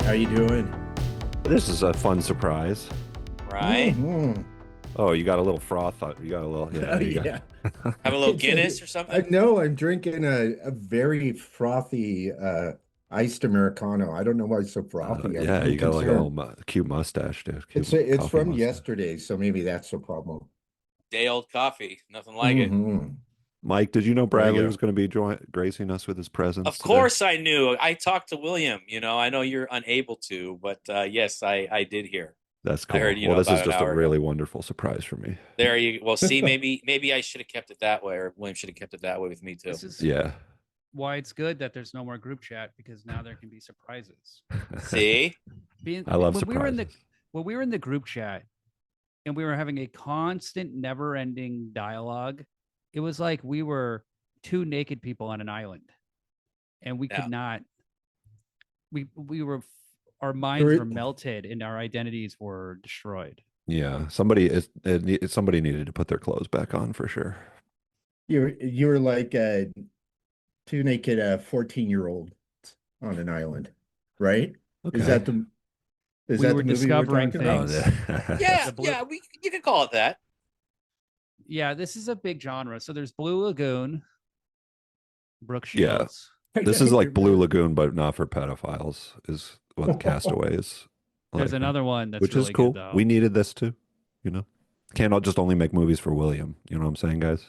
How you doing? This is a fun surprise. Right? Oh, you got a little froth. You got a little, yeah. Oh, There you yeah. Have a little It's Guinness or I something? know I'm drinking a very frothy iced Americano. I don't know why it's so frothy. I'm Yeah, so you got like a concerned. little cute mustache, dude. Cute It's coffee from mustache. yesterday, so maybe that's the problem. Day old coffee. Nothing like it. Hmm. Mike, did you know There you Bradley was go. going to be gracing us with his presence Of today? course I knew. I talked to William. I know you're unable to, but yes, I did hear. That's I heard, cool. Well, this is about an just a hour ago. really wonderful surprise for me. There you well, see, maybe I should have kept it that way, or William should have kept it that way with me too. This is Yeah. why it's good that there's no more group chat because now there can be surprises. See? I love when we were in surprises. when we were in the group chat and we were having a constant, never-ending dialogue, it was like we were two naked people on an island, and we Yeah. could not. We were our minds There- were melted and our identities were destroyed. Yeah. Somebody needed to put their clothes back on for sure. You're like two naked 14-year-old on an island, right? Okay. Is that the is We that were the movie discovering talking about? things. Yeah, The blue- yeah, you could call it that. Yeah, this is a big genre. So there's Blue Lagoon, Brooke Yeah. Shields. This is like Blue Lagoon, but not for pedophiles, is what Castaway is. There's like. another one that's Which really is cool. good, though. We needed this too, you know. Can't all just only make movies for William. You know what I'm saying, guys?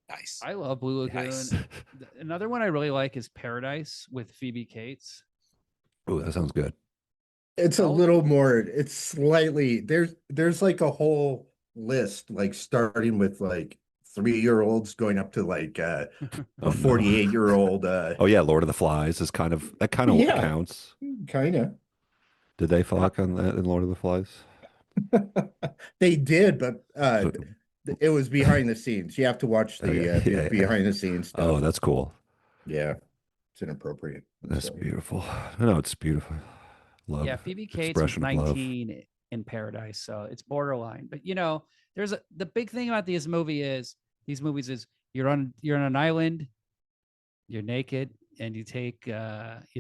Nice. I love Blue Lagoon. Nice. Another one I really like is Paradise with Phoebe Cates. Oh, that sounds good. It's a little more, it's slightly there's like a whole list, like starting with like 3-year-olds going up to like Oh, a no. 48-year-old Oh yeah, Lord of the Flies is kind of Yeah. counts. kind of. Did they fuck on that in Lord of the Flies? They did, but it was behind the scenes. You have to watch the Okay. Yeah. behind the scenes stuff. Oh, that's cool. Yeah. It's inappropriate. That's So, beautiful. No, it's beautiful. Love. Yeah, Phoebe Cates was expression of love. 19 in Paradise, so it's borderline. But there's the big thing about these movies is you're on an island, you're naked, and you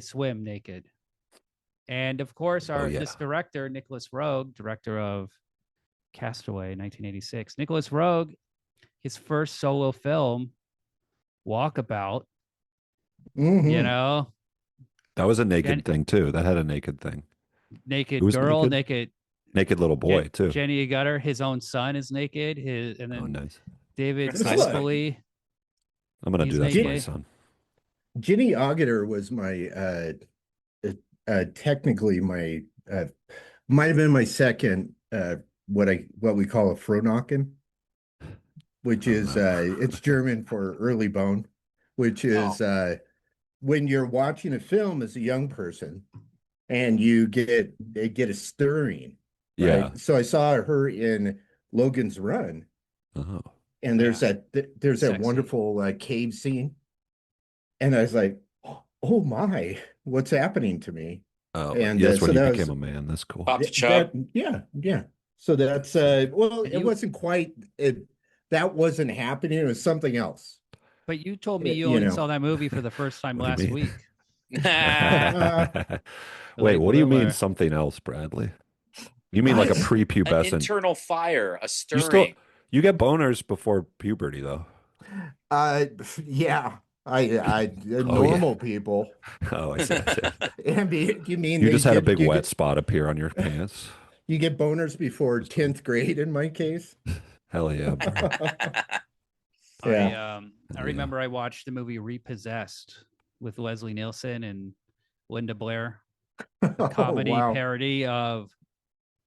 swim naked. And of course, this director, Nicolas Roeg, director of Castaway, 1986. Nicolas Roeg, his first solo film, Walkabout. mhm. That was a naked And- thing too. That had a naked thing. Naked Who was girl, naked? Naked little boy too. Jenny Gutter, his own son is naked. And then Oh, nice. David That's nice. Spicoli. I'm gonna He's do that for my naked. son. Ginny Augeter was my technically my might have been my second what we call a Frohnacken, which is it's German for early bone, which is when you're watching a film as a young person and they get a stirring. Right? Yeah. So I saw her in Logan's Run, Oh. and there's that Sexy. wonderful cave scene, and I was like, oh my, what's happening to me? Oh, And, yes, so when he that became was- a man. That's cool. Pop the Th- chub. yeah. So that's well, And it you- wasn't quite that wasn't happening. It was something else. But you told me You you only know. saw that movie for the first time What do you last mean? week. Wait, Late what do you mean bloomer. something else, Bradley? You mean like a What? An prepubescent? internal fire, a You stirring. you get boners before puberty though. Yeah. I yeah. normal people. Oh, I see. I see. And you mean You they just had a get- big you wet get- spot appear on your pants. You get boners before 10th grade in my case. Hell yeah. Yeah. I remember I watched the movie Repossessed with Leslie Nielsen and Linda Blair, Oh, comedy wow. parody of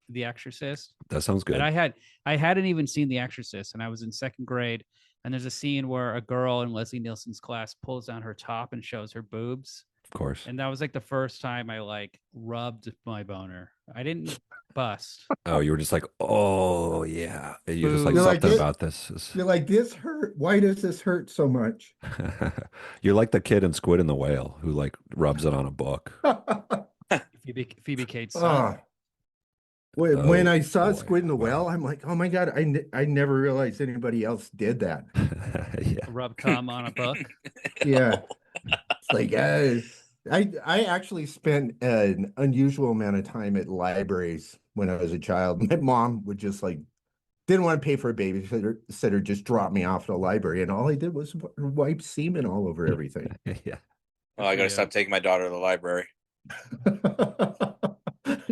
The Exorcist. That sounds good. And I hadn't even seen The Exorcist, and I was in second grade. And there's a scene where a girl in Leslie Nielsen's class pulls down her top and shows her boobs. Of course. And that was like the first time I rubbed my boner. I didn't bust. Oh, you were just like, oh yeah. You're just like You're like something this- about this is. You're like, this hurt. Why does this hurt so much? You're like the kid in Squid and the Whale who like rubs it on a book. Phoebe Cates' son. Ah. When Oh, I saw boy. Squid in the Well, I'm like, oh my God, I never realized anybody else did that. Yeah. Rub cum on a book. Yeah. It's like, I actually spent an unusual amount of time at libraries when I was a child. My mom would just like didn't want to pay for a babysitter, just drop me off at the library, and all I did was wipe semen all over everything. Yeah. Oh, I got to stop taking my daughter to the library.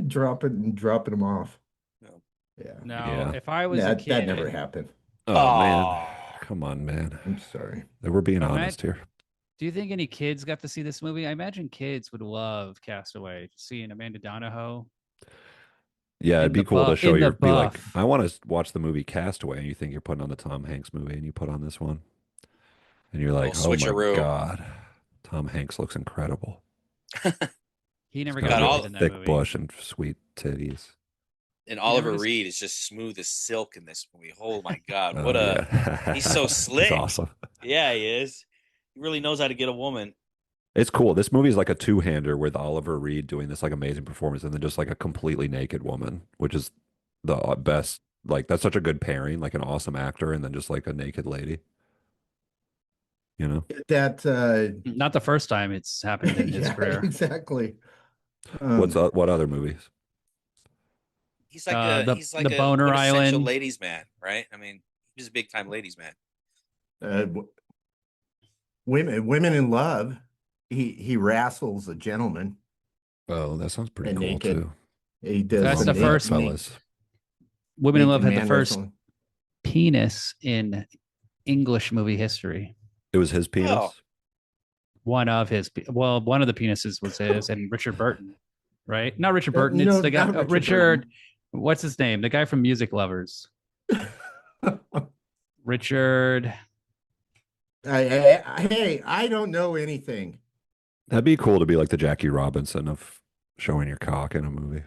dropping them off. No. Yeah. No, Yeah. if I was a That kid, never happened. Oh man. Aw. Come on, man. I'm sorry. We're being Imagine- honest here. do you think any kids got to see this movie? I imagine kids would love Castaway, seeing Amanda Donahoe. Yeah, it'd In be the cool to buff- show in the your be like, buff. I want to watch the movie Castaway, and you think you're putting on the Tom Hanks movie, and you put on this one, and you're like, oh my switcheroo. god, Tom Hanks looks incredible. He never Got got got all- married in that thick movie. bush and sweet titties. And Oliver just- Reed is just smooth as silk in this movie. Oh my God. Oh, What a. yeah. he's so slick. He's awesome. Yeah, he is. He really knows how to get a woman. It's cool. This movie is like a two-hander with Oliver Reed doing this like amazing performance, and then just like a completely naked woman, which is the best. Like that's such a good pairing, like an awesome actor, and then just like a naked lady. You know, That Not the first time it's happened in his yeah, career. exactly. what other movies? He's like he's like the a Boner quintessential Island. ladies man, right? I mean, he's a big time ladies man. Women in Love. He wrestles a gentleman. Oh, that sounds pretty And cool naked. too. He does That's the naked- first- fellas. Women in Love naked had the man first wrestling. penis in English movie history. It was his penis. Oh. One of his, one of the penises was his, and Richard Burton, right? Not Richard No, Burton. It's no, the guy, not Richard. What's his name? The guy from Music Lovers. Richard. Hey, I don't know anything. That'd be cool to be like the Jackie Robinson of showing your cock in a movie,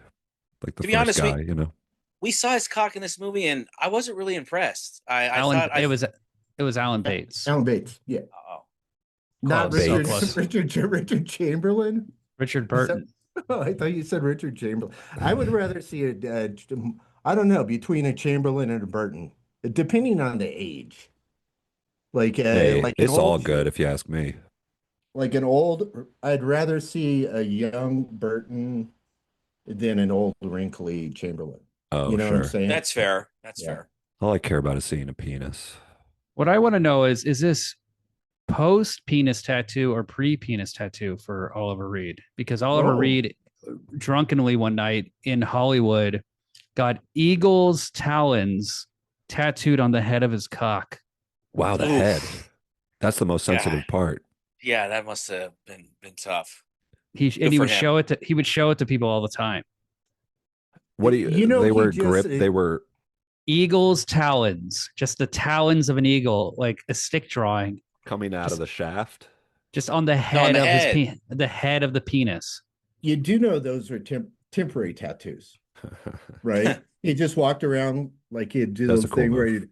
like the To be first honest, guy. You know, We saw his cock in this movie, and I wasn't really impressed. I Alan. thought It was Alan Bates. Alan Bates, yeah, Oh, not Close, so Richard. close. Richard Chamberlain. Richard Burton. Oh, I thought you said Richard Chamberlain. I would rather see it. I don't know, between a Chamberlain and a Burton, depending on the age. Like, hey, like an it's all old, good if you ask me. like an old. I'd rather see a young Burton than an old wrinkly Chamberlain. Oh, You know what sure. I'm saying? that's fair. That's Yeah. fair. All I care about is seeing a penis. What I want to know is this post penis tattoo or pre penis tattoo for Oliver Reed? Because Oliver Oh. Reed drunkenly one night in Hollywood got eagle's talons tattooed on the head of his cock. Wow, the Oof. head. That's the most sensitive God. part. Yeah, that must have been tough. He for would him. show it to people all the time. What do you? You know, they he were just- grip. They were. Eagle's talons, just the talons of an eagle, like a stick drawing, Coming out of the shaft. just on the head the of head. the head of the penis. You do know those are temporary tattoos, right? He just walked around like he'd do That's those a cool thing where move.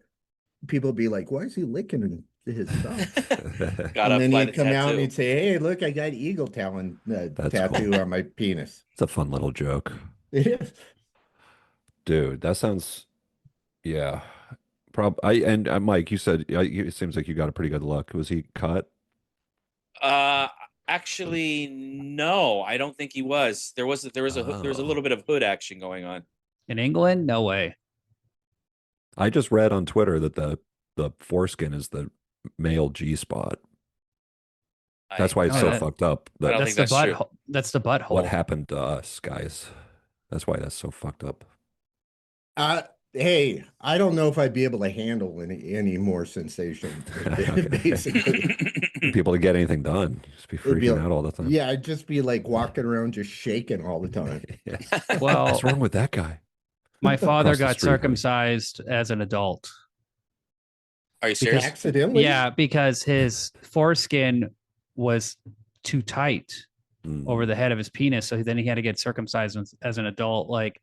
people would be like, "Why is he licking his stuff?" Got And up then by he'd the come out and tattoo. he'd say, "Hey, look, I got eagle talon That's tattoo cool. on my penis." It's a fun little joke, It is. dude. That sounds. Yeah, and Mike, you said it seems like you got a pretty good look. Was he cut? Actually, no, I don't think he was. There was a little bit of hood action going on. In England, no way. I just read on Twitter that the foreskin is the male G spot. That's why it's Oh, so that- fucked up. I don't That think That's the that's true. butthole. That's the butthole. what happened to us, guys. That's why that's so fucked up. Hey, I don't know if I'd be able to handle any more sensation. Basically, People to get anything done, just be It'd be freaking like- out all the time. yeah, I'd just be like walking around just shaking all the time. Yeah. Well, What's wrong with that guy? my father Across the got street, honey. circumcised as an adult. Are you serious? Accidentally? Yeah, because his foreskin was too tight Mm. over the head of his penis, so then he had to get circumcised as an adult. Like,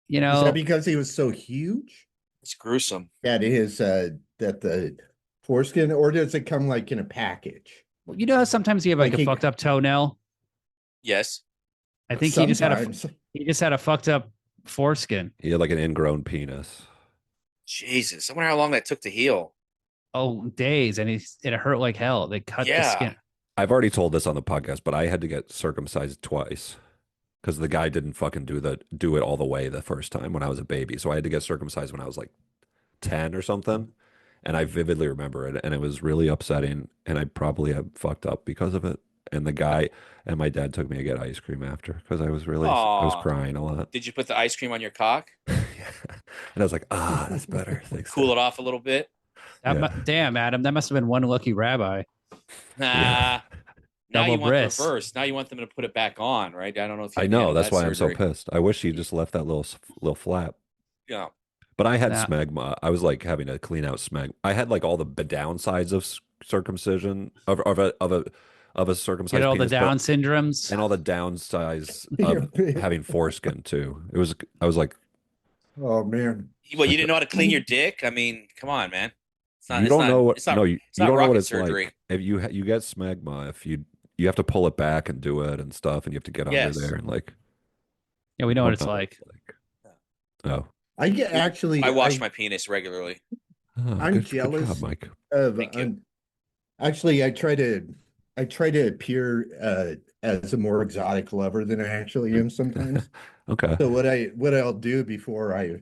you Is know, that because he was so huge It's gruesome. that the foreskin, or does it come like in a package? how sometimes you have like Like a he- fucked up toenail. Yes. I think he just Sometimes. had a fucked up foreskin. He had like an ingrown penis. Jesus. I wonder how long that took to heal. Oh, days, and it hurt like hell. They cut the Yeah. skin. I've already told this on the podcast, but I had to get circumcised twice because the guy didn't fucking do it all the way the first time when I was a baby. So I had to get circumcised when I was like 10 or something. And I vividly remember it, and it was really upsetting. And I probably have fucked up because of it. And the guy and my dad took me to get ice cream after because I was Aw. crying a lot. Did you put the ice cream on your cock? Yeah. And I was like, that's better. Thanks. Cool it off a little bit. Yeah. Damn, Adam, that must have been one lucky rabbi. Nah. Yeah. Now you Double want bris. the reverse. Now you want them to put it back on, right? I don't know if you I can know. handle That's that why I'm so surgery. pissed. I wish he just left that little flap. Yeah. But I had Nah. smegma. I was like having to clean out smegma. I had like all the downsides of circumcision of a circumcised Get all the penis, Down syndromes. and all the downsides Your of big- having foreskin too. I was like, Oh man. Well, you didn't know how to clean your dick? I mean, come on, man. It's not, you don't know what it's not, no, you it's not don't know what rocket it's surgery. like. If you get smegma, if you have to pull it back and do it and stuff, and you have to get Yes. under there and like. Yeah, we know what don't it's like. Oh, I get actually. I wash my penis regularly. I'm good jealous. job, Mike. of Thank you. actually I try to appear as a more exotic lover than I actually am sometimes. Okay. So what I'll do before I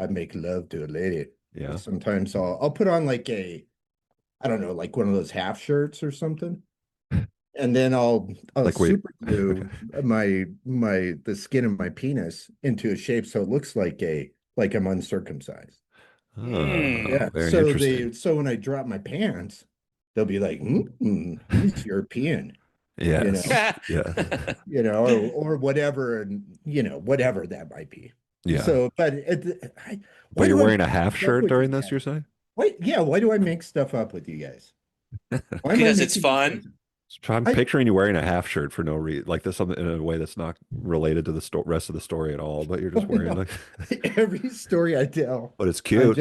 make love to a lady, Yeah. sometimes I'll put on like I don't know, like one of those half shirts or something. And then I'll Like we- super glue the skin of my penis into a shape so it looks like I'm uncircumcised. Oh, Yeah. very So interesting. when I drop my pants, they'll be like, he's European, Yes. Yeah. or whatever, and whatever that might be. Yeah. So, but But you're wearing a mix half stuff shirt with during you this, guys? you're saying? Why do I make stuff up with you guys? Why am I Because it's making fun. things up? I'm I- picturing you wearing a half shirt for no reason, like this in a way that's not related to the rest of the story at all. But you're just wearing No. like, Every story I tell, but it's cute.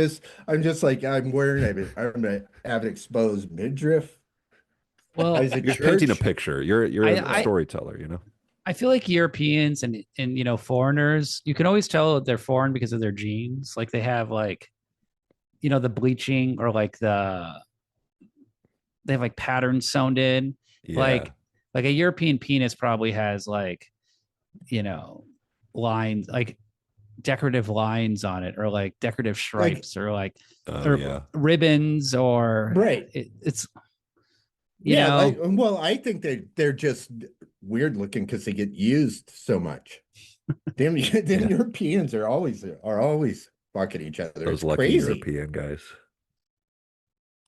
I'm just like I'm have an exposed midriff. Well, I was at You're just painting a church. picture. You're a I- storyteller, you know. I feel like Europeans and foreigners, you can always tell they're foreign because of their genes. Like they have like, the bleaching or like they have like patterns sewn in. Yeah. Like a European penis probably has like, lines, like decorative lines on it, or like decorative stripes, or like or Yeah. ribbons, or Right. it's I think they're just weird looking because they get used so much. Damn, Europeans are always fucking each other. Those It's lucky crazy. European guys.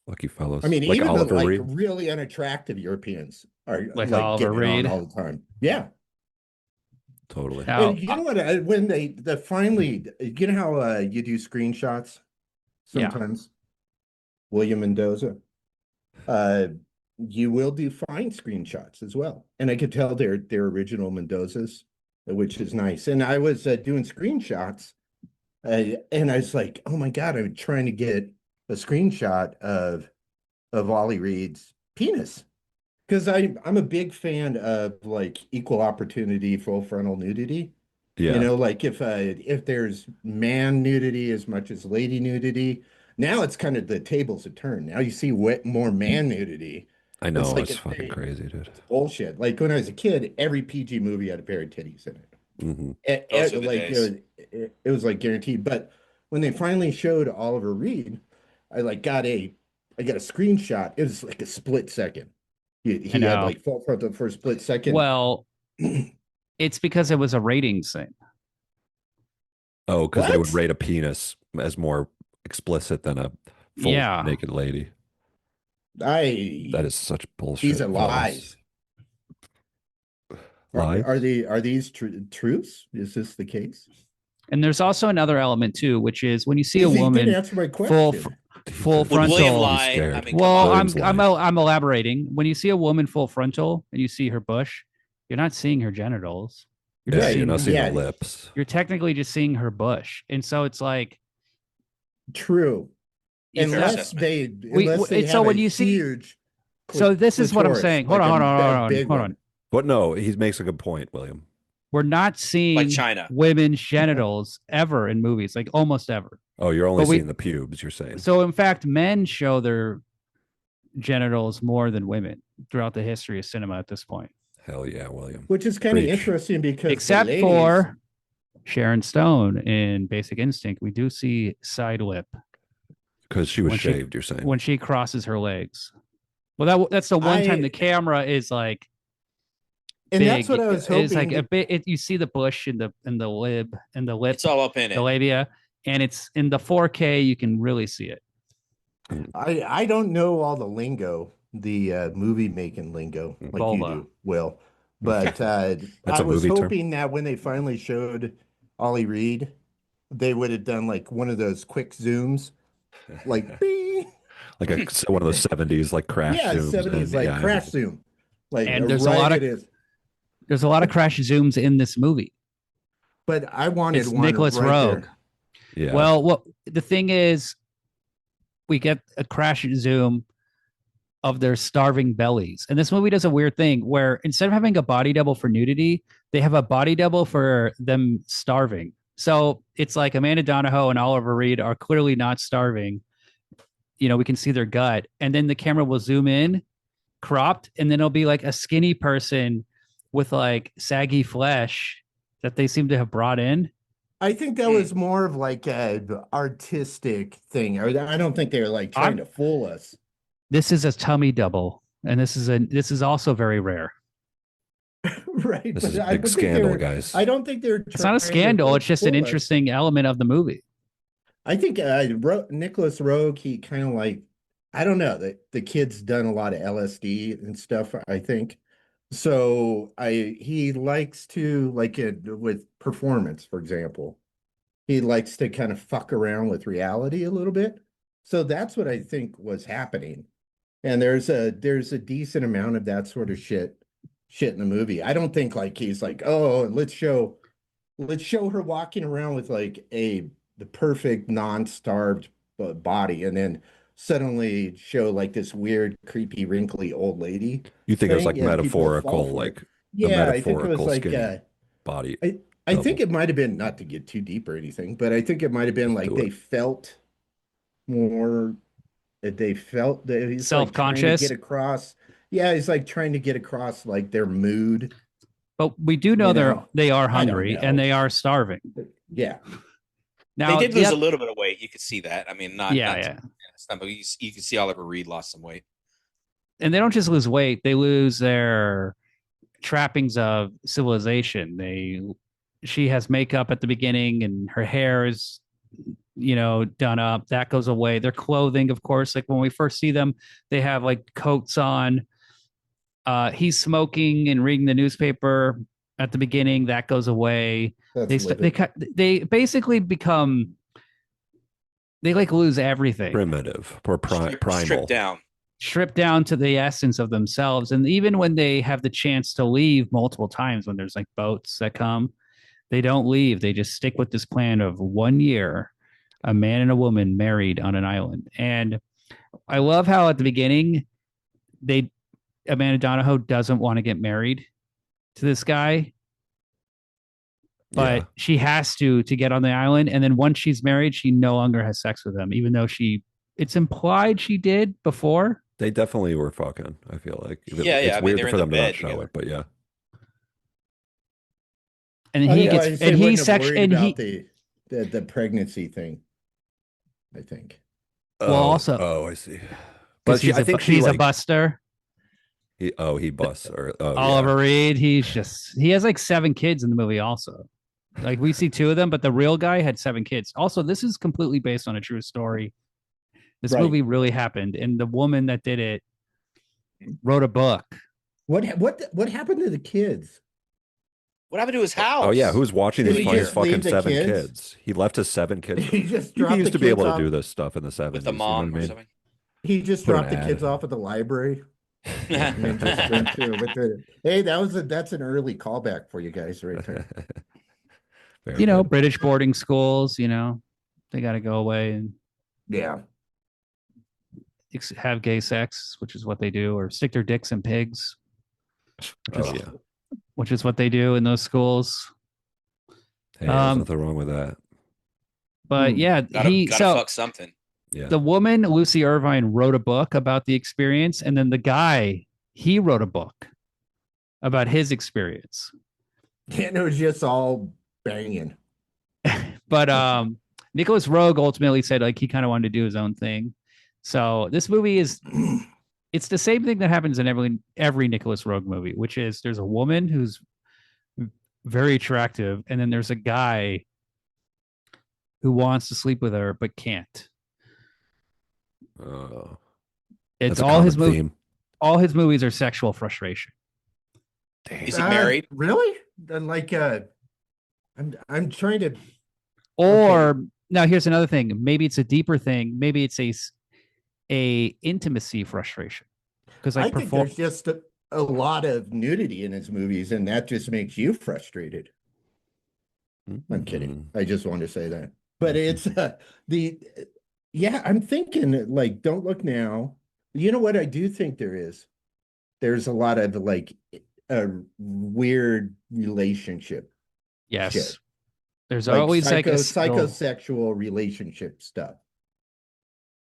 Lucky fellows. I mean, like even Oliver the Reed. really unattractive Europeans are Like like Oliver getting it on Reed? all the time. Yeah. Totally. Now, And you know what? When they finally, you know how you do screenshots Yeah. sometimes, William Mendoza, you will do fine screenshots as well, and I could tell they're original Mendozas, which is nice. And I was doing screenshots, and I was like, oh my God, I'm trying to get a screenshot of Ollie Reed's penis. Because I'm a big fan of like equal opportunity, full frontal nudity. Yeah. Like if there's man nudity as much as lady nudity, now it's kind of the tables have turned. Now you see more man nudity. I know. like It's a fucking thing. crazy, dude. It's bullshit. Like when I was a kid, every PG movie had a pair of titties in it. Hmm. Those are the Like days. it was like guaranteed. But when they finally showed Oliver Reed, I got a screenshot. It was like a split second. He had know. like full frontal for a split second. well, it's because it was a ratings thing. Oh, because they would What? rate a penis as more explicit than a full Yeah. naked lady. That is such bullshit. These are fellas. lies. Lies? Are these truths? Is this the case? And there's also another element too, which is when you see a He didn't woman answer my full question. full Would William frontal. lie? scared. I mean, Well, come on. William's lying. I'm elaborating. When you see a woman full frontal and you see her bush, you're not seeing her genitals. You're Yeah, just you're seeing, not seeing yeah. the lips. you're technically just seeing her bush. And so it's like True. Fair Unless assessment. they so have when a you see- huge so this is what I'm clitoris, saying. like Hold a on. big Hold one. on. But no, he makes a good point, William. We're not seeing Like China. women's genitals ever in movies, like almost ever. Oh, you're only But we- seeing the pubes, you're saying. So in fact, men show their genitals more than women throughout the history of cinema at this point. Hell yeah, William. Which is kind of Preach. interesting because Except the ladies, for Sharon Stone in Basic Instinct, we do see side lip Because she was when she- shaved, you're saying. when she crosses her legs. Well, that's the one time I- the camera is like and big. that's what I was hoping. It's like a bit. You see the bush and the lip and the lip, It's all up in the it. labia, and it's in the 4K. You can really see it. I don't know all the lingo, the movie making lingo like Vulva. you do, Will. But That's I a was movie term. hoping that when they finally showed Ollie Reed, they would have done like one of those quick zooms, like bing. Like one of those 70s like crash Yeah, zooms. 70s like yeah, crash zoom. Like And there's a right lot of- it is. There's a lot of crash zooms in this movie. But I wanted It's one Nicolas right Roeg. there. Yeah. Well, what the thing is, we get a crash zoom of their starving bellies. And this movie does a weird thing where instead of having a body double for nudity, they have a body double for them starving. So it's like Amanda Donahoe and Oliver Reed are clearly not starving. You know, we can see their gut. And then the camera will zoom in, cropped, and then it'll be like a skinny person with like saggy flesh that they seem to have brought in. I think that was more of like a artistic thing. I don't think they were like trying to fool us. This is a tummy double, and this is also very rare. Right. this but is a I big don't think they scandal, were- guys. I don't think they're It's not a trying to scandal. It's just an fool us. interesting element of the movie. I think Nicolas Roeg, he kind of like, I don't know, the kid's done a lot of LSD and stuff, I think. So he likes to like it with performance, for example. He likes to kind of fuck around with reality a little bit. So that's what I think was happening. And there's a decent amount of that sort of shit in the movie. I don't think like he's like, oh, let's show her walking around with like the perfect non-starved body and then suddenly show like this weird, creepy, wrinkly old lady. You think it was thing, like and people fall metaphorical, for it. like Yeah, I think it was metaphorical like skinny body. I think it might have been, not to get too deep or anything, but I think it might have been like Do they it. felt more they felt that he's like trying to Self-conscious? get across. Yeah, he's like trying to get across like their mood. But we do know You know, they are I don't hungry and know. they are starving. Yeah. Now They did lose yep, a little bit of weight. You could see that. I mean, not yeah, not yeah. but you can see Oliver Reed lost some weight. And they don't just lose weight; they lose their trappings of civilization. She has makeup at the beginning, and her hair is, done up. That goes away. Their clothing, of course, like when we first see them, they have like coats on. He's smoking and reading the newspaper at the beginning. That goes away. That's They basically become. They like lose everything. Primitive or primal. Stripped down. Stripped down to the essence of themselves. And even when they have the chance to leave multiple times, when there's like boats that come, they don't leave. They just stick with this plan of 1 year, a man and a woman married on an island. And I love how at the beginning, Amanda Donahoe doesn't want to get married to this guy, but Yeah. she has to get on the island. And then once she's married, she no longer has sex with him, even though it's implied she did before. They definitely were fucking, I feel like. Yeah, It's I mean, weird they're for in the them to not bed show together. it, but yeah. And then he I gets say and he wouldn't have sex worried and he about the pregnancy thing, I think. Well, also- Oh, I see. because But I think he's a like, buster. he busts or Oliver Reed, he has like 7 kids in the movie also. Like we see 2 of them, but the real guy had 7 kids. Also, this is completely based on a true story. This Right. movie really happened, and the woman that did it wrote a book. What happened to the kids? What happened to his house? Oh yeah, who's watching Did his he fucking just leave the 7 kids? kids? He left his 7 kids. He just He dropped used the to be able kids to off- do this stuff in the 70s. with the you know what mom I or mean? something? He just Put an dropped the kids ad. off at the library. Yeah. And then just went to with the, hey, that's an early callback for you guys right there. Very good. British boarding schools, they got to go away and Yeah. have gay sex, which is what they do, or stick their dicks in pigs, Oh yeah. which is what they do in those schools. Hey, there's Um, nothing wrong with that. But yeah, Gotta fuck something. Yeah. The woman, Lucy Irvine, wrote a book about the experience, and then the guy, he wrote a book about his experience. And it was just all banging. But Nicolas Roeg ultimately said like he kind of wanted to do his own thing. So this movie is it's the same thing that happens in every Nicolas Roeg movie, which is there's a woman who's very attractive, and then there's a guy who wants to sleep with her but can't. It's That's a all his common movies. theme. All his movies are sexual frustration. Is he married? Really? Then like I'm trying to Or now here's another thing. Maybe it's a deeper thing. Maybe it's a intimacy frustration. Because I think there's just a lot of nudity in his movies, and that just makes you frustrated. I'm kidding. I just wanted to say that. But it's I'm thinking like Don't Look Now. You know what I do think there is? There's a lot of like a weird relationship. yes. Shit. There's Like always like a psychosexual relationship stuff.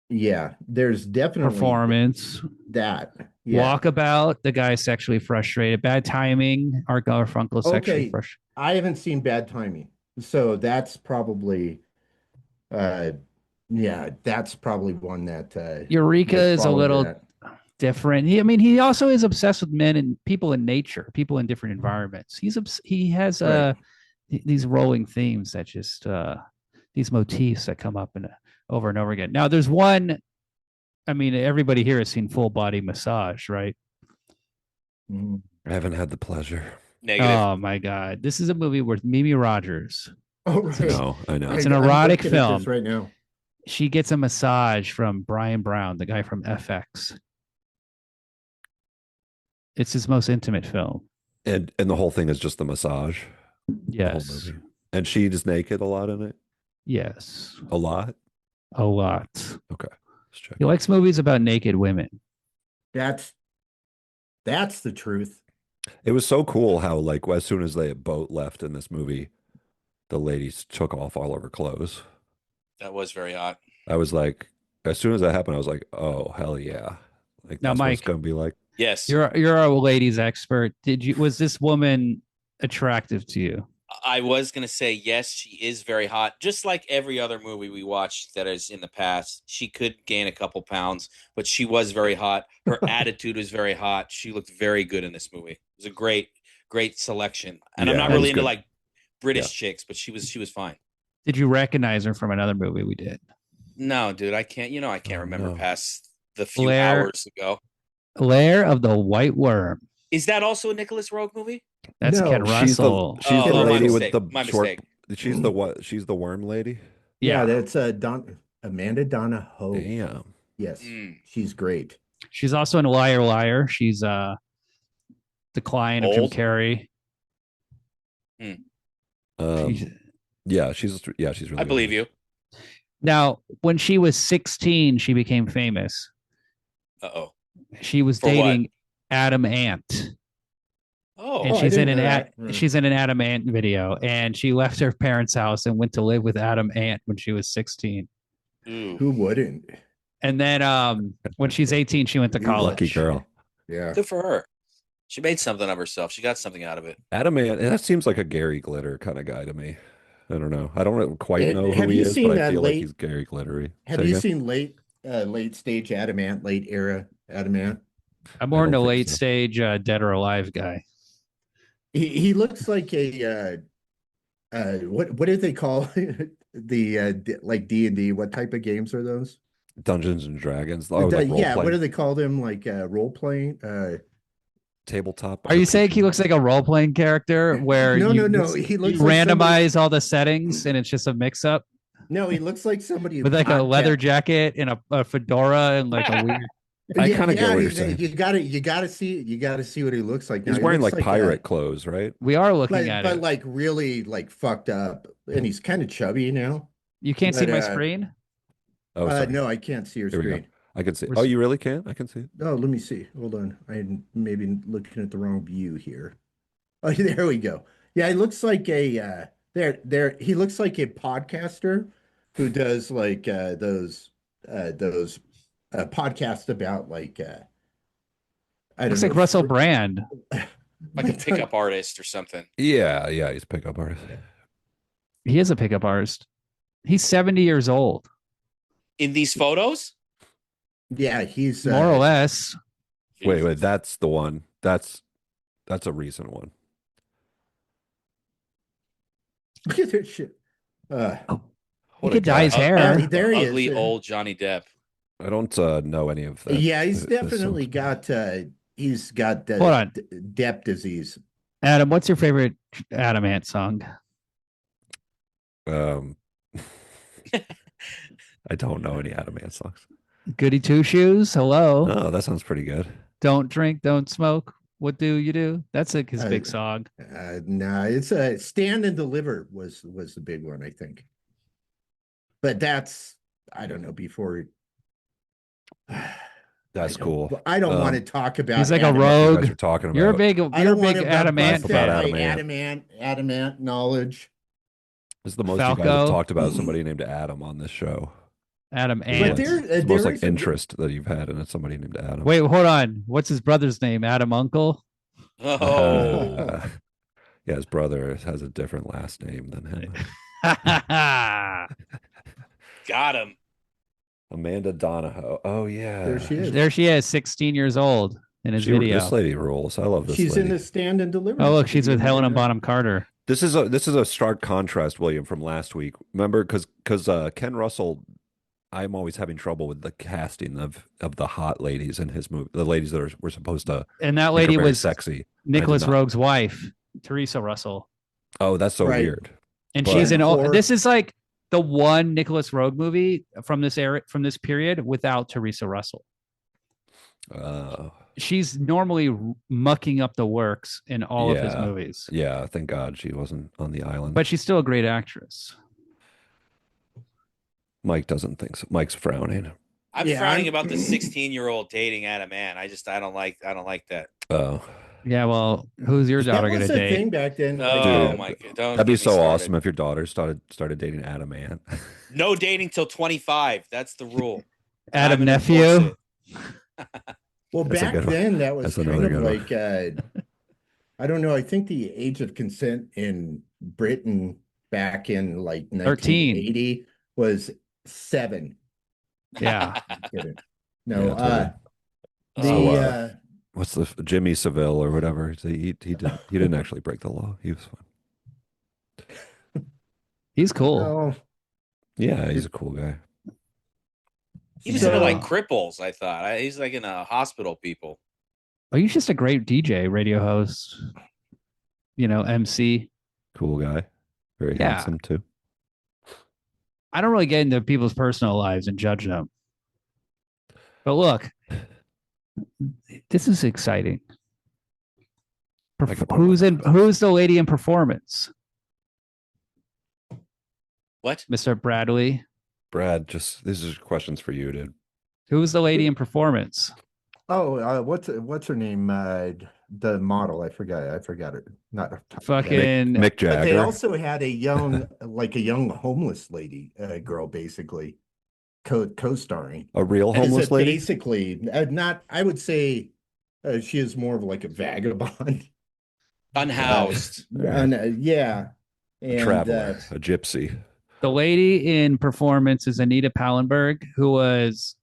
Yeah, there's definitely performance. that. Yeah. Walkabout, the guy sexually frustrated. Bad timing, Art Garfunkel sexually frustrated. I haven't seen Bad Timing, so that's probably that's probably one that Eureka would is a fall into little that. different. He also is obsessed with men and people in nature, people in different environments. He has Right. these rolling themes that just these motifs that come up over and over again. Now there's one. I mean, everybody here has seen Full Body Massage, right? Mhm. I haven't had the pleasure. Negative. Oh my God, this is a movie with Mimi Rogers. Oh, right. No, I know. It's an I'm erotic looking at film. this right now. She gets a massage from Brian Brown, the guy from FX. It's his most intimate film. And the whole thing is just the massage. The whole Yes. movie. And she's naked a lot in it. Yes. A lot. A lot. Okay. Let's check. He likes movies about naked women. That's the truth. It was so cool how like as soon as the boat left in this movie, the ladies took off all of her clothes. That was very hot. I was like, as soon as that happened, I was like, oh hell yeah. Like Now, that's what it's Mike, gonna be like. Yes. You're a ladies expert. Was this woman attractive to you? I was going to say, yes, she is very hot. Just like every other movie we watched that is in the past, she could gain a couple pounds, but she was very hot. Her attitude was very hot. She looked very good in this movie. It was a great, great selection. And I'm Yeah, not it was really into good. like British chicks, but she was fine. Did you recognize her from another movie we did? No, dude, I can't remember no. past the few Blair- hours ago. Lair of the White Worm. Is that also a Nicolas Roeg movie? That's No, Ken She's Russell. the Oh, my lady with mistake, the my short. mistake. She's the what? She's the worm lady. Yeah, that's Amanda Donna Ho. Damn. Yes, Mm. she's great. She's also in Liar Liar. She's the client of Jim Old? Carrey. She's really I believe good. you. Now, when she was 16, she became famous. Uh-oh. She was For what? dating Adam Ant. Oh, And I she's in didn't an know that. Mm. she's in an Adam Ant video, and she left her parents' house and went to live with Adam Ant when she was 16. ooh. Who wouldn't? And then when she's 18, she went to You college. Lucky girl. Yeah. Good for her. She made something of herself. She got something out of it. Adam Man, that seems like a Gary Glitter kind of guy to me. I don't know. I don't quite know who Have he you is, seen but I feel like late- he's Gary Glittery. Have Say you again? seen late stage Adamant, late era Adamant? I'm more I into don't think late so. stage Dead or Alive guy. He looks like a what do they call the like D&D? What type of games are those? Dungeons and Dragons. Oh, like role Yeah, what do playing. they call them? Like role playing? Tabletop. Are you saying he looks like a role playing character where No, you, no. He you looks like randomize all the settings and it's just a mix up No, he looks like somebody who with like a leather podcast- jacket and a fedora and like a weird. I kinda get what you're saying. You gotta see what he looks like. He's Now. He wearing looks like pirate clothes, right? We are looking but, at but it. like really like fucked up, and he's kind of chubby now. You can't see but, my screen. Oh, sorry. No, I can't see your Here we go. screen. I can see. We're Oh, s- you really can? I can see it. Oh, let me see. Hold on. I'm maybe looking at the wrong view here. Oh, there we go. Yeah, he looks like he looks like a podcaster who does like those those podcasts about like I don't Looks know. like Russell Brand. Like a pickup artist or something. Yeah, he's a pickup artist. He is a pickup artist. He's 70 years old, In these photos? Yeah, he's more or less. Wait, that's the one. That's a recent one. look at this shit. He What a could dye his guy. hair. There he Ugly is. old Johnny Depp. I don't know any of that. Yeah, he's this definitely got Hold on. Depp disease. Adam, what's your favorite Adam Ant song? I don't know any Adam Ant songs. Goody Two Shoes. Hello. Oh, that sounds pretty good. Don't drink, don't smoke. What do you do? That's like his big song. No, it's a Stand and Deliver was the big one, I think. But that's I don't know before. That's cool. I don't want to talk about. He's like Adam a You rogue. guys are talking about. You're a big I don't want to Adam Ant bust about out fan. my Adam Ant. Adamant knowledge. This is the most you guys Falco. have talked about somebody named Adam on this show. Adam But Ant. there, It's the there most like is a- interest that you've had in somebody named Adam. Wait, hold on. What's his brother's name? Adam Uncle? Oh. Yeah, his brother has a different last name than him. Got him. Amanda Donahoe. Oh yeah, There she is. There she is, 16 years old in his video. This lady rules. I love this. She's lady. in the Stand and Deliver. Oh, look, she's with Helena Bonham Carter. This is a stark contrast, William, from last week. Remember, because Ken Russell, I'm always having trouble with the casting of the hot ladies in his movie, the ladies that were supposed to. And that make her lady very was sexy. Nicolas I did not- Roeg's wife, Teresa Russell. Oh, that's so Right. weird. And But- she's in all. Or- This is like the one Nicolas Roeg movie from this era, from this period without Teresa Russell. She's normally mucking up the works in all of his Yeah. movies, Yeah, thank God she wasn't on the island. but she's still a great actress. Mike doesn't think so. Mike's frowning. I'm Yeah, frowning I'm- about the 16-year-old dating Adam Ant. I don't like that. Oh, Yeah, well, who's your That daughter was gonna a date? thing back then. Oh Dude, my god. Don't that'd be get me so started. awesome if your daughter started dating Adam Ant. No dating till 25. That's the rule. Adam I'm gonna nephew. enforce it. Well, That's a back good one. then that was That's kind another of good one. like I don't know. I think the age of consent in Britain back in like 13. 1980 was 7. Yeah. I'm kidding. No, Yeah, the So, What's the Jimmy Seville or whatever? He didn't actually break the law. He was fine. He's cool. no, Yeah, he's a cool guy. He was So- into like cripples, I thought. He's like in a hospital people. Oh, he's just a great DJ, radio host, MC. Cool guy. Very Yeah. handsome too. I don't really get into people's personal lives and judge them. But look, this is exciting. I could Who's the lady in performance? What? Mr. Bradley. Brad, these are questions for you, dude. Who's the lady in performance? oh, what's her name? The model. I forgot it. Not Fucking Mick But they Jagger. also had a young, like a young homeless lady, girl, basically, co-starring. A real homeless lady. Basically, not. I would say she is more of like a vagabond. Unhoused. And, yeah, A and traveler. A gypsy. the lady in performance is Anita Pallenberg, who was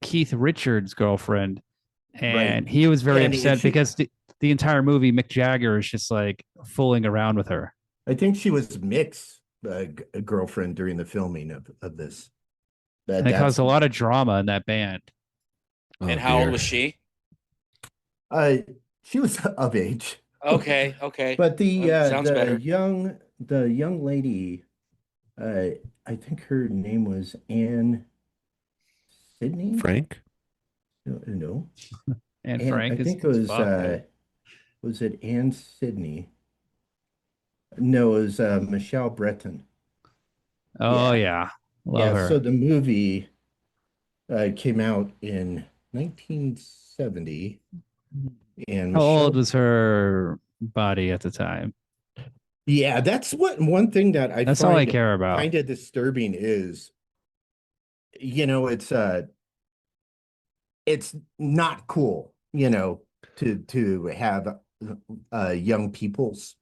Keith Richards' girlfriend. And he was very And upset she- because the entire movie, Mick Jagger is just like fooling around with her. I think she was Mick's girlfriend during the filming of this. And it caused a lot of drama in that band. Oh, And how old dear. was she? She was of age. Okay. But the Sounds better. young lady, I think her name was Anne Sydney. Frank? No. And Anne- Frank I is think it was it Anne Sydney? No, it was Michelle Breton. oh yeah, love her. So the movie came out in 1970, and How old Michelle- was her body at the time? Yeah, that's one thing that I That's all I find care about. kind of disturbing is it's not cool, to have young peoples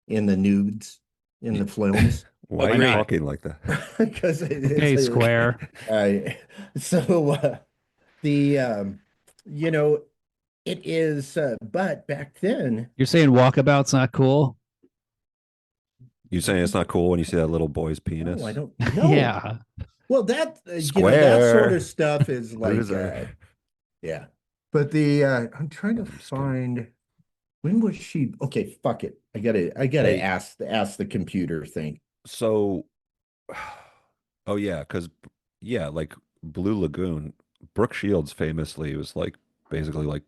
in the nudes in the films. Why are you Agreed. talking like that? Because Okay, Square. so the it is, but back then, You're saying Walkabout's not cool? You saying it's not cool when you see that little boy's penis? no, I don't know. Yeah. Well, that that Square. sort of stuff is like, Loser. yeah. But the I'm trying to I'm just kidding. find, when was she? Okay, fuck it. I gotta Hey. ask the computer thing. So, oh yeah, because like Blue Lagoon, Brooke Shields famously was like basically like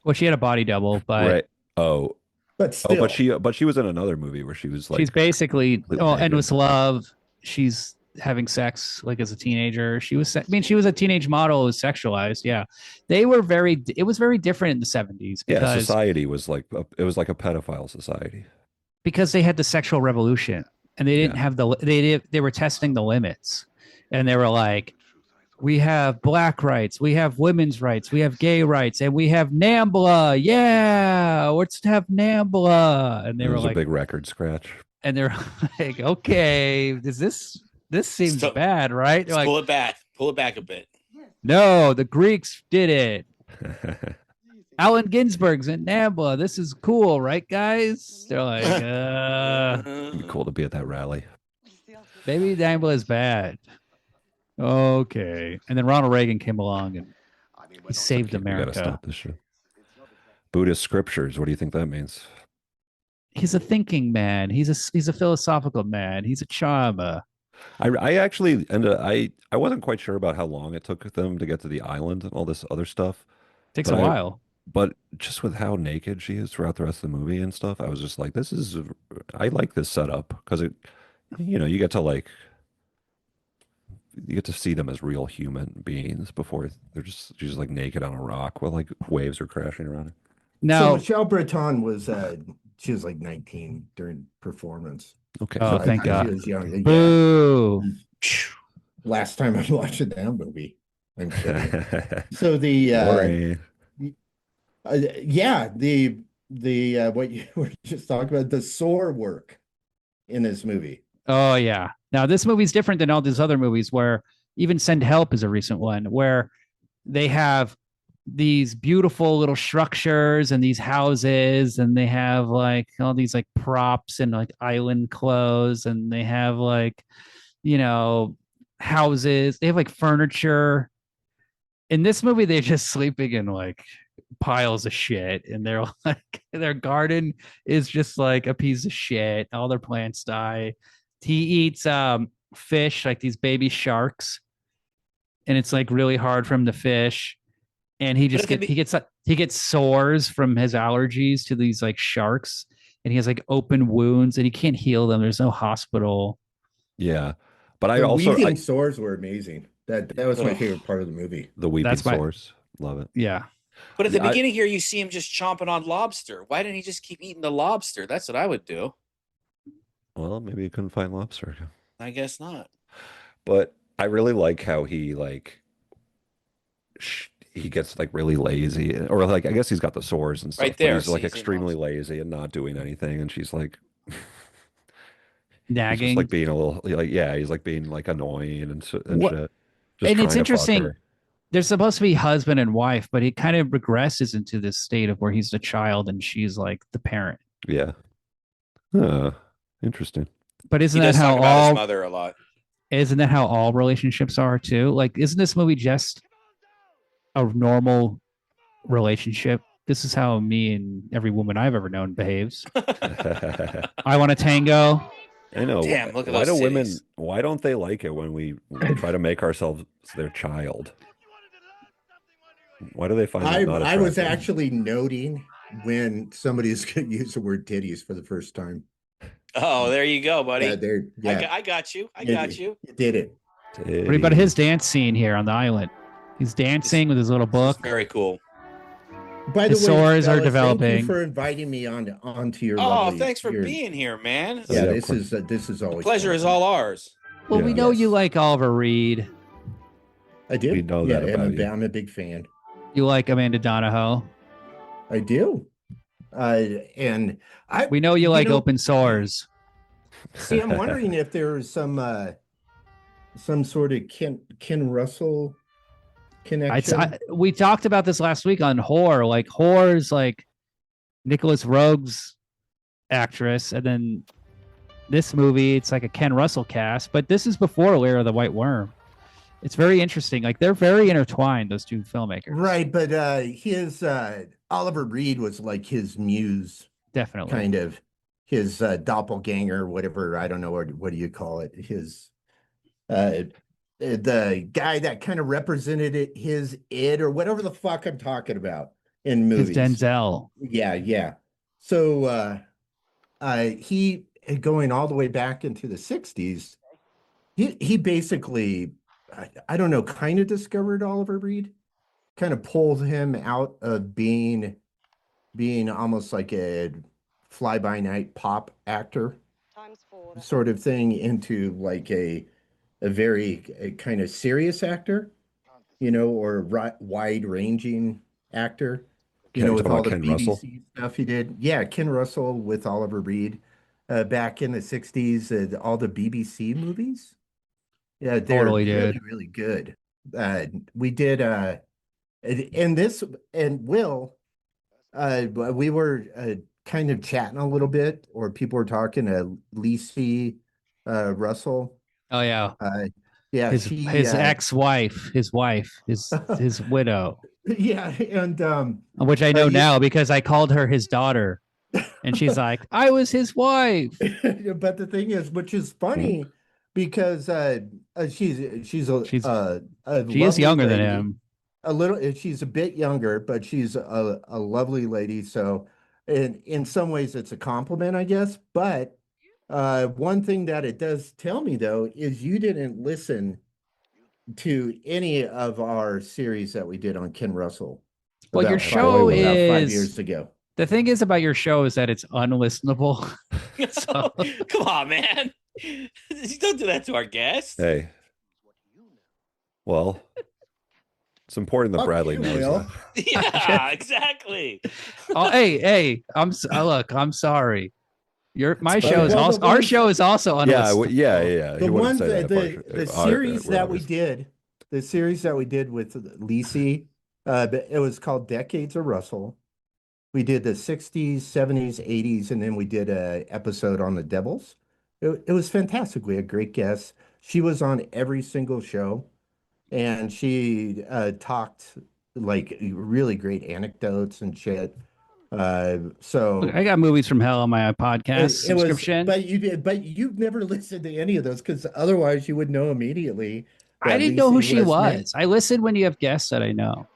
Well, she had a body double, but right. Oh, But oh, still, but she was in another movie where she was like she's basically completely naked. Endless Love. She's having sex like as a teenager. She was, I mean, she was a teenage model who was sexualized. Yeah, they were very. It was very different in the 70s Yeah, because society was like it was like a pedophile society. they had the sexual revolution and they didn't Yeah. have they were testing the limits, and they were like, we have black rights, we have women's rights, we have gay rights, and we have NAMBLA. Yeah, let's have NAMBLA. And they It were was a like, big record scratch. and they're like, okay, this seems Stop. bad, right? They're Let's like, pull it back a bit. no, the Greeks did it. Allen Ginsberg's in NAMBLA. This is cool, right, guys? They're like, It'd be cool to be at that rally. maybe NAMBLA is bad. Okay. And then Ronald Reagan came along and he saved We gotta America. stop this shit. Buddhist scriptures. What do you think that means? He's a thinking man. He's a philosophical man. He's a charmer. I actually I wasn't quite sure about how long it took them to get to the island and all this other stuff. Takes But a I- while. But just with how naked she is throughout the rest of the movie and stuff, I was just like, I like this setup because you get to see them as real human beings before she's just like naked on a rock while like waves are crashing around her. so Now, Michelle Breton was she was like 19 during performance. Okay. Oh, So I thank thought God. She was young. Yeah. boo. Last time I watched that movie. I'm kidding. So the Boring. what you were just talking about, the sore work in this movie. Oh yeah. Now this movie's different than all these other movies where even Send Help is a recent one where they have these beautiful little structures and these houses and they have like all these like props and like island clothes and they have like, houses. They have like furniture. In this movie, they're just sleeping in like piles of shit and they're like their garden is just like a piece of shit. All their plants die. He eats fish, like these baby sharks, and it's like really hard for him to fish. And he just But if he gets sores from his allergies to these like sharks, and he has like open wounds and he can't heal them. There's no hospital. Yeah. But I The also weeping sores were amazing. That was my Ugh. favorite part of the movie. the weeping That's my- source. Love it. Yeah. But at the Yeah, I- beginning here, you see him just chomping on lobster. Why didn't he just keep eating the lobster? That's what I would do. Well, maybe you couldn't find lobster. I guess not. But I really like how he he gets like really lazy, or like I guess he's got the sores and stuff. Right but there, he's like see, he's extremely in lazy and not doing anything, and she's like he's Nagging. just like being a little he's like being like annoying and What- shit. Just and trying it's to fuck interesting. her. They're supposed to be husband and wife, but he kind of regresses into this state of where he's the child and she's like the parent. Yeah. Interesting. But He isn't that does how talk about his all mother a lot. relationships are too? Like, isn't this movie just a normal relationship? This is how me and every woman I've ever known behaves. I want a tango. I know. Damn, look at why those do women? titties. Why don't they like it when we try to make ourselves their child? Why do they find that not I was attractive? actually noting when somebody's going to use the word titties for the first time. Oh, there you go, buddy. Yeah, I got you. I you- got you. You did it. What about his dance scene here on the island? He's dancing with his little book. Very cool. By the His way, sores are fellas, Thank developing. you for inviting me onto your. Oh, lovely- thanks for your- being here, man. Yeah, Yeah, of this course. is always Pleasure is all ours. Well, we Yeah. know you Yes. like Oliver Reed. I do. We know yeah, that about you. I'm a big fan. You like Amanda Donahoe. I do. And We know you like know, open sores. See, I'm wondering if there's some sort of Ken Russell connection. We talked about this last week on Whore. Like Whore's like Nicolas Roeg's actress, and then this movie it's like a Ken Russell cast. But this is before Lair of the White Worm. It's very interesting. Like they're very intertwined, those two filmmakers. Right, but his Oliver Reed was like his muse, Definitely. kind of his doppelganger, whatever. I don't know what do you call it. His the guy that kind of represented his id or whatever the fuck I'm talking about in movies. His Denzel. Yeah. So he going all the way back into the 60s, he basically I don't know, kind of discovered Oliver Reed, kind of pulled him out of being almost like a fly-by-night pop actor sort of thing into like a very kind of serious actor, or wide-ranging actor, with all the Ken BBC Russell? stuff he did. Yeah, Ken Russell with Oliver Reed back in the 60s, all the BBC movies. Yeah, they're Totally, really, dude. really good. We did and this and Will, we were kind of chatting a little bit, or people were talking to Lacey Russell. Oh yeah. Yeah, His ex-wife, his widow. Yeah, and which I know now because I called her his daughter. And she's like, I was his wife. But the thing is, which is funny, because she is younger lady. than him. A little, she's a bit younger, but she's a lovely lady. So in some ways it's a compliment, I guess. But one thing that it does tell me though is you didn't listen to any of our series that we did on Ken Russell. Well, your show is about 5 years ago. The thing is about your show is that it's unlistenable. So, come on, man. Don't do that to our guests. Hey. Well, it's important that Bradley knows that. Yeah, exactly. Oh, hey, I'm sorry. Our show is also unlistenable. Yeah. The ones the series that we did, with Lacey, it was called Decades of Russell. We did the 60s, 70s, 80s, and then we did a episode on the Devils. It was fantastic. We had great guests. She was on every single show, and she talked like really great anecdotes and shit. So Look, I got Movies from Hell on my podcast subscription. But you've never listened to any of those, because otherwise you would know immediately. I didn't know who she was. I listen when you have guests that I know.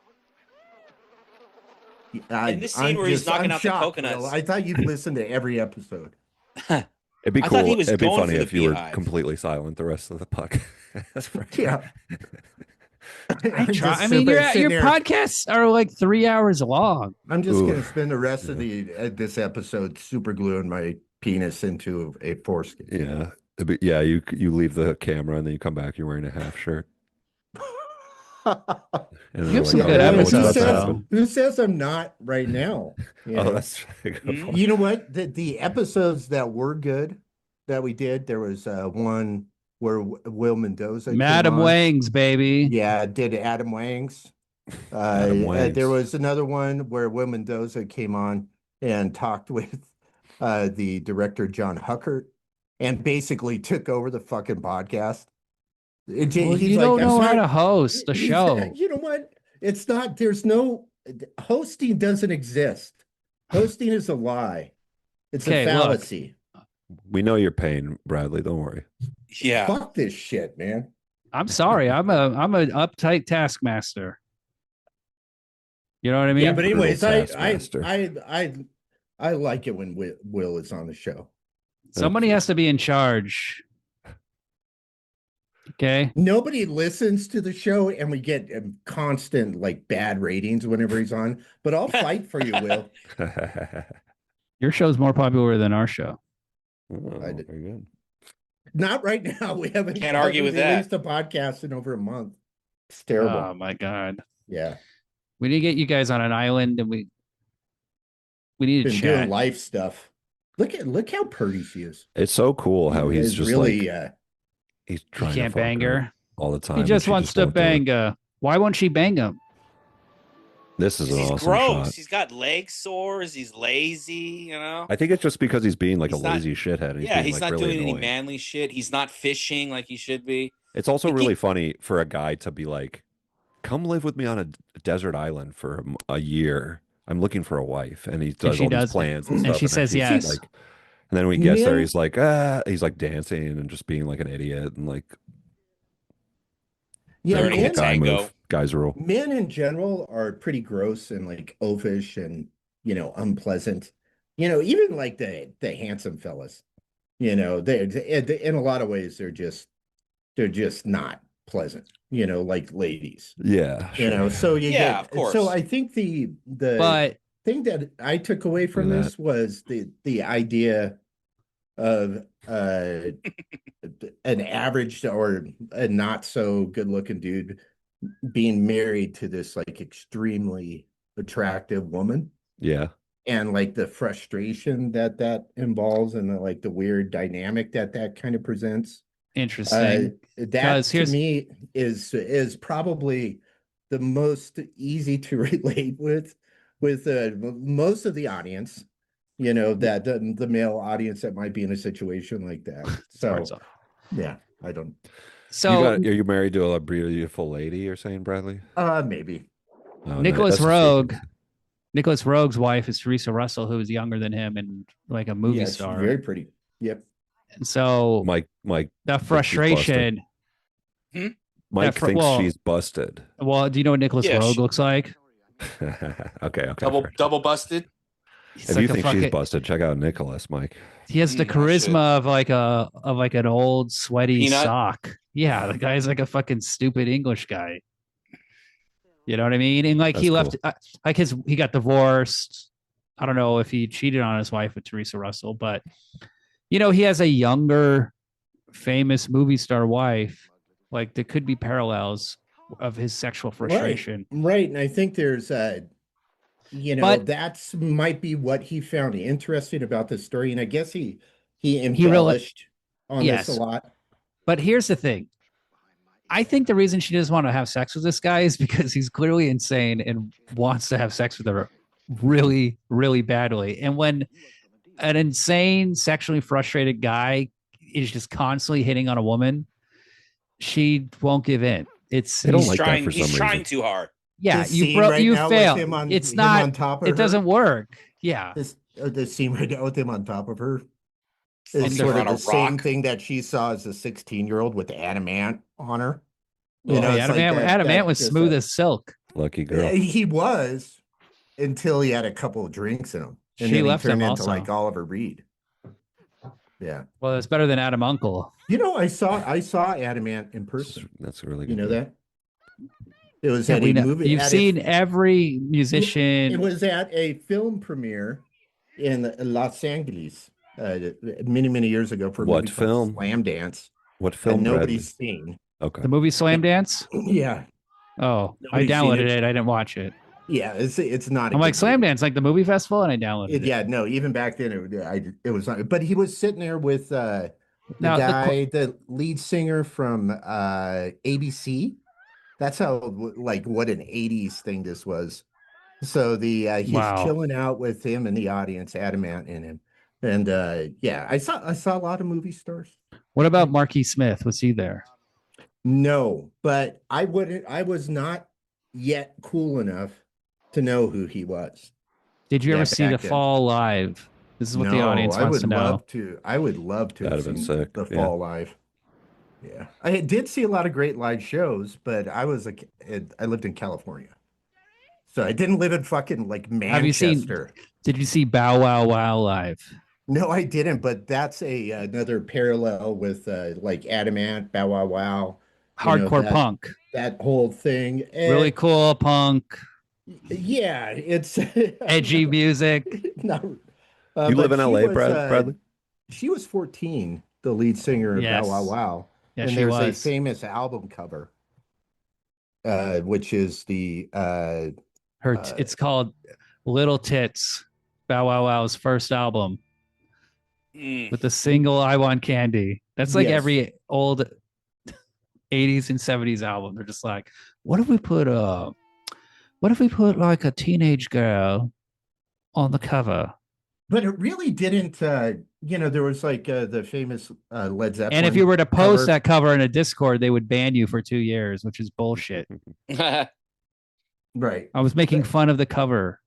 In this scene where he's knocking out the coconuts. Will. I thought you'd listen to every episode. It'd be cool. It'd be funny if you were beehive. completely silent the rest of the podcast. Yeah. I mean, your podcasts are like 3 hours long. I'm just going to spend the rest of this episode super gluing my penis into a foreskin. Yeah. You leave the camera and then you come back. You're wearing a half shirt. You have some good episodes. Who says I'm not right now? That's a good point. You know what? The episodes that were good that we did, there was one where Will Mendoza, Adam Wangs, baby. Yeah, did Adam Wangs. There was another one where Will Mendoza came on and talked with the director John Huckert and basically took over the fucking podcast. You don't know how to host a show. You know what? It's not. There's no hosting. Doesn't exist. Hosting is a lie. It's a fallacy. We know your pain, Bradley. Don't worry. Yeah. Fuck this shit, man. I'm sorry. I'm an uptight taskmaster. You know what I mean? Yeah, but anyways, I like it when Will is on the show. Somebody has to be in charge. Okay. Nobody listens to the show, and we get constant like bad ratings whenever he's on. But I'll fight for you, Will. Your show's more popular than our show. Very good. Not right now. We haven't argue with that. Released a podcast in over a month. It's terrible. Oh my god. Yeah. We need to get you guys on an island, and we need to Been chat. doing life stuff. Look how pretty she is. It's so cool how he's It's just really like he's He trying to can't fuck bang her. all the time. He and just she wants to won't do it. bang her. Why won't she bang him? This is an He's awesome gross. shot. He's got leg sores. He's lazy. You know. I think it's just because he's being like He's a not- lazy shithead. And he's Yeah, being he's like not really doing any annoying. manly shit. He's not fishing like he should be. It's also He really keep- funny for a guy to be like, "Come live with me on a desert island for a year. I'm looking for a wife," and he does she all does, these plans and and stuff. she then says she's yes. Like, and then when he gets there, Men- he's like dancing and just being like an idiot and like yeah, Learning cool to guy tango. move, guys rule. men in general are pretty gross and like oafish and unpleasant. Even like the handsome fellas. They in a lot of ways they're just not pleasant. Like ladies. Yeah, sure. So you Yeah, get. of course. So I think the But thing that I took away from Look at this was the idea of an average or a not so good looking dude being married to this like extremely attractive woman, Yeah, and like the frustration that involves, and like the weird dynamic that kind of presents. interesting. That 'Cause to here's- me is probably the most easy to relate with most of the audience, that the male audience that might be in a situation like that. So yeah, I don't. So are you married to a beautiful lady? You're saying, Bradley? Maybe. Oh, no, Nicolas that's a Roeg, freaking- Nicolas Roeg's wife is Teresa Russell, who is younger than him and like a movie Yeah, she's star. very pretty. Yep. And so Mike, the thinks she's busted. frustration. Mike fr- thinks well- she's busted. Well, do you know what Nicolas Yeah, Roeg she- looks like? Okay. Double busted. He's If like you a think she's fucking- busted, check out Nicholas, Mike. He has the I should. charisma of like an old sweaty Peanut? sock. Yeah, the guy's like a fucking stupid English guy. You know what I mean? And like he That's left, like he got divorced. I don't know if he cheated on his wife with Teresa Russell, but he has a younger, famous movie star wife. Like there could be parallels of his sexual frustration. Right. And I think there's But- that's might be what he found interesting about this story. And I guess he really- embellished on Yes. this a lot. But here's the thing. I think the reason she doesn't want to have sex with this guy is because he's clearly insane and wants to have sex with her really, really badly. And when an insane, sexually frustrated guy is just constantly hitting on a woman, she won't give in. They don't He's like that trying. for He's some trying reason. too hard. yeah, This you scene broke, right you now with failed. him on- It's him not. on top of It her. doesn't work. Yeah, This scene right now with him on top of her Fucking is sort her of on the a same rock. thing that she saw as a 16-year-old with Adamant on her. Oh, it's Adam like Ant- that- Adam that Ant was just, smooth as silk. Lucky girl. He was until he had a couple of drinks in him. And She then left he turned him into also. like Oliver Reed. Yeah. Well, it's better than Adam Uncle. I saw Adamant in person. That's a really You good. know movie. that? It was Yeah, at we a know- movie. You've at a- seen every musician. It was at a film premiere in Los Angeles many, many years ago for a What movie called film? Slam Dance. What That film? nobody's Bradley? seen. Okay. the movie Slam Dance. Yeah. Oh, I Nobody's seen downloaded it. it. I didn't watch it. Yeah. It's not. I'm like Slam Dance, like the movie festival, and I downloaded it. Yeah. No. Even back then, it was not. But he was sitting there with the Now, guy, the lead singer from ABC. That's how like what an 80s thing this was. So he's Wow. chilling out with him in the audience, Adamant in him. And yeah, I saw a lot of movie stars. What about Marquis Smith? Was he there? No, but I was not yet cool enough to know who he was. Did you Yeah, ever see The back then. Fall live? This is what the audience I wants would to know. love to. I would love to That'd have have been seen sick, the yeah. Fall live. Yeah, I did see a lot of great live shows, but I lived in California, so I didn't live in fucking like Have you seen- Manchester. Did you see Bow Wow Wow live? No, I didn't, but that's another parallel with like Adamant, Bow Wow Wow, Hardcore that- punk. that whole thing. Really cool punk, Yeah, it's edgy music. No, You but live in she LA, was, Bradley? She was 14, the lead singer of Yes. Bow Wow Wow. Yeah, And she there's a was. famous album cover which is the It's called Little Tits, Bow Wow Wow's first album Mm. with the single "I Want Candy." That's like Yes. every old 80s and 70s album. They're just like, what if we put like a teenage girl on the cover? but it really didn't. There was like the famous Led Zeppelin. And if you were to post cover. that cover in a Discord, they would ban you for 2 years, which is bullshit. Right. I was making fun of the cover.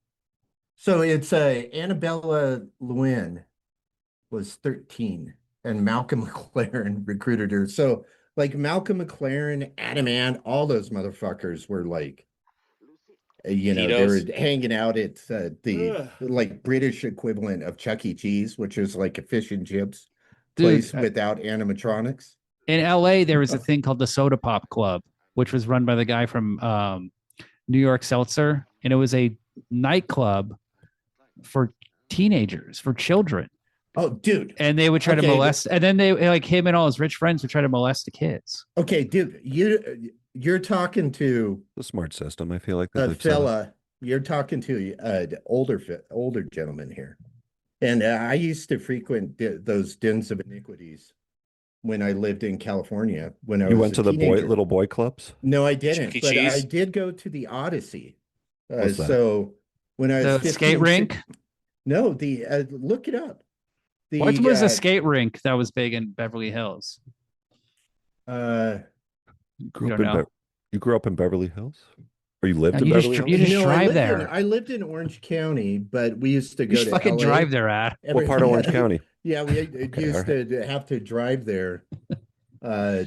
So it's Annabella Lewin was 13 and Malcolm McLaren recruited her. So like Malcolm McLaren, Adam Ant, all those motherfuckers were like, they were hanging out at the like British equivalent of Chuck E. Cheese, which is like a fish and chips place without animatronics. In LA, there was a thing called the Soda Pop Club, which was run by the guy from New York Seltzer. And it was a nightclub for teenagers, for children. Oh, dude. And they would try to molest. And then they like him and all his rich friends would try to molest the kids. Okay, dude, you're talking to The smart system. I feel like a fella. You're talking to an older gentleman here. And I used to frequent those dens of iniquities when I lived in California. When I You was went to the little boy clubs? No, I didn't. Chuck E. But Cheese? I did go to the Odyssey. What's that? So when I was The 15, skate rink? No, look it up. What was a skate rink that was big in Beverly Hills? Uh, You grew up in Beverly Hills? Or you lived No, in you Beverly just- Hills? you just drive there. I lived in Orange County, but we used to You go just to fucking LA drive there, Ad. What part of Orange County? Yeah, we Okay, used all right. to have to drive there. But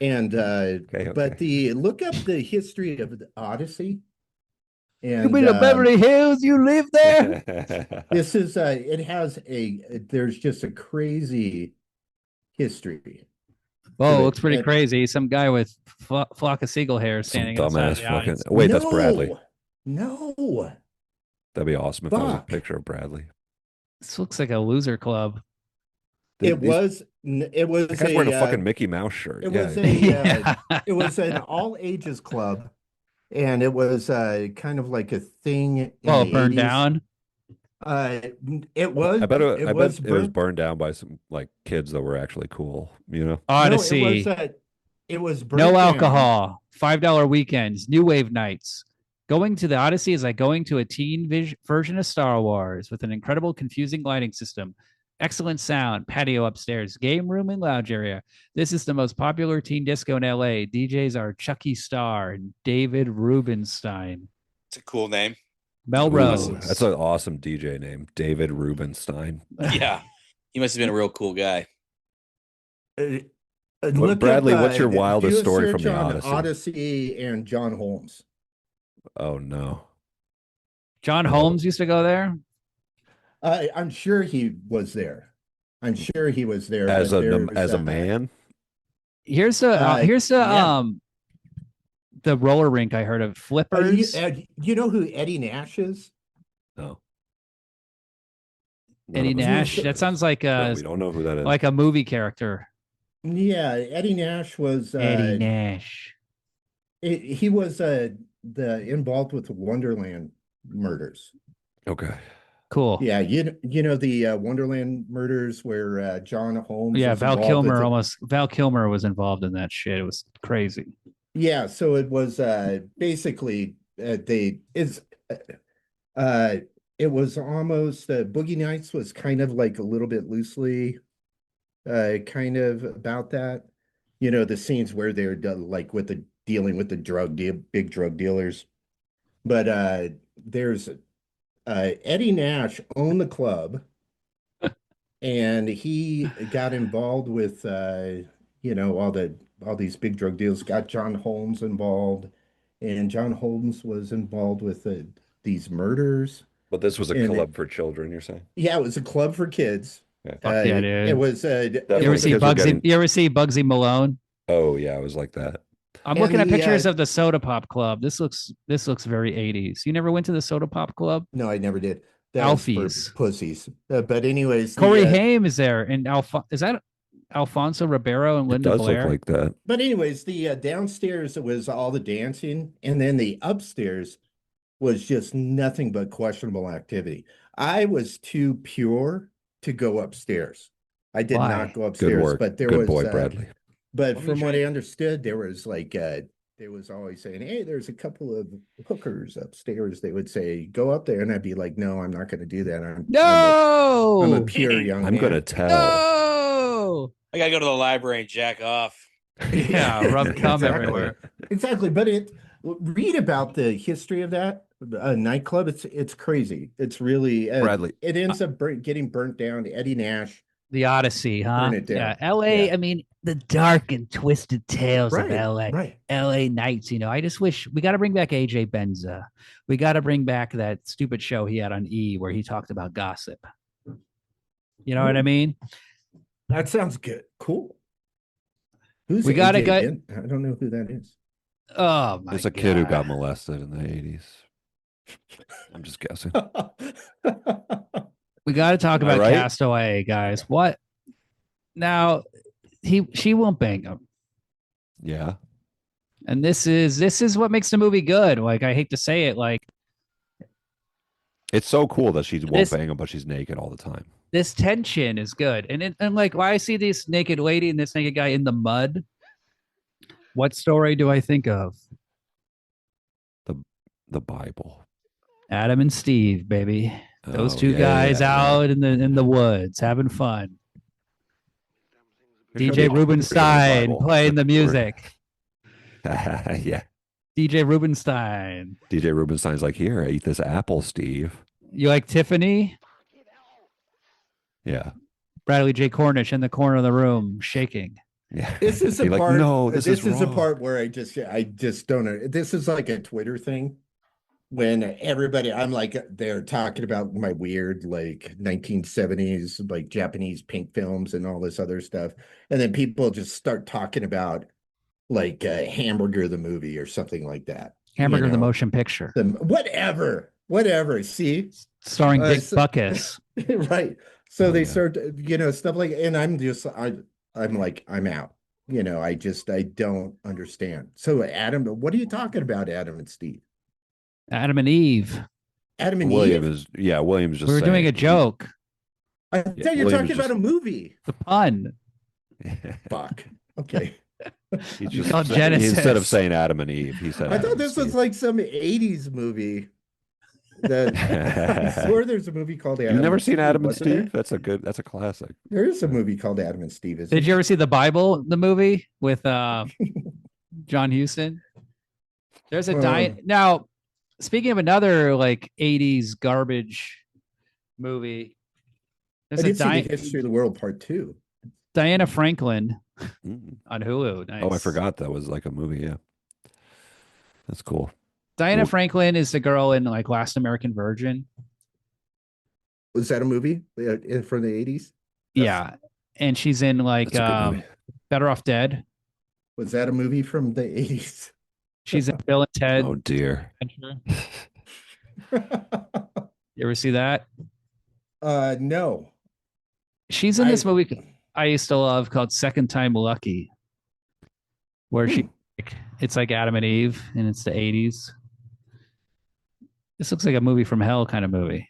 look up the history of the Odyssey. And Beverly Hills? You live there? this is there's just a crazy history. Oh, looks pretty crazy. Some guy with flock of seagull hair Some standing outside dumbass the fucking. audience. Wait, that's Bradley. No. That'd be awesome if that was a Fuck. picture of Bradley. This looks like a loser club. It was The guy's wearing a fucking Mickey Mouse shirt. It Yeah. was it was an all ages club, and it was kind of like a thing. In Well, the burned 80s. down. It was. I bet it was burnt- burned down by some like kids that were actually cool, you know? Odyssey. No, it was burnt No down. alcohol. $5 weekends. New wave nights. Going to the Odyssey is like going to a teen version of Star Wars with an incredible, confusing lighting system, excellent sound, patio upstairs, game room, and lounge area. This is the most popular teen disco in LA. DJs are Chucky Starr and David Rubenstein. It's a cool name. Melrose. Ooh, that's an awesome DJ name, David Rubenstein. Yeah. He must have been a real cool guy. Look Bradley, up, what's your do a wildest story from search the on Odyssey? Odyssey and John Holmes. Oh no. John Holmes used to go there. I'm sure he was there. I'm sure he was there As but a there's, man? Here's the roller rink I heard of. Flippers. You know who Eddie Nash is? No. Eddie None of us Nash. know. That sounds like No, we don't know who that is. like a movie character. Yeah, Eddie Nash was Eddie Nash. he was involved with the Wonderland murders. Okay. Cool. Yeah, you know the Wonderland murders where John Holmes. Yeah, was Val involved with Kilmer it. Val Kilmer was involved in that shit. It was crazy. Yeah, so it was basically it was almost Boogie Nights was kind of like a little bit loosely kind of about that. You know, the scenes where they're like with the dealing with the big drug dealers. But there's Eddie Nash owned the club and he got involved with all these big drug deals, got John Holmes involved, and John Holmes was involved with these murders. But this was a And club for children, you're saying? Yeah, it was a club for kids. Yeah. Fuck yeah, dude. It was You Definitely ever see kids were Bugsy? getting- You ever see Bugsy Malone? Oh yeah, it was like that. I'm And looking at the, pictures of the Soda Pop Club. This looks very 80s. You never went to the Soda Pop Club? No, I never did. That was for Alfies. pussies. But anyways, Corey Haim is there, and Alpha. Is that Alfonso Ribeiro and It Linda does Blair. look like that. But anyways, the downstairs was all the dancing, and then the upstairs was just nothing but questionable activity. I was too pure to go upstairs. I did Why? not go Good upstairs, work. but there Good was boy, Bradley. but What were you from what trying- I understood, there was like they was always saying, "Hey, there's a couple of hookers upstairs." They would say, "Go up there," and I'd be like, "No, I'm not going to do that. I'm No, a pure young I'm man." gonna tell. no. I gotta go to the library and jack off. Yeah, rub cum Exactly. everywhere. Exactly, but read about the history of that nightclub. It's crazy. It's really Bradley. It ends up getting burnt down. Eddie Nash. The Odyssey, huh? Burn it down. Yeah, L.A. Yeah. I mean, the dark and twisted tales of L.A. Right. L.A. nights. I just wish we got to bring back AJ Benza. We got to bring back that stupid show he had on E where he talked about gossip. You know what I mean? That sounds good. Cool. Who's We gotta AJ go- Ben? I don't know who that is. Oh my! There's a kid who God. got molested in the 80s. I'm just guessing. We got to talk Am I about right? Castaway, guys. What? Now, she won't bang him, Yeah. and this is what makes the movie good. Like, I hate to say it, like It's so cool that she won't This- bang him, but she's naked all the time. this tension is good, and like, why I see this naked lady and this naked guy in the mud. What story do I think of? The Bible. Adam and Steve, baby. Those Oh, two yeah, guys yeah. out in the woods having fun. Pretty DJ sure Rubenstein Bible. playing the Or- music. Yeah. DJ Rubenstein. DJ Rubenstein's like, here, eat this apple, Steve. You like Tiffany? Yeah. Bradley J Kornish in the corner of the room, shaking. Yeah. This is a You're like, part. no, this is a wrong." part where I just don't know. This is like a Twitter thing. When everybody, I'm like, they're talking about my weird, like 1970s, like Japanese pink films and all this other stuff. And then people just start talking about like Hamburger the movie or something like that. Hamburger You the know? motion picture, Whatever. See, starring Dick so- Buckus. right. So Oh, they yeah. start, stuff like, and I'm like, I'm out. I don't understand. So Adam, what are you talking about, Adam and Steve? Adam and Eve. Adam and William Eve? is, William's just We were doing a saying- joke. I thought Yeah, you were William talking is about just- a movie. The pun. Fuck. Okay. He's You just called saying- instead of Genesis. saying Adam and Eve, he said I Adam thought and this was Steve. like some 80s movie. That I swear there's a movie called Adam. You've never and seen Steve, Adam and wasn't Steve? there? That's a classic. There is a movie called Adam and Steve. Did you ever see the Bible, the movie with John Huston? There's a diet. Now, speaking of another like 80s garbage movie, I there's a did see Di- the History of the World Part 2. Diana Franklin Mm. on Hulu. Nice. Oh, I forgot that was like a movie. Yeah. That's cool. Diana Well- Franklin is the girl in like Last American Virgin. Was that a movie from the 80s? Yeah. And she's in like That's a good movie. Better Off Dead. Was that a movie from the 80s? She's in Bill and Ted. Oh dear. Adventure. You ever see that? No. She's in this I- movie I used to love called Second Time Lucky, where she it's like Adam and Eve and it's the 80s. This looks like a movie from hell kind of movie.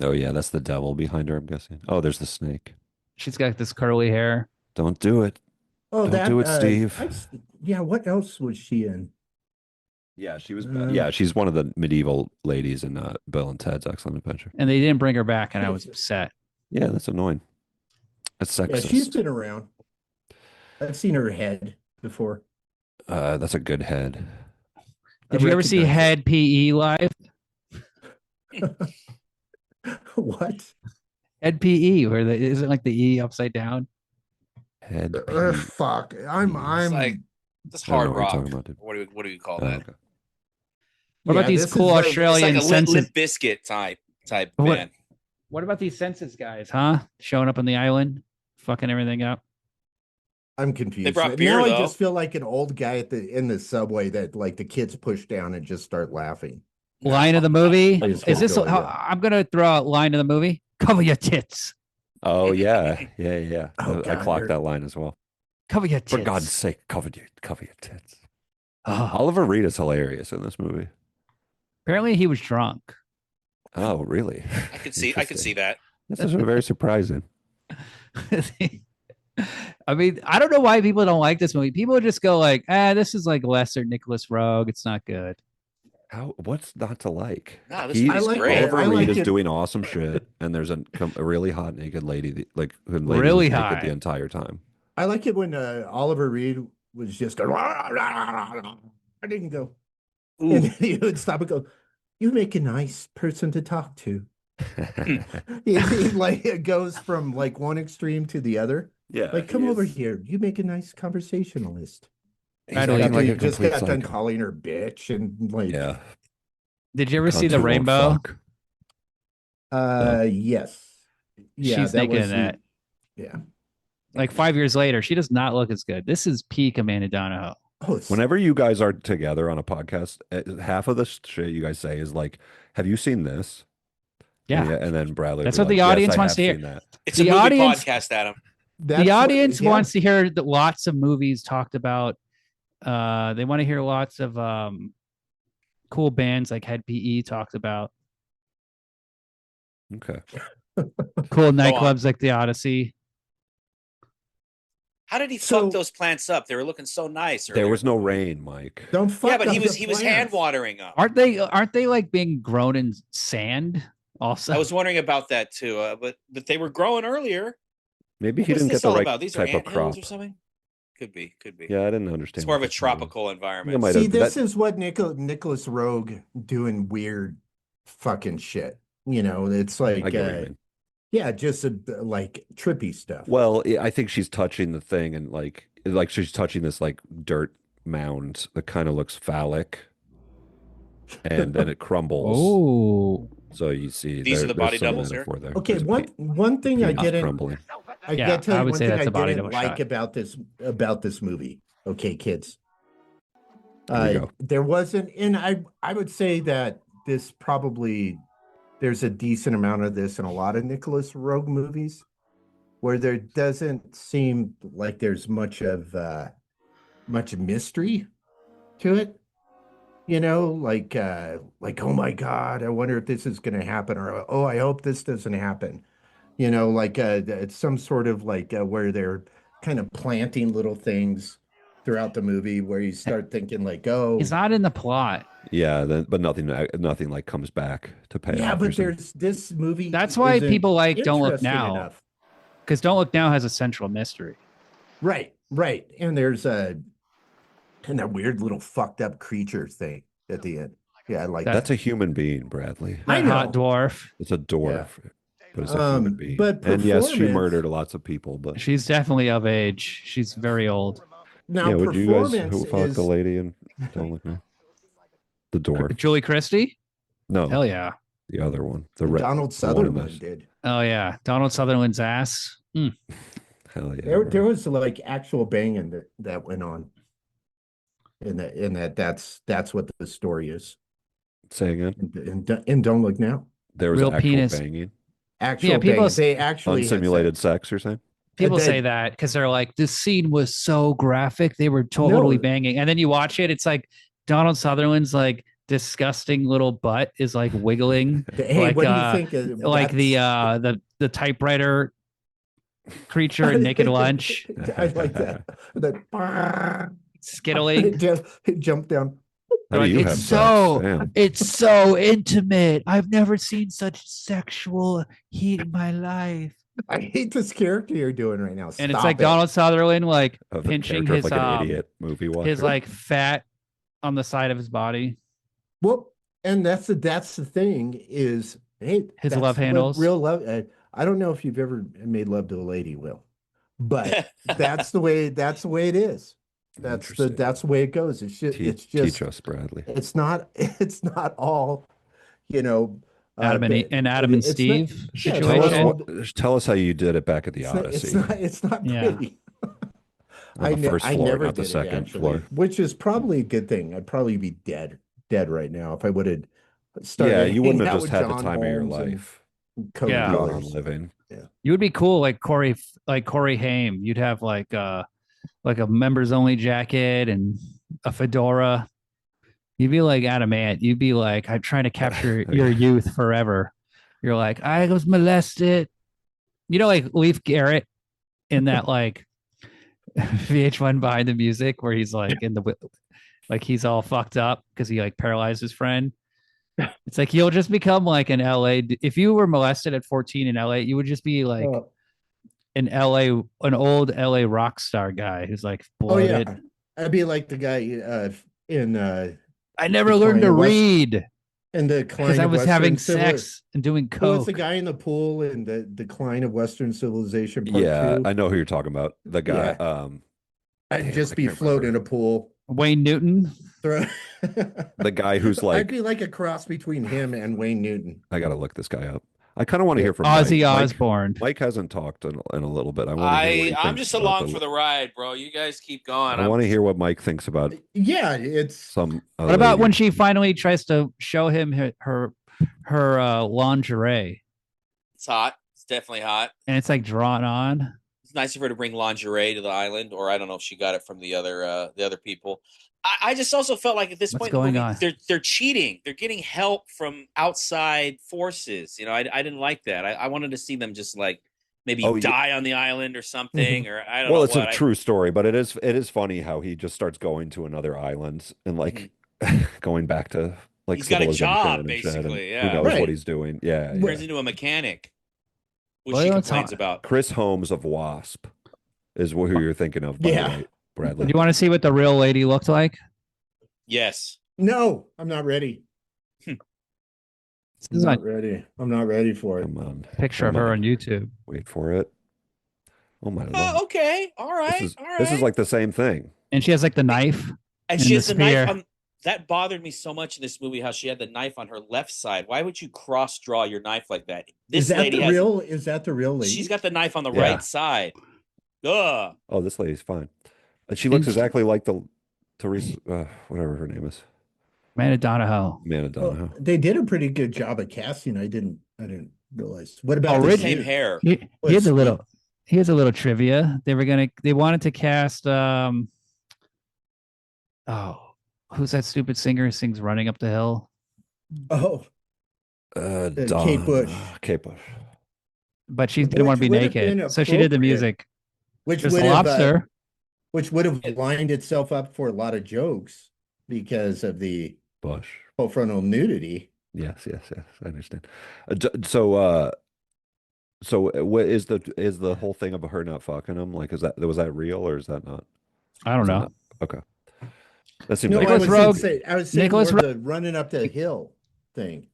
Oh yeah, that's the devil behind her, I'm guessing. Oh, there's the snake. She's got this curly hair. Don't do it. Oh, Don't do it, Steve. Yeah, what else was she in? Yeah, she was. Uh, yeah, she's one of the medieval ladies in Bill and Ted's Excellent Adventure. And they didn't bring her back, and I was upset. Yeah, that's annoying. That's Yeah, sexist. she's been around. I've seen her head before. That's a good head. Did you ever see recognize Head PE live? it. What? Head PE, where is it like the E upside down? Head. Fuck. I'm like this I don't know hard what you're rock. talking about, dude. What do you call Oh, that? okay. What about Yeah, these this cool is like- It's Australian like a census? Limp Biscuit type What- band. What about these census guys, huh? Showing up on the island, fucking everything up. I'm confused. brought beer, now I though. just feel like an old guy in the subway that like the kids push down and just start laughing. Line of the movie. I just Is this don't know, how I'm gonna throw out line of the movie? Cover your tits. Oh yeah, yeah. Oh, I God, clocked her- that line as well. Cover your For tits. God's sake, cover your tits. Oh, Oliver Reed is hilarious in this movie. apparently he was drunk. Oh, really? I could see that. This is very surprising. I mean, I don't know why people don't like this movie. People just go like, this is like lesser Nicolas Roeg. It's not good. What's not to like? No, this He- movie's like great. Oliver I Reed like is it. doing awesome shit, and there's a really hot naked lady, who Really is naked hot. the entire time. I like it when Oliver Reed was just going, I didn't go. And then he would stop and go, you make a nice person to talk to. He like it goes from like one extreme to the other. Yeah, Like, come over here. You make a nice conversationalist. He's Bradley, acting like He a just complete got done psycho. calling her bitch and like, Yeah. Did you ever see Cunt The who won't Rainbow? fuck. yes. Yeah, She's that naked was in the- that. Yeah. Like 5 years later, she does not look as good. This is peak Amanda Donahoe. Oh, it's, Whenever you guys are together on a podcast, half of the shit you guys say is like, "Have you seen this?" Yeah. And then Bradley. That's will what be the like, audience "Yes, I wants have to hear." seen that." It's The a movie audience- podcast, Adam. that's The what- audience yeah. wants to hear lots of movies talked about. They want to hear lots of cool bands like Head PE talked about. Okay. Cool on. nightclubs like the Odyssey. How did he So- fuck those plants up? They were looking so nice. There earlier was in the no movie. rain, Mike. Don't fuck Yeah, but up he the was hand plants. watering them. Aren't they like being grown in sand also? I was wondering about that too. But they were growing earlier. Maybe he What's didn't this get the all right about? These are type of crop. anthills or something? Could be. Yeah, I didn't understand. It's more of what a this movie was. tropical environment. might See, have- this that- is what Nicolas Roeg doing weird fucking shit. You know, it's like, I get what you mean. yeah, just like trippy stuff. Well, I think she's touching the thing, and like she's touching this like dirt mound that kind of looks phallic, and then it crumbles. Oh, So you see, These are the there's body some doubles here? metaphor there. Okay, There's a one thing I penis didn't crumbling. I Yeah, gotta tell I you would one say thing that's I a body didn't double like shot. about this movie. Okay, kids. Here we go. There wasn't, and I would say that this probably there's a decent amount of this in a lot of Nicolas Roeg movies, where there doesn't seem like there's much mystery to it. You know, like oh my God, I wonder if this is going to happen, or oh, I hope this doesn't happen. You know, like it's some sort of like where they're kind of planting little things throughout the movie where you start thinking like, oh, he's not in the plot. Yeah, but nothing like comes back to pay yeah, off. but or something. there's this movie. That's why isn't people like Don't Look interesting Now. enough. Because Don't Look Now has a central mystery. Right, and there's that weird little fucked up creature thing at the end. Yeah, I like that. That's a human being, Bradley. I That hot know. dwarf. It's a dwarf, but it's a human being. but And yes, she performance- murdered lots of people, but She's definitely of age. She's very old. Now yeah, would you guys performance who fuck is the lady and Don't Look Now? The dwarf? Julie Christie? No, Hell yeah. the other one. The Donald the one in Sutherland this. did. Oh yeah. Donald Sutherland's ass. Hell yeah. There bro. was like actual banging that went on. That's what the story is. Say again. And Don't Look Now. There was Real actual penis. banging, Actual Yeah, people banging. s- They actually had unsimulated sex. You're saying? People they- say that because they're like, this scene was so graphic. They were totally No. banging. And then you watch it, it's like Donald Sutherland's like disgusting little butt is like wiggling. sex. Hey, like, what do you think? Of, Like that's- the typewriter creature in Naked Lunch I like that. That skittling. it jumped down. How do Like, you it's have sex? so- Damn. It's so intimate. I've never seen such sexual heat in my life. I hate this character you're doing right now. And it's Stop like it. Donald Sutherland like Of a pinching character of, his like an idiot movie watcher. his like fat on the side of his body. Well, and that's the thing is, hey, His that's love what handles. real love. I don't know if you've ever made love to a lady, Will, but that's the way it is. Interesting. That's the way it goes. It's just Teach us, Bradley. it's not all, you know. Adam and it's not- Steve yeah, Tell us, situation. tell us how you did it back at the Odyssey. It's not Yeah. pretty. On the first I floor, never not the did it, second actually, floor. which is probably a good thing. I'd probably be dead right now if I would have started. Yeah, you wouldn't hanging have out just with had the John time of your Holmes and- life. Cody Yeah. Going on Brothers. living. You would be cool like Corey Haim. You'd have like a members only jacket and a fedora. You'd be like Adamant. You'd be like, I'm trying to capture your youth forever. You're like, I was molested. You know, like Leif Garrett in that like VH1 Behind the Music where he's like like he's all fucked up because he like paralyzed his friend. It's like you'll just become like an LA. If you were molested at 14 in LA, you would just be like an old LA rock star guy who's like bloated. yeah, I'd be like the guy in I never learned to read in the because decline I of was having Western Civil- sex and doing Who was coke. the guy in the pool in the decline of Western civilization part Yeah, 2? I know who you're talking about. The guy. Yeah. Damn, I'd just I be can't floating in remember. a pool. Wayne Newton. Throw... The guy who's I'd like, be like a cross between him and Wayne Newton. I gotta look this guy up. I kind of want to hear from Ozzy Mike. Osbourne. Mike hasn't talked in a little bit. I want to hear what he I'm thinks just about along for the ride, bro. You guys keep going. I want to hear what Mike thinks about Yeah, it's some. What about when she finally tries to show him her lingerie It's hot. It's definitely hot. and it's like drawn on? It's nice of her to bring lingerie to the island, or I don't know if she got it from the other people. I just also felt like at this What's point in the going movie, on? they're cheating. They're getting help from outside forces. You know, I didn't like that. I wanted to see them just like maybe die on the island or something, or I don't know. Well, it's a true story, but it is funny how he just starts going to another island and like going back to like he's got a civilization job and shit, basically. and Yeah, who knows what he's doing? Yeah, He yeah. turns into a mechanic, which Well, she let's complains talk- about. Chris Holmes of Wasp is who you're thinking of. By the way, Do Bradley. you want to see what the real lady looked like? Yes. no, I'm not ready. This I'm is not a ready. I'm not ready for it. Come on, picture of come her on. on YouTube. Wait for it. Oh my lord! Oh, okay. All right. This is like the same thing. And she has like the knife. And in she has the knife spear. on. That bothered me so much in this movie. How she had the knife on her left side. Why would you cross draw your knife like that? This Is that lady the has. real? Is that the real lady? She's got the knife on the Yeah. right side. Ugh. Oh, this lady's fine. And she looks exactly like the Teresa, whatever her name is, Amanda Donahoe. Amanda Well, Donahoe. they did a pretty good job of casting. I didn't realize. What about the Originally- Same dude? hair. Here's a little trivia. They wanted to cast who's that stupid singer who sings Running Up the Hill? Oh, Kate Bush. Kate Bush. But she didn't want to be Which would have been naked. So she did the appropriate. music. which Just would have lobster. which would have lined itself up for a lot of jokes because of the Bush. full frontal nudity. Yes. I understand. What is the whole thing of her not fucking him? Like, was that real or is that not? I don't is that know. not- okay. That seems No, like Nicolas Roeg- I was saying Nicolas more the running up the hill thing,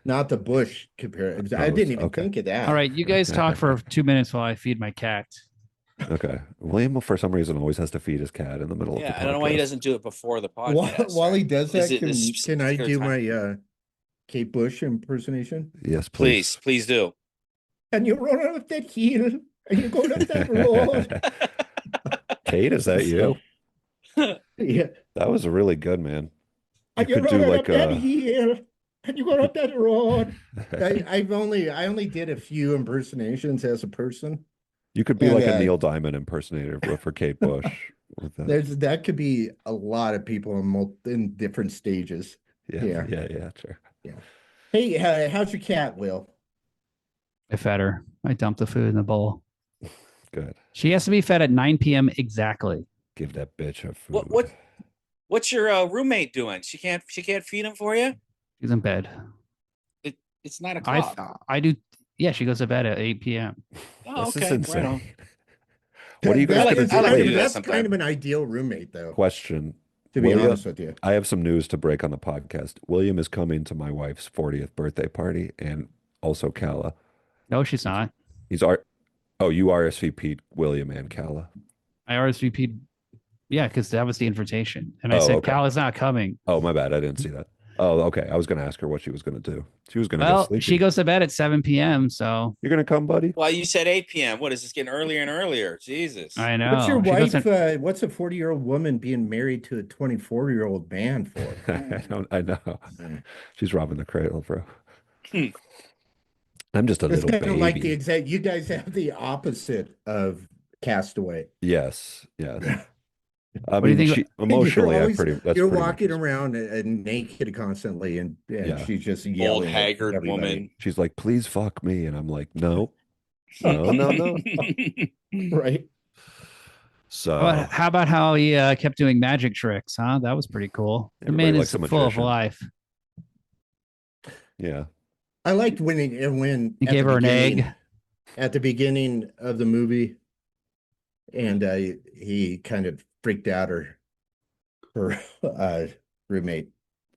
not the bush comparison. I didn't even okay. think of that. All right, you guys talk for 2 minutes while I feed my cat. Okay. William, for some reason, always has to feed his cat in the middle of the Yeah, I don't know why he podcast. doesn't do it before the While, podcast. while he does that, Is it this can I particular do time? my Kate Bush impersonation? Yes, please. Please do. And you run up that hill, and you go up that road. Kate, is that you? Yeah, That was really good, man. You and you could do run like up that hill, and you go up that road. I only did a few impersonations as a person. you could be and, like a Neil Diamond impersonator for Kate Bush. with that. That could be a lot of people in different stages. Yeah, yeah. sure. Hey, how's your cat, Will? I fed her. I dumped the food in the bowl. Good. She has to be fed at 9 p.m. exactly. Give that bitch her food. What's your roommate doing? She can't feed him for you? She's in bed. It's 9 o'clock. I do. Yeah, she goes to bed at 8 p.m. Oh, This okay. is insane. Right on. What are you guys I like- gonna do? I like to do Wait, that That's sometime. kind of an ideal roommate, though. question. To be William, honest with you. I have some news to break on the podcast. William is coming to my wife's 40th birthday party, and also Kala. No, she's not. Oh, you RSVP'd William and Kala. I RSVP'd. Yeah, because that was the invitation. And I Oh, said, okay. Cal is not coming. Oh, my bad. I didn't see that. Oh, okay. I was going to ask her what she was going to do. She was going to go Well, sleep. she goes to bed at 7 p.m. So You're going to come, buddy? Well, you said 8 p.m. What is this getting earlier and earlier? Jesus. I know. What's your She wife? doesn't- What's a 40-year-old woman being married to a 24-year-old man for? I know. She's robbing the cradle, bro. I'm just a It's little kind of like the baby. exact. You guys have the opposite of Castaway. Yes, yes. I What do you mean, think? she emotionally, that's You're pretty much walking around naked constantly, and yeah. she's just Old yelling at haggard everybody. woman. She's like, please fuck me. And I'm like, no, no, no, no. Right. So How about how he kept doing magic tricks? Huh? That was pretty cool. The everybody man likes is a full of magician. life. Yeah. I liked when He at gave the her an beginning, egg. at the beginning of the movie, and he kind of freaked out her roommate.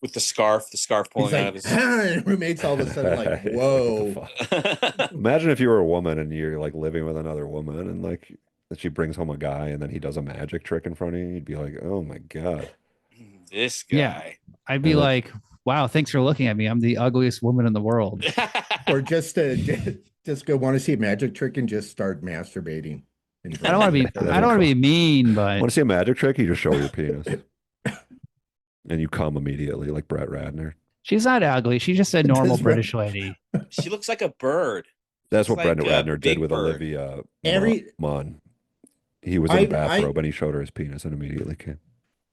With the scarf He's pulling out of like, his. and roommate's all of a sudden like, Like, what the whoa. fuck? Imagine if you were a woman and you're like living with another woman and like that she brings home a guy and then he does a magic trick in front of you. You'd be like, oh my God. This Yeah. guy. I'd be And like, wow, thanks for looking at me. I'm the ugliest woman in the world. Or just go want to see a magic trick and just start masturbating. I don't want to be That'd I don't want to cool. be mean, but Want to see a magic trick? You just show her your penis. And you come immediately like Brett Radner. she's not ugly. She's just a normal Does British lady. She looks like a bird. That's She's what Brett like a Radner did big with bird. Olivia Every Munn. He was in I- a bathrobe and he showed her his penis and immediately came.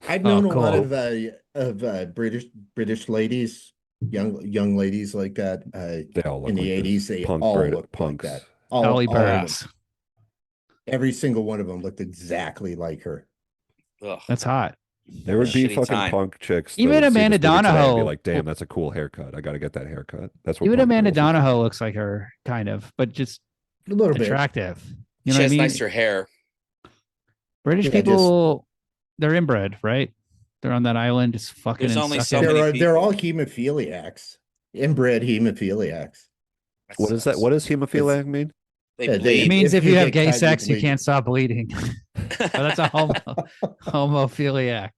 I've known a lot cool. of British ladies, young ladies like that. They all look In the like this. 80s, they Punk all Brit- looked punks. like that. Dolly All of them. birds. Every single one of them looked exactly like her. Ugh. That's hot. There would be Shitty fucking time. punk chicks. that Even would see Amanda this movie today and Donahoe. be like, damn, that's a cool haircut. I got to get that haircut. That's what Even punk Amanda girls are. Donahoe looks like her, kind of, but just A little bit. attractive. You know She what I has mean? nicer hair. British Yeah, people, they're inbred, right? They're on that island, just fucking. There's and only sucking. so many They're all people. hemophiliacs, inbred hemophiliacs. What is that? sucks. What does hemophiliac mean? They Yeah, It bleed. means if If you you have get gay cut, you sex, you bleed. can't stop bleeding. Oh, that's a homophiliac.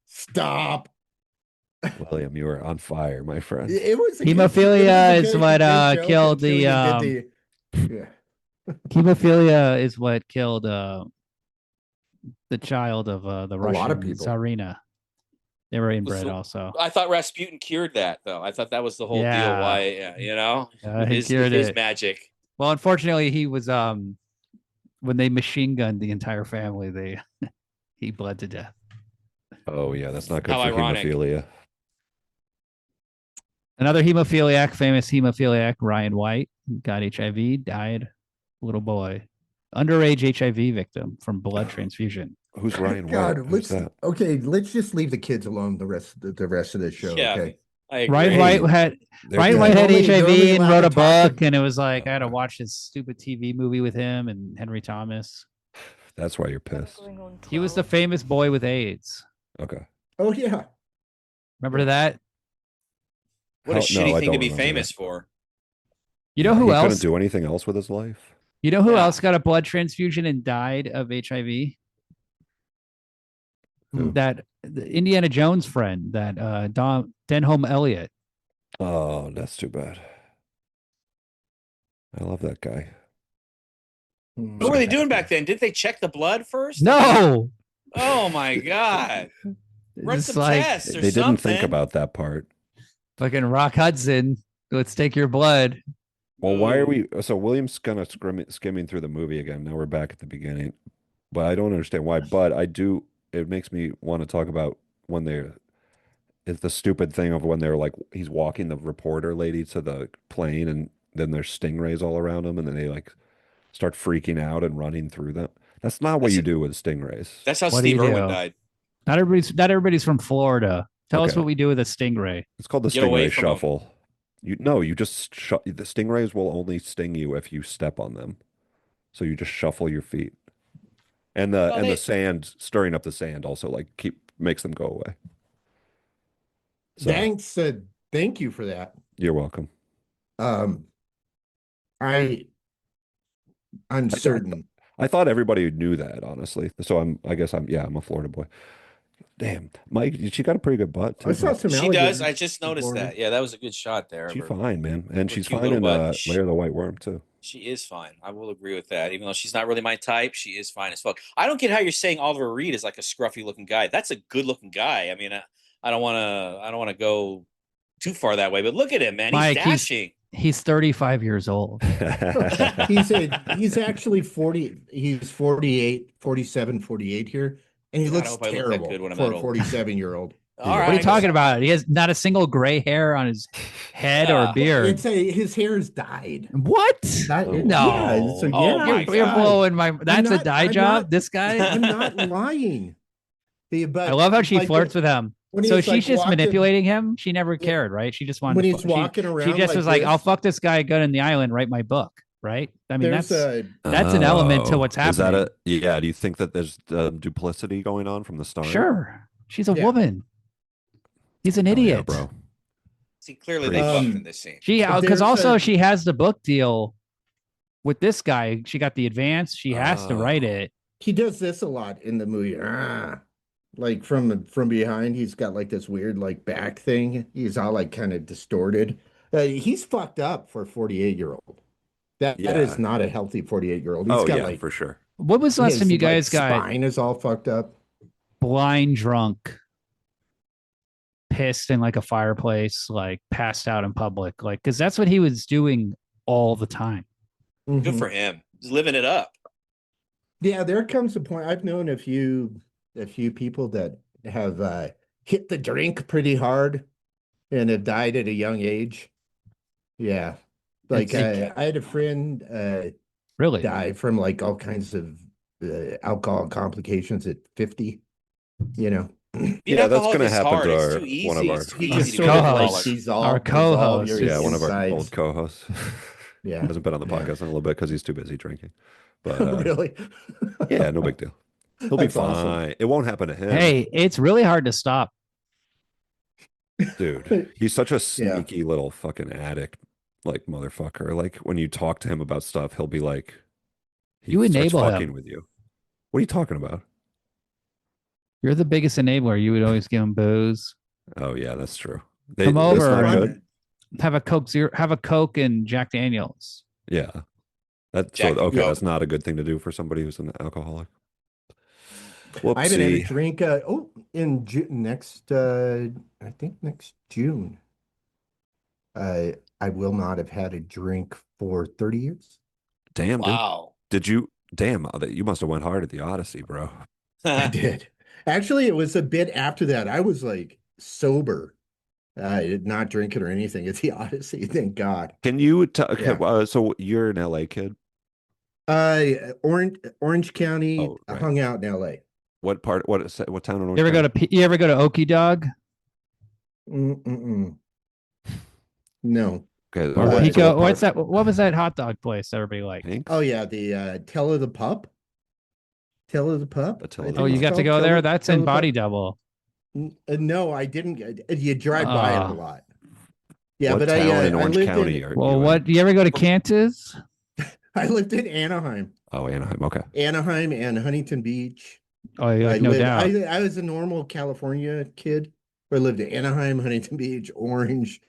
Stop. William, you are on fire, my friend. It was a Hemophilia good- is it was a what good joke killed until the. you did yeah. Hemophilia is what killed the child of the lot Russian of people. Tsarina. They were inbred the- also. I thought Rasputin cured that, though. I thought that was the whole deal. Yeah. Why, you know, with he his cured it. magic. Well, unfortunately, he was when they machine gunned the entire family, he bled to death. Oh yeah, that's not good How for ironic. hemophilia. Another hemophiliac, famous hemophiliac, Ryan White, got HIV, died, little boy, underage HIV victim from blood transfusion. Who's Ryan God, White? Who's that? let's just leave the kids alone the rest of the show. Yeah, Okay. I agree. Ryan Hey, White had They're Ryan good. White had They're HIV only and allowed wrote to a talk book, to- and it was like I had to watch this stupid TV movie with him and Henry Thomas. That's why you're pissed. He was the famous boy with AIDS. Okay. Oh yeah. Remember that? What a No, shitty I thing to don't be remember famous that. for. You know who he else? couldn't do anything else with his life. You know who Yeah. else got a blood transfusion and died of HIV? Who? That the Indiana Jones friend, that Denholm Elliott. Oh, that's too bad. I love that guy. What were they doing back then? Did they check the blood first? No, Oh my god! Run it's some like tests or They didn't think something. about that part. fucking Rock Hudson. Let's take your blood. Well, why are Ooh. we? So William's kind of skimming through the movie again. Now we're back at the beginning, but I don't understand why. But I do. It makes me want to talk about when they're. It's the stupid thing of when they're like he's walking the reporter lady to the plane, and then there's stingrays all around him, and then they like start freaking out and running through them. That's not what That's you it. do with stingrays. That's how What do Steve you Irwin do? died. Not everybody's from Florida. Tell us Okay. what we do with a stingray. It's called the Get away stingray from 'em. shuffle. You just the stingrays will only sting you if you step on them. So you just shuffle your feet. And the sand, stirring up the sand also like makes them go away. So Thanks. Thank you for that. you're welcome. I'm certain. I thought everybody knew that, honestly. So I'm a Florida boy. Damn, Mike, she got a pretty good butt too. I saw some She alligators does. I just noticed Florida. that. Yeah, that was a good shot there. She's of her. fine, man, and her she's cute fine little in butt. Lair of the White Worm too. She is fine. I will agree with that. Even though she's not really my type, she is fine as fuck. I don't get how you're saying Oliver Reed is like a scruffy looking guy. That's a good looking guy. I mean, I don't want to go too far that way, but look at him, man. He's Mike, dashing. He's 35 years old. He's actually 40. He's 48, 47, 48 here, and he God, I looks hope I look that terrible good when I'm for that a old. 47-year-old. All Yeah. right. What are you talking about? He has not a single gray hair on his head or Yeah. beard. His hair is dyed. What? Yeah, so Oh yeah, my You're God. blowing my. That's a dye I'm job. not- This guy. I'm not lying. I love how she like, flirts with him. when So he's, she's like, just walking- manipulating him. She never Yeah. cared, right? She just wanted when to he's fuck. walking She around just like was like, this, "I'll fuck this guy good in the island. Write my book." Right? I mean, there's that's an element to what's Is that happening. yeah? Do you think that there's duplicity going on from the start? Sure, she's a Yeah. woman. He's an Hell yeah, idiot, bro. See, clearly they Um, fucked in this scene. She because There's also a- she has the book deal with this guy. She got the advance. She has to write Oh. it. he does this a lot in the movie. Like from behind, he's got like this weird like back thing. He's all like kind of distorted. He's fucked up for a 48-year-old. That Yeah. is not a healthy 48-year-old. He's Oh got yeah, like for sure. What was the last his, time you like, guys got spine is all fucked up. blind drunk, pissed in like a fireplace, like passed out in public? Like, because that's what he was doing all the time. Good Mhm. for him. He's living it up. Yeah, there comes a point. I've known a few people that have hit the drink pretty hard and have died at a young age. Yeah. Like I had a friend Really? die from like all kinds of alcohol complications at 50, you know. Being Yeah, that's alcoholic gonna is happen hard. to It's our- too easy. one of our- It's too He easy just to sort be of like co-host. dissolve, Our dissolve co-host. your Yeah, one of our insides. old co-hosts. Yeah. Hasn't been on the Yeah. podcast in a little bit because he's too busy drinking. But Really? yeah, no big deal. He'll be That's awesome. fine. It won't happen to him. Hey, it's really hard to stop. Dude, he's such a sneaky little fucking addict, like motherfucker. Like when you talk to him about stuff, he'll be like, You starts enable him. fucking with you. What are you talking about? You're the biggest enabler. You would always give him booze. Oh yeah, that's true. Come that's over not and- good. Have a Coke and Jack Daniels. Yeah, that's Jack so okay. Coke. That's not a good thing to do for somebody who's an alcoholic. I haven't had a Whoopsie. drink. In next, I think next June. I will not have had a drink for 30 years. Damn, dude. Wow. Did you? Damn, you must have went hard at the Odyssey, bro. I did. Actually, it was a bit after that. I was like sober, not drinking or anything at the Odyssey. Thank God. Can you tell? Yeah. So you're an LA kid. Orange County. Oh, I right. hung out in LA. What part? What town in Orange You ever County? go to You ever go to Okie Dog Mm-mm. No. Okay, or what- Pico? what What's part? that? What was that hot dog place everybody liked? Pink's? Oh yeah, the Tell of the Pup. Tell of the Pup. The Tell I of the think Oh, you it's got to called go Tell there. of- That's Tell in of the Pup. Body Double. No, I didn't. You drive by it a lot. Yeah, What but town in I Orange lived County in. are Well, you in? what? You ever go to Cantus? I lived in Anaheim, Oh, Anaheim. Okay. and Huntington Beach. Oh, yeah, I no lived- doubt. I was a normal California kid. I lived in Anaheim, Huntington Beach, Orange,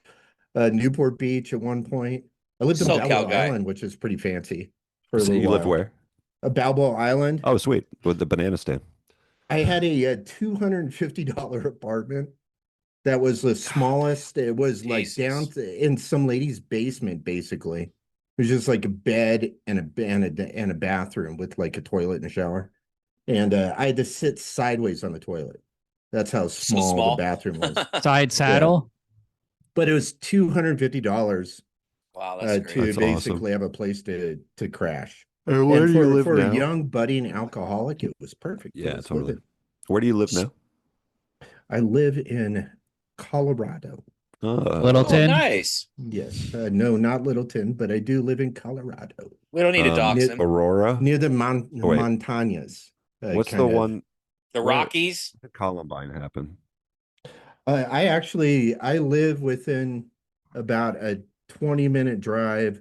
Newport Beach at one point. I lived in SoCal Balboa guy. Island, which is pretty fancy for a So little you live while. where? Balboa Island. Oh, sweet. With the banana stand. I had a $250 apartment that was the smallest. It was like Jesus. down in some lady's basement, basically. It was just like a bed and a bathroom with like a toilet and a shower. And I had to sit sideways on the toilet. That's how small small. the bathroom was. Side saddle. But it was $250 Wow, that's to great. That's basically have a place to crash. Where And for a young budding alcoholic, it was perfect. It Yeah, was totally. living. Where do you live now? I live in Colorado. Littleton. Oh, nice. Yes. No, not Littleton, but I do live in Colorado, We don't need to dox Nick- him. Aurora. near the wait. Montañas. What's the kind of. one? The where- Rockies. Did Columbine happen? I live within about a 20-minute drive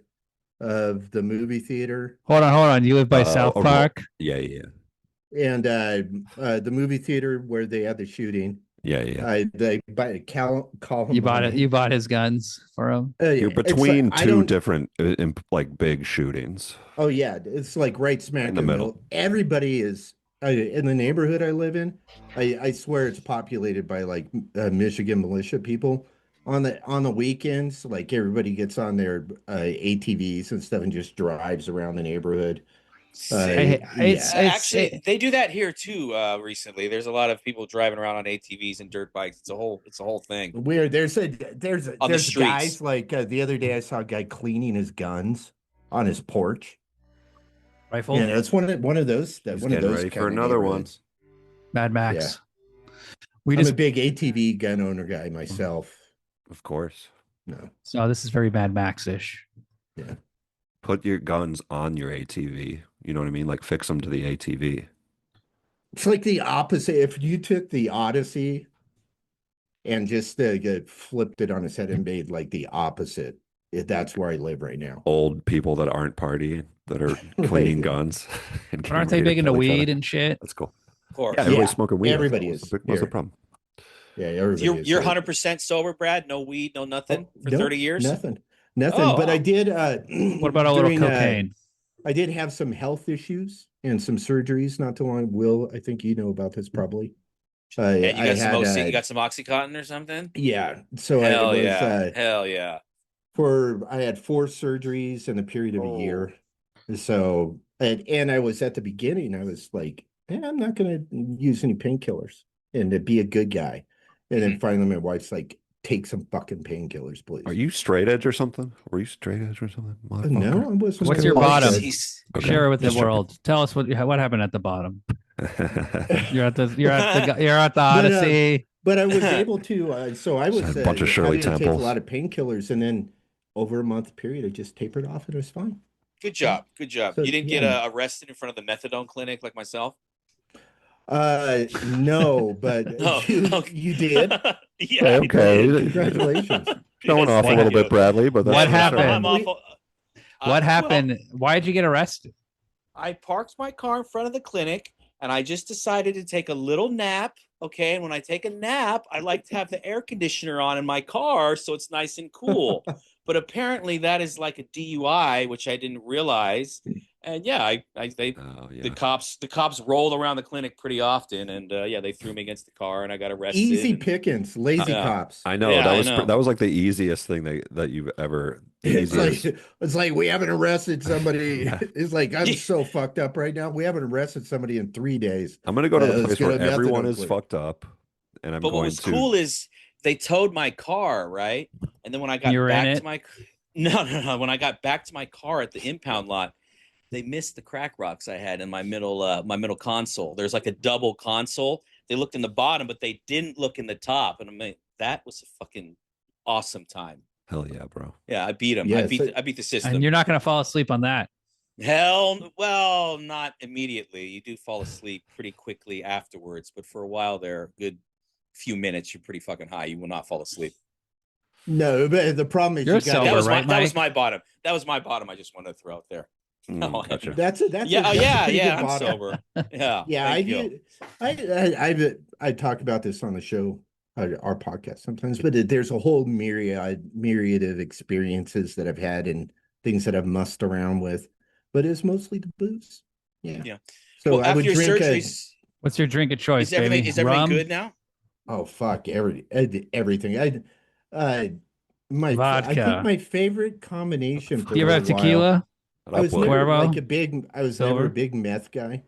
of the movie theater, Hold on. You live by South Aurora. Park. Yeah, yeah, and the movie theater where they had the shooting. yeah. They buy Columbine. You bought it. You bought his guns for him. You're It's like- between I two don't- different, like big shootings. Oh yeah, it's like right smack In the middle. Everybody is in the neighborhood I live in. I swear it's populated by like Michigan militia people. on the weekends, like everybody gets on their ATVs and stuff and just drives around the neighborhood. Actually, they do that here too. Recently, there's a lot of people driving around on ATVs and dirt bikes. It's a whole thing. Weird. There's On the streets. guys like the other day I saw a guy cleaning his guns on his porch. Rifle. Yeah, it's one of those He's one of getting those ready kind for of another one. neighborhoods. Mad Max. I'm a big ATV gun owner guy myself. Of course. No. So this is very Mad Max-ish. Yeah. Put your guns on your ATV. You know what I mean? Like fix them to the ATV. It's like the opposite. If you took the Odyssey and just flipped it on its head and made like the opposite, that's where I live right now. Old people that aren't partying, that are cleaning guns. And But aren't they big into weed and shit? That's cool. Of course. Yeah, everybody's smoking weed. Everybody is. What's the problem? Yeah, everybody is. You're 100% sober, Brad. No weed, no nothing for 30 years. Nothing. But wow. I did. What about a little cocaine? I did have some health issues and some surgeries not too long. Will, I think you know about this probably. Yeah, you got some Oxycontin or something? Yeah. So hell yeah. I had 4 surgeries in a period of a year. So and I was at the beginning, I was like, I'm not gonna use any painkillers and to be a good guy. And then finally my wife's like, take some fucking painkillers, please. Are you straight edge or something? Were you straight edge or something? No, I wasn't. What's your bottom? Okay. Share it with the world. Tell us what happened at the bottom. You're at the Odyssey. But I was able to. So I was a bunch of Shirley take a Temples. lot of painkillers, and then over a month period, I just tapered off, and it was fine. Good job. So, you didn't get arrested in front of the methadone clinic like myself? No, but you did. Yeah. Okay. Congratulations. Showing off a little bit, Bradley. But that's What happened? I'm awful. What happened? Well, Why'd you get arrested? I parked my car in front of the clinic and I just decided to take a little nap. Okay. And when I take a nap, I like to have the air conditioner on in my car so it's nice and cool. But apparently that is like a DUI, which I didn't realize. And yeah, the cops rolled around the clinic pretty often, and they threw me against the car, and I got arrested. Easy pickings, lazy cops. I know that was like the easiest thing that you've ever. It's like we haven't arrested somebody. Yeah. It's like I'm so fucked up right now. We haven't arrested somebody in 3 days. I'm gonna go to the place where everyone is fucked up, and But what was cool is they towed my car, right? And then when I got back to my when I got back to my car at the impound lot, they missed the crack rocks I had in my middle console. There's like a double console. They looked in the bottom, but they didn't look in the top. And I'm like, that was a fucking awesome time. Hell yeah, bro. Yeah, I beat him. Yeah, I beat the system. And you're not going to fall asleep on that. Well, not immediately. You do fall asleep pretty quickly afterwards, but for a while there, good few minutes, you're pretty fucking high. You will not fall asleep. No, but the problem is that was my bottom. That was my bottom. I just wanted to throw out there. Gotcha. That's I'm sober. I talk about this on the show, our podcast sometimes, but there's a whole myriad of experiences that I've had and things that I've mussed around with, but it's mostly the booze. Yeah. So I would drink. What's your drink of choice? Is everything good now? Oh fuck, everything. I Vodka. think my favorite combination. Do you ever have tequila? I was never a big meth guy,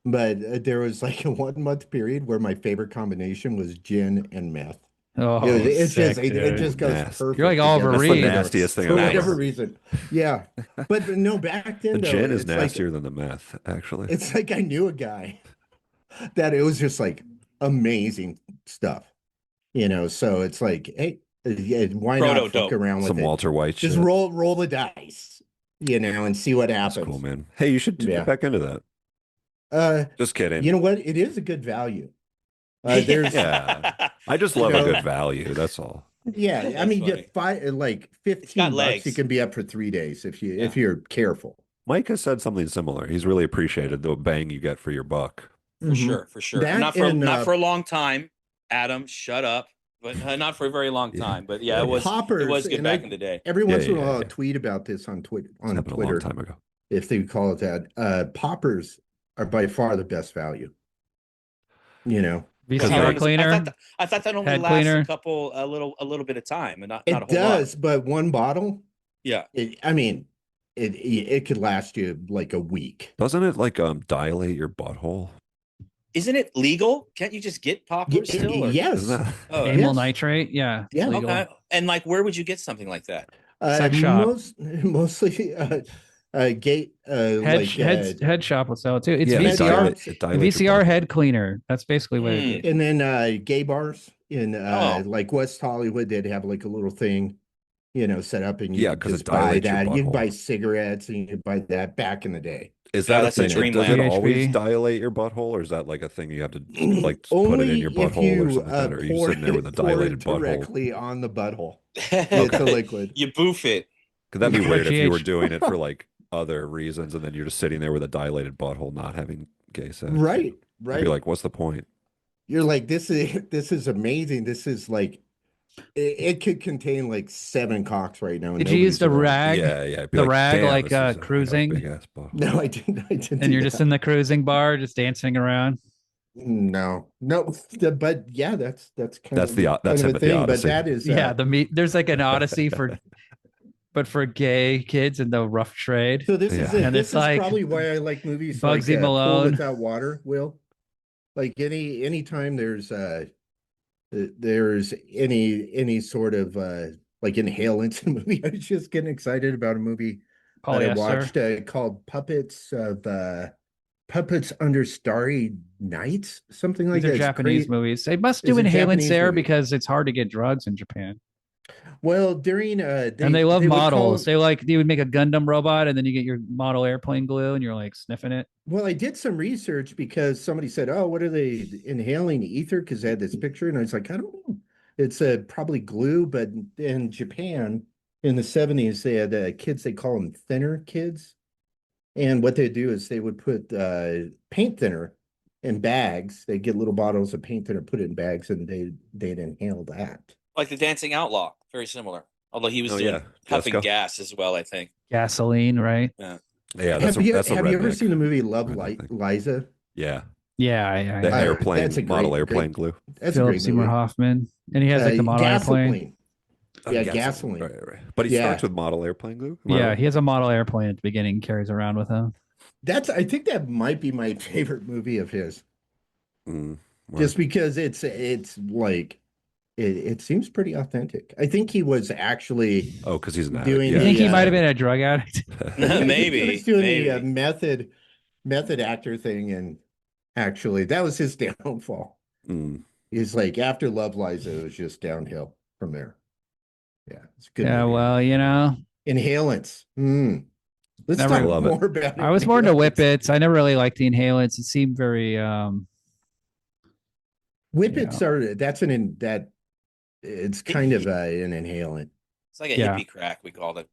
but there was like a 1 month period where my favorite combination was gin and meth. Oh, it sick, just goes Nasty. perfect. You're like Oliver That's Reed. the nastiest thing For I've ever whatever heard. reason. Yeah, but no, back then The though, gin is it's like- nastier than the meth, actually. It's like I knew a guy that it was just like amazing stuff, So it's like, hey, why not fuck around with Some it? Walter White Just shit. roll the dice, and see what happens. That's cool, man. Hey, you should get back into that. Just kidding. You know what? It is a good value. I just love a good value. That's all. Yeah, I mean, you get $15. You can be up for 3 days if you're careful. Mike has said something similar. He's really appreciated the bang you get for your buck. For sure. That Not for a long time. Adam, shut up. But not for a very long time. But yeah, it was good back in the day. Every once in a while, I'll tweet about this on Twitter. A long time ago, if they call it that. Poppers are by far the best value. Because VCR I cleaner, thought that only head lasts cleaner. a little bit of time and not a It whole lot. does, but one bottle, Yeah. I mean, it could last you like a week. Doesn't it like dilate your butthole? Isn't it legal? Can't you just get poppers still? Or? Yes. Isn't that Oh, Amyl yes. nitrate. Yeah. It's Yeah. legal. okay. And like, where would you get something like that? Sex shop. Mostly gate Head shop will sell it too. It's yeah, VCR. it dilates your VCR butthole. head cleaner. That's basically what it Hmm. is. and then gay bars in Oh. like West Hollywood, they'd have like a little thing, set up, and you Yeah, could 'cause it just buy dilates your that. You could butthole. buy cigarettes, and you could buy that back in the day. Is Yeah, that a that's a thing? dream Does it land. always GHB? dilate your butthole, or is that like a thing you have to like put it Only in your if butthole or you something like that? Or are you pour sitting there with a pour dilated it butthole? directly on the butthole. It's a liquid. You boof it. Could that be Or weird if you were GH? doing it for like other reasons and then you're just sitting there with a dilated butthole, not having gay sex? Right, I'd right. be like, what's the point? You're like, this is amazing. This is like, it could contain like 7 cocks right now. And Did you use nobody's the around. rag? Yeah, yeah. I'd be The rag, damn, like, this is a cruising? big ass butthole. No, I didn't. And do you're just that. in the cruising bar, just dancing around. No, but yeah, that's kind That's of the that's kind him of a at the thing. But Odyssey. that is Yeah, there's like an Odyssey but for gay kids in the rough trade. so this is Yeah. it. And This it's is like probably why I like movies Bugsy like Pool Malone. Without Water. Will, like anytime there's any sort of like inhalants in a movie, I was just getting excited about a movie that I Polyester. watched called Puppets Under Starry Nights, something like These are that. It's Japanese crazy. movies. They must It's do a inhalants Japanese there movie. because it's hard to get drugs in Japan. Well, during And they love would call models. them- They would make a Gundam robot and then you get your model airplane glue and you're like sniffing it. Well, I did some research because somebody said, "Oh, what are they inhaling ether?" Because they had this picture, and I was like, "I don't know. It's probably glue." But in Japan, in the 70s, they had kids. They call them thinner kids, and what they do is they would put paint thinner in bags. They get little bottles of paint thinner, put it in bags, and they'd inhale that. Like the Dancing Outlaw. Very similar. Although he was Oh, doing yeah. huffing Jessica. gas as well, I think. Gasoline, right? Yeah, that's Have you that's a have you ever redneck. seen the movie Love redneck thing. Liza? Yeah, Yeah, the I- airplane that's a model great- airplane great- glue. That's a Philip great Seymour movie. Hoffman. And he has like the model airplane. Gasoline. Yeah, gasoline. Right. But he Yeah. starts with model airplane glue. Am I Yeah, right? he has a model airplane at the beginning, carries around with him. I think that might be my favorite movie of his. Mm, wow. Just because it's like it seems pretty authentic. I think he was actually Oh, because he's an doing You addict. think he Yeah. might have been a drug addict? Maybe. he was doing maybe. the method actor thing, and actually that was his downfall. Mm. He's like after Love Liza, it was just downhill from there. Yeah, it's a good. Yeah, movie. well, Inhalants. Let's Never- talk Love it. more about. I was more into inhalants. whippets. I never really liked the inhalants. It seemed very Whippets are that it's kind of an inhalant. It's like a Yeah. hippie crack, we called it.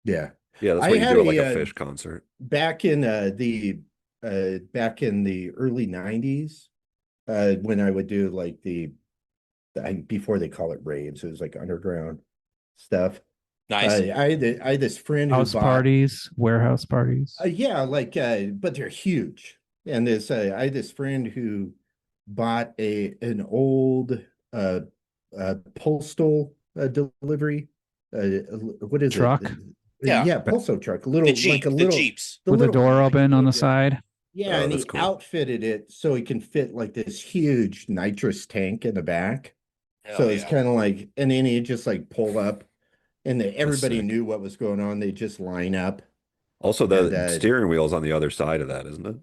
Yeah. Yeah, that's I what you had do at like a, a Fish concert. Back in the early 90s, when I would do like before they call it raves, it was like underground stuff. Nice. I had this friend who house bought parties, warehouse parties. yeah, like but they're huge. And I had this friend who bought an old postal delivery what is Truck? it? Yeah. Postal truck. A little the Jeep, like a the little Jeeps. the With the little door Honda open on the Jeep, yeah. side. Yeah, Oh, and he that's cool. outfitted it so he can fit like this huge nitrous tank in the back. Hell So it's yeah. kind of like, and then he just like pull up, and everybody sick. knew what was going on. They just line up. Also, the And, steering wheel's on the other side of that, isn't it?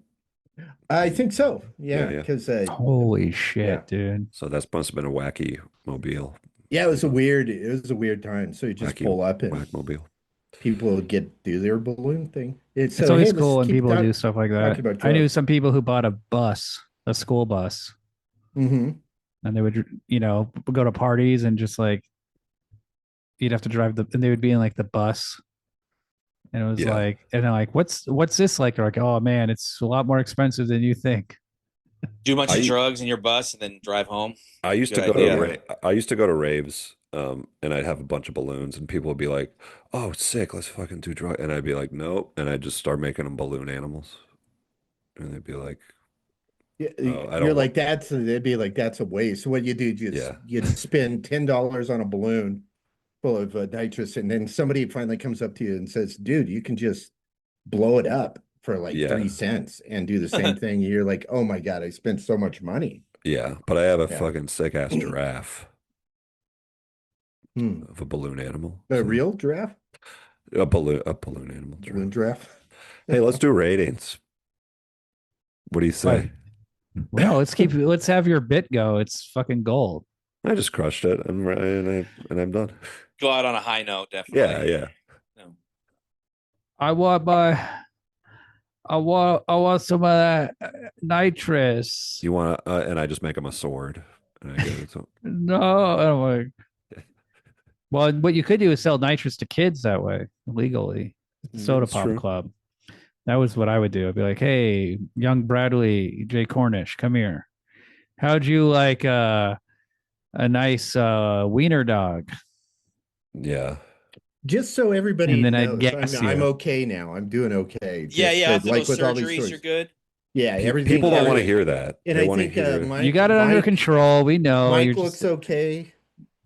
I think so. Yeah, Yeah. because Holy shit, Yeah. dude. So that must have been a wacky mobile, it was a weird time. So you just Wacky pull up and whack mobile. people would do their balloon thing. It's always hey, let's cool when keep people talk- do stuff like talking that. about I knew drugs. some people who bought a school bus, Mhm. and they would, go to parties and just like you'd have to drive and they would be in like the bus. And it was Yeah. like, and they're like, what's this like? They're like, oh man, it's a lot more expensive than you think. Do a bunch I- of drugs in your bus and then drive home. I used to Good go idea. to I used to go to raves, and I'd have a bunch of balloons, and people would be like, "Oh, sick, let's fucking do drugs," and I'd be like, "Nope," and I'd just start making them balloon animals, and they'd be like, I You're don't like, they'd be like, that's a waste. So what you do, Yeah. you'd spend $10 on a balloon full of nitrous, and then somebody finally comes up to you and says, dude, you can just blow it up for like Yeah. 3 cents and do the same thing. You're like, oh my God, I spent so much money. Yeah, but I have a Yeah. fucking sick ass giraffe Hmm. of a balloon animal. A so- real giraffe? a balloon animal. Balloon Giraffe. giraffe? Hey, let's do ratings. What do you What? say? No, let's have your bit go. It's fucking gold. I just crushed it, and I'm done. Go out on a high note, Yeah, definitely. yeah. No. I want some of that nitrous. You want to, and I just make him a sword, and I give it to. No, I'm like, well, what you could do is sell nitrous to kids that way legally. Soda That's Pop true. Club. That was what I would do. I'd be like, hey, young Bradley J Kornish, come here. How'd you like a nice wiener dog? Yeah, Just so everybody And then I'd knows, gas I'm you. okay now. I'm doing okay. Yeah, Just yeah. After like those with all these surgeries, you're stories. good. Yeah, everything. people don't want to everything- hear that. And They I want to think hear. Mike, You got it under control. We know. Mike You're looks just, okay.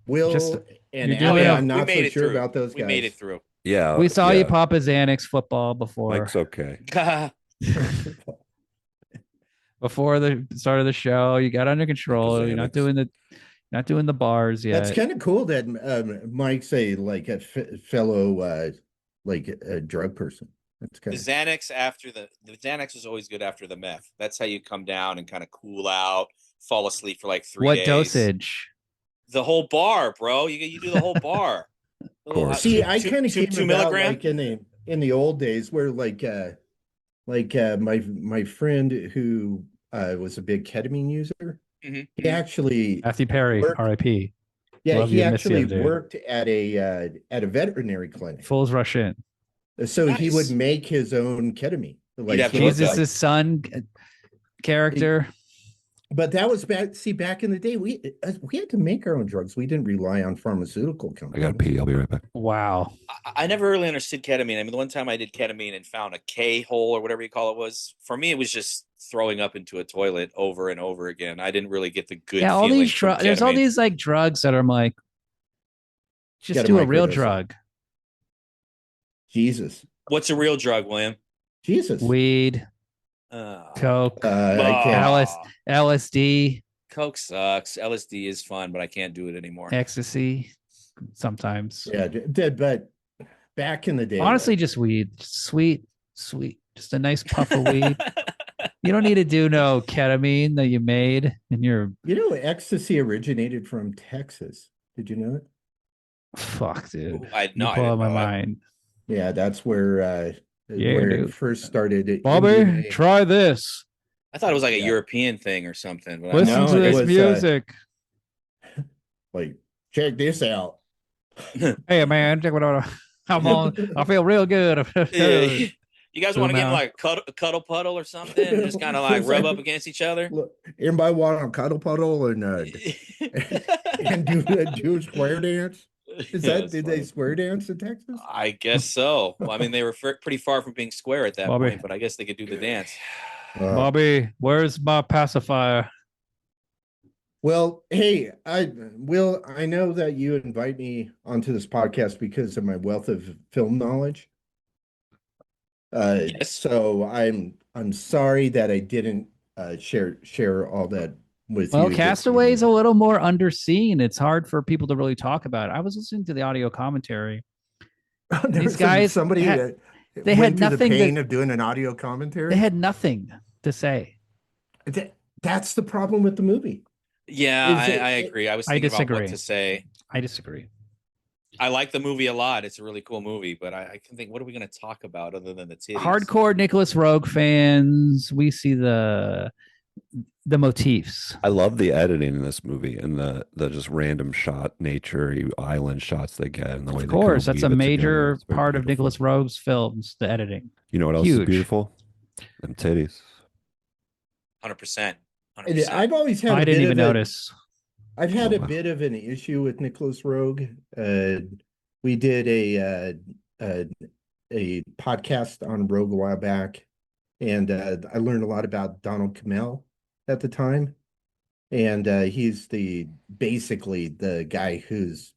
Will just- and you're Abby, doing I'm we not made so it sure through. about those We guys. made it through. Yeah, we saw yeah. you pop a Xanax football before. Mike's okay. Before the start of the show. You got under control. You're Xanax. not doing the bars yet. That's kind of cool that Mike's like a fellow like a drug person. That's The kind of Xanax after the Xanax is always good after the meth. That's how you come down and kind of cool out, fall asleep for like 3 What days. dosage? The whole bar, bro. You do the whole bar. Of course. See, I kind of two came about milligram. like in the old days where my friend who was a big ketamine user, Mhm. he actually Matthew Perry, worked- R.I.P. yeah, Love he you, miss you, actually dude. worked at a veterinary clinic. Fools rush in. So he would Nice. make his own ketamine. He'd have he was Jesus' Jesus' son character. but that was back in the day, we had to make our own drugs. We didn't rely on pharmaceutical I companies. got to pee. I'll be right back. Wow. I never really understood ketamine. I mean, the one time I did ketamine and found a K hole or whatever you call it was, for me, it was just throwing up into a toilet over and over again. I didn't really get the good Yeah, all feeling these from there's all ketamine. these like drugs that I'm like, just Gotta do a real microdose it. drug. Jesus. What's a real drug, William? Jesus. Weed, Oh. coke, I can't. LSD, Coke sucks. LSD is fun, but I can't do it anymore. ecstasy, sometimes. Yeah, but back in the day, Honestly, just weed. Sweet, just a nice puff of weed. You don't need to do no ketamine that you made in your ecstasy originated from Texas. Did you know it? fuck, dude. Ooh, I You know. I blow didn't my know that. mind. Yeah, that's where Yeah, where it dude. first started. Bobby, MDMA. try this. I thought it was like a Yeah. European thing or something. But Listen No, to it this was, music. Like, check this out. Hey man, check what I'm on. I feel real good. You guys want to get in Zoom like a cuddle puddle or something? And just kind of like rub up against each other? Look, everybody want a cuddle puddle and do a square dance? Did they square dance in Texas? I guess so. Well, I mean, they were pretty far from being square at that Bobby. point, but I guess they could do the dance. Bobby, where's my pacifier? Well, hey, I know that you invite me onto this podcast because of my wealth of film knowledge. Yes. So I'm sorry that I didn't share all that with you. Well, Castaway's a little more underseen. It's hard for people to really talk about it. I was listening to the audio commentary. These guys somebody had- that they went had through nothing the to- pain of doing an audio commentary. They had nothing to say. That's the problem with the movie. Yeah, Is it- I agree. I was I thinking about disagree. what to say. I disagree. I like the movie a lot. It's a really cool movie, but I can think, what are we going to talk about other than the titties? Hardcore Nicolas Roeg fans, we see the motifs. I love the editing in this movie and the just random shot nature island shots they get and the way Of they kinda course, that's a weave it together. major It's very part of beautiful. Nicolas Roeg's films, the editing. You know what else is Huge. beautiful? Them titties. 100%. And 100%. I've always had. I didn't even notice. I've had Oh, a wow. bit of an issue with Nicolas Roeg. We did a podcast on Roeg a while back, and I learned a lot about Donald Cammell. at the time, and he's basically the guy who's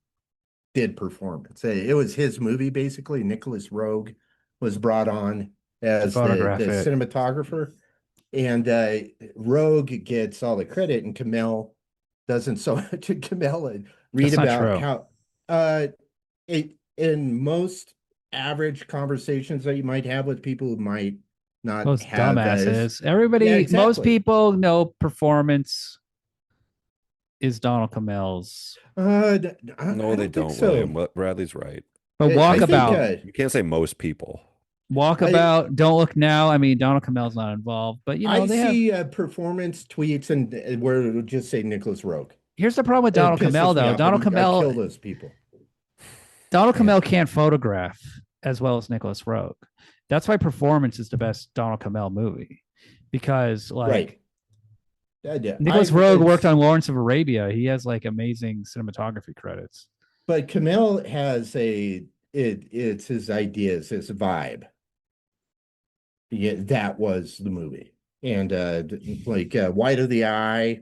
did performance. It was his movie basically. Nicolas Roeg was brought on To as photograph the it. cinematographer, and Roeg gets all the credit, and Camille doesn't so much. Camille read That's not about true. how in most average conversations that you might have with people who might not Most have as dumbasses. yeah, Most exactly. people know performance is Donald Camel's. No, I they don't think don't, so. William. Bradley's right. But I think Walkabout, You can't say most people. I Don't Look Now. I mean, Donald Camel's not involved, but I they have. see performance tweets and where it would just say Nicholas Roeg. Here's the problem with It Donald Camel, pisses me though. off, and I kill those people. Donald Yeah. Camel can't photograph as well as Nicolas Roeg. That's why Performance is the best Donald Camel movie, because Right. Nicolas Roeg worked on Lawrence of Arabia. He has like amazing cinematography credits. But Camille has it's his ideas, his vibe. Yeah, that was the movie. And like White of the Eye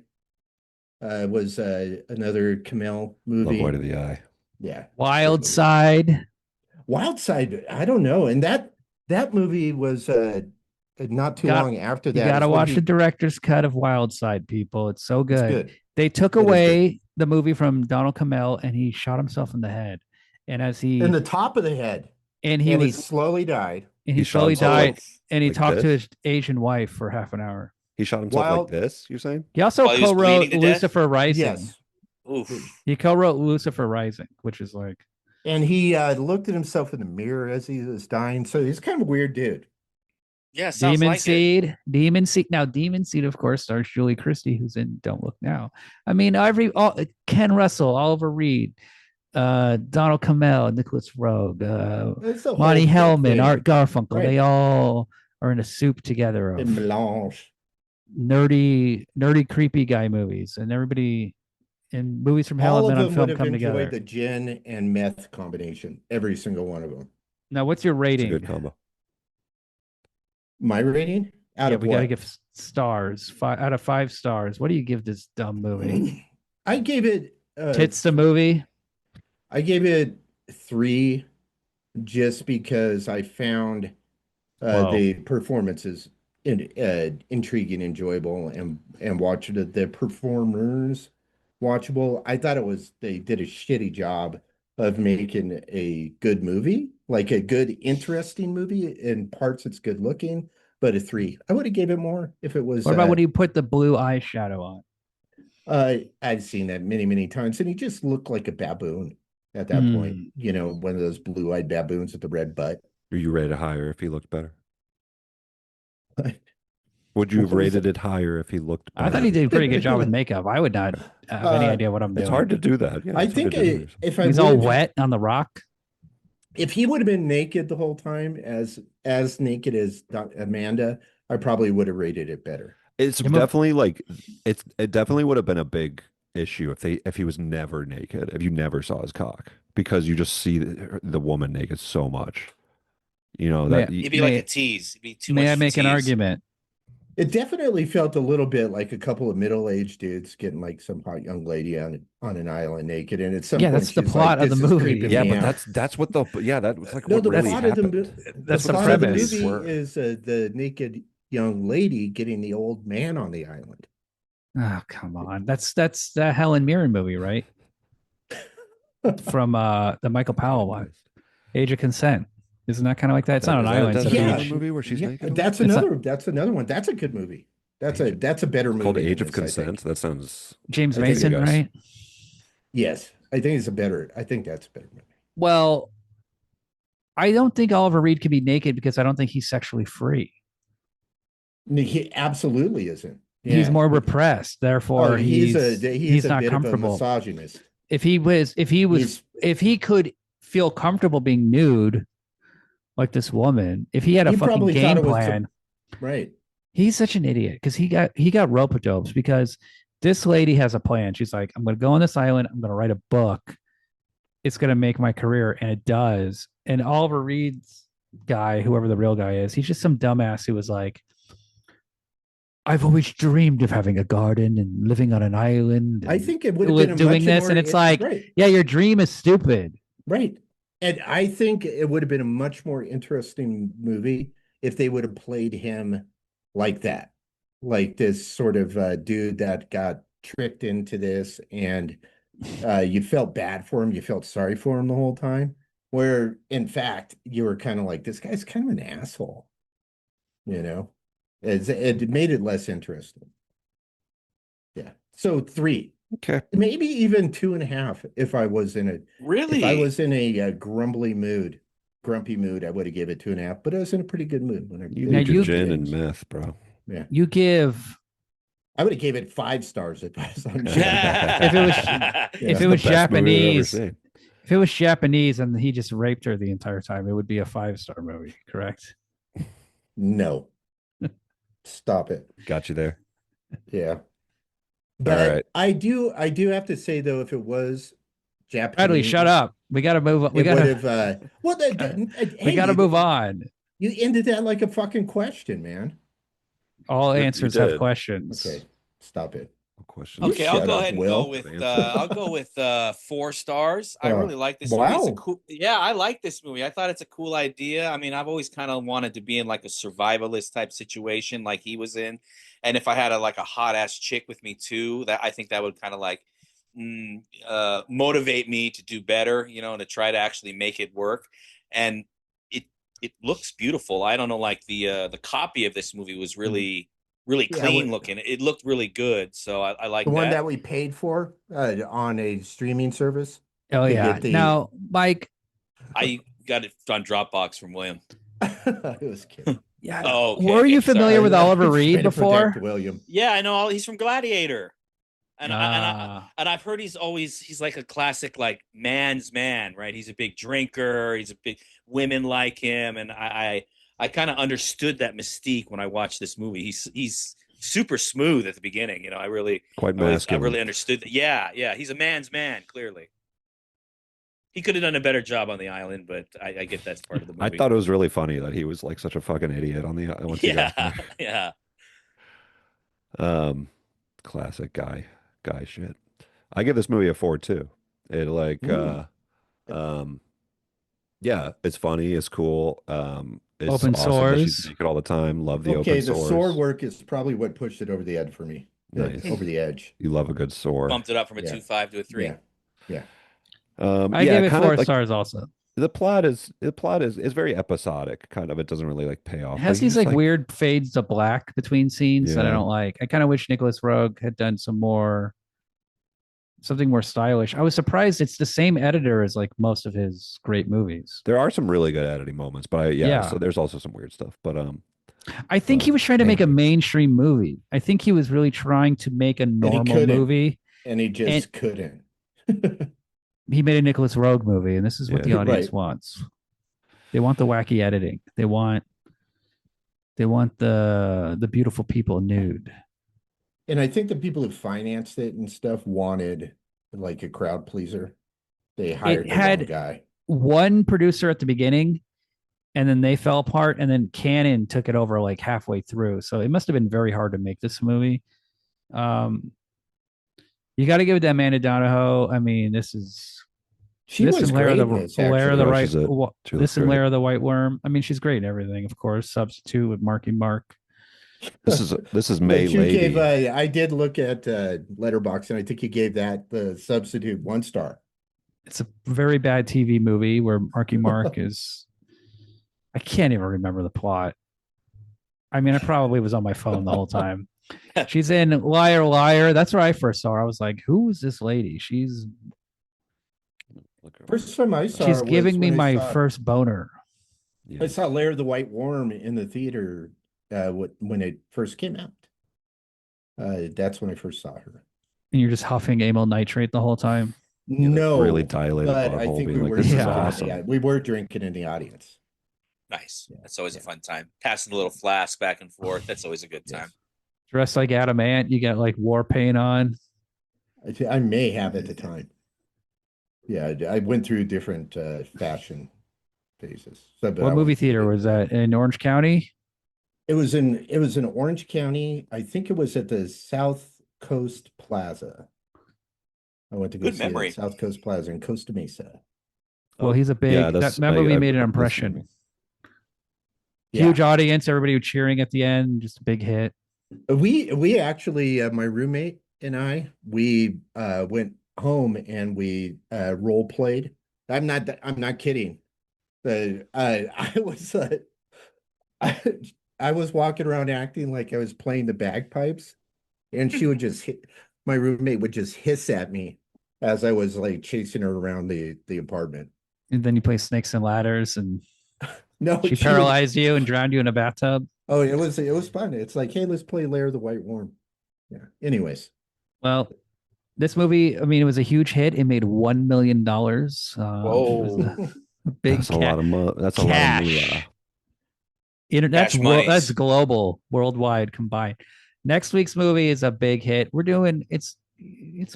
was another Camille Love movie. White of the Eye. Yeah. Wild Side. Wild Side, I don't know. And that movie was not too long after that. You got to watch the director's cut of Wild Side, people. It's so It's good. good. They took It is good. away the movie from Donald Camel, and he shot himself in the head. And as In the top of the head. and he slowly died. and he shot slowly himself died, like- and he like talked to this? his Asian wife for half an hour. He shot himself Wild- like this, you're saying? He also While he was co-wrote bleeding to death? Lucifer Rising. Yes. Oof. He co-wrote Lucifer Rising, which is like And he looked at himself in the mirror as he was dying. So he's kind of a weird dude. Yeah, sounds Demon like it. Seed. Demon Seed. Now, Demon Seed, of course, stars Julie Christie, who's in Don't Look Now. I mean, Ken Russell, Oliver Reed, Donald Camel, Nicholas Roeg, It's the Monty whole Hellman, thing. Art Garfunkel. Right. They all are in a soup together of And melange. nerdy, creepy guy movies, and everybody in Movies from Hell All and of Men on them Film would have come enjoyed together. the gin and meth combination. Every single one of them. Now, what's your It's a rating? good combo. My rating? Out Yeah, of we what? gotta give stars. 5 out of 5 stars. What do you give this dumb movie? I gave it Tits the movie. I gave it 3 just because I found Whoa. the performances intriguing, enjoyable, and watched the performers watchable. I thought they did a shitty job of making a good movie, like a good, interesting movie. In parts, it's good looking, but a 3. I would have gave it more if it was. What about when you put the blue eyeshadow on? I've seen that many, many times, and he just looked like a baboon at that point. You know, one of those blue-eyed baboons with the red butt. Are you rated higher if he looked better? What? Would you have What was rated it? it higher if he looked better? I thought he did a pretty good job with makeup. I would not have any idea what I'm doing. It's hard to do that. Yeah, I it's hard think to do yourself. if I He's all would've- wet on the rock. if he would have been naked the whole time, as naked as Amanda, I probably would have rated it better. It's Him a- definitely like it definitely would have been a big issue if he was never naked, if you never saw his cock, because you just see the woman naked so much. You know that Yeah. It'd be like a tease. It'd be too much. May I of a make an tease. argument? It definitely felt a little bit like a couple of middle-aged dudes getting like some hot young lady on an island naked, and at some Yeah, point that's the she's plot like, of the "This is movie." creeping yeah, me but out." that's what the that was like No, what the really plot of happened. That's the plot of the premise. movie is the naked young lady getting the old man on the island. Oh, come on. That's the Helen Mirren movie, right? From the Michael Powell one. Age of Consent. Isn't that kind of like that? It's not an island. That's It's a Yeah. another beach. movie where she's naked. That's It's another one. That's a good movie. That's a better movie. Called than Age of this, I think. Consent. That sounds James I think Mason, you guys- right? Yes, I think that's a better movie. Well, I don't think Oliver Reed can be naked because I don't think he's sexually free. No, he absolutely isn't. He's Yeah. more repressed. Therefore, Oh, he's a not bit comfortable. of a misogynist. If he could feel comfortable being nude like this woman, if he had a He fucking probably thought game it was plan, Right. he's such an idiot because he got rope-a-dopes because this lady has a plan. She's like, I'm going to go on this island. I'm going to write a book. It's going to make my career. And it does. And Oliver Reed's guy, whoever the real guy is, he's just some dumbass who was like, I've always dreamed of having a garden and living on an island. I and think it would have been a doing much this, more and it's like, right, yeah, your dream is stupid. right. And I think it would have been a much more interesting movie if they would have played him like that, like this sort of dude that got tricked into this, and you felt bad for him, you felt sorry for him the whole time. Where in fact you were kind of like, this guy's kind of an asshole, you know. It made it less interesting. Yeah. So 3, Okay. maybe even 2.5 if I was in a Really? if I was in a grumpy mood, I would have gave it 2.5. But I was in a pretty good mood when I You did need it. your gin and meth, bro. Yeah, You give I would have gave it 5 stars if I was on gin. if it was Yeah. if it The was best movie I've ever Japanese, seen. if it was Japanese and he just raped her the entire time, it would be a 5-star movie, correct? No, stop it. Got you there. Yeah, but right. I do have to say though, if it was Japanese, Bradley, shut up. We got to move on. We it got would to have. Well, we got to move on. You ended that like a fucking question, man. All You answers have did. questions. Okay, stop it. No question. You Okay, I'll shut go up, ahead and Will. go with I'll go with 4 stars. I really like this movie. It's a wow. cool, yeah, I like this movie. I thought it's a cool idea. I mean, I've always kind of wanted to be in like a survivalist type situation like he was in. And if I had a hot ass chick with me too, that I think that would kind of like motivate me to do better, you know, and to try to actually make it work. And it looks beautiful. I don't know, like the copy of this movie was really clean looking. It looked really good, so I like The one that. that we paid for on a streaming service. Oh to yeah. get the- Now, Mike. I got it on Dropbox from William. I was kidding. Yeah. Oh, okay, Were you okay, familiar sorry. with Oliver Reed Trying to protect before? William. Yeah, I know. He's from Gladiator, and Ah. and I've heard he's like a classic like man's man, right? He's a big drinker. He's a big women like him, and I kind of understood that mystique when I watched this movie. He's super smooth at the beginning, you know. Quite I masculine. really understood that. Yeah, he's a man's man. Clearly, he could have done a better job on the island, but I get that's part of the movie. I thought it was really funny that he was like such a fucking idiot on the once he got there. Yeah. Classic guy shit. I give this movie a 4 too. It like yeah, it's funny, it's cool. It's Open awesome that source. she's naked all the time. Love the Okay, open the source. sword work is probably what pushed it over the edge for me. Nice. Over the edge. You love a good sword. Bumped it up from a Yeah. 2.5 to a 3. Yeah. I yeah, gave it kinda 4 like stars also. the plot is very episodic, kind of. It doesn't really like pay off. It has Like, you these just, like weird fades to black between scenes that I Yeah. don't like. I kind of wish Nicolas Roeg had done something more stylish. I was surprised it's the same editor as like most of his great movies. there are some really good editing moments, but Yeah. so there's also some weird stuff. But I think he was trying to make a mainstream movie. I think he was really trying to make a normal couldn't. movie. And he just couldn't. He made a Nicolas Roeg movie, and this is what Yeah. the audience Right. wants. They want the wacky editing. They want the beautiful people nude. And I think the people who financed it and stuff wanted like a crowd pleaser. They hired the had- wrong guy. One producer at the beginning, and then they fell apart, and then Canon took it over like halfway through. So it must have been very hard to make this movie. You got to give it to Amanda Donahoe. I mean, this was and great Lair in this, Lair of the actually. right. She's a- she This looks and great. Lair of the White Worm. I mean, she's great in everything, of course. Substitute with Marky Mark. this is May But you Lady. gave, I did look at Letterboxd, and I think you gave that the substitute 1 star. It's a very bad TV movie where Marky Mark is. I can't even remember the plot. I mean, I probably was on my phone the whole time. She's in Liar Liar. That's where I first saw her. I was like, "Who is this lady?" She's First time I saw she's her was giving me when my I saw, first boner. Yeah. I saw Lair of the White Worm in the theater when it first came out. That's when I first saw her. And you're just huffing amyl nitrate the whole time. No, really dilated but I butthole think being we like, were "This is drinking in the- awesome." yeah, we were drinking in the audience. Nice. Yeah. That's always a fun time. Passing a little flask back and forth. That's always a good time. Dressed like Adam Ant, you got like war paint on. I may have at the time. Yeah, I went through different fashion phases. So, but I What movie was- theater was that in Orange County? It was in Orange County. I think it was at the South Coast Plaza. I went to go Good see it at memory. South Coast Plaza in Costa Mesa. Well, he's a big. Yeah, that movie I made an remember this impression. movie. Huge audience. Everybody was cheering at the end. Just a big hit. We actually, my roommate and we went home and we role played. I'm not kidding. I was I, I was walking around acting like I was playing the bagpipes, and she would just my roommate would just hiss at me as I was like chasing her around the apartment. And then you play snakes and ladders, and No, she would- paralyzed you and drowned you in a bathtub. Oh, it was fun. It's like, hey, let's play Lair of the White Worm. Yeah. Anyways, Well, this movie, I mean, it was a huge hit. It made $1 million. Whoa. Big That's a lot of that's a lot of cash. moolah. That's Cash monies. that's global, worldwide combined. Next week's movie is a big hit. We're doing it's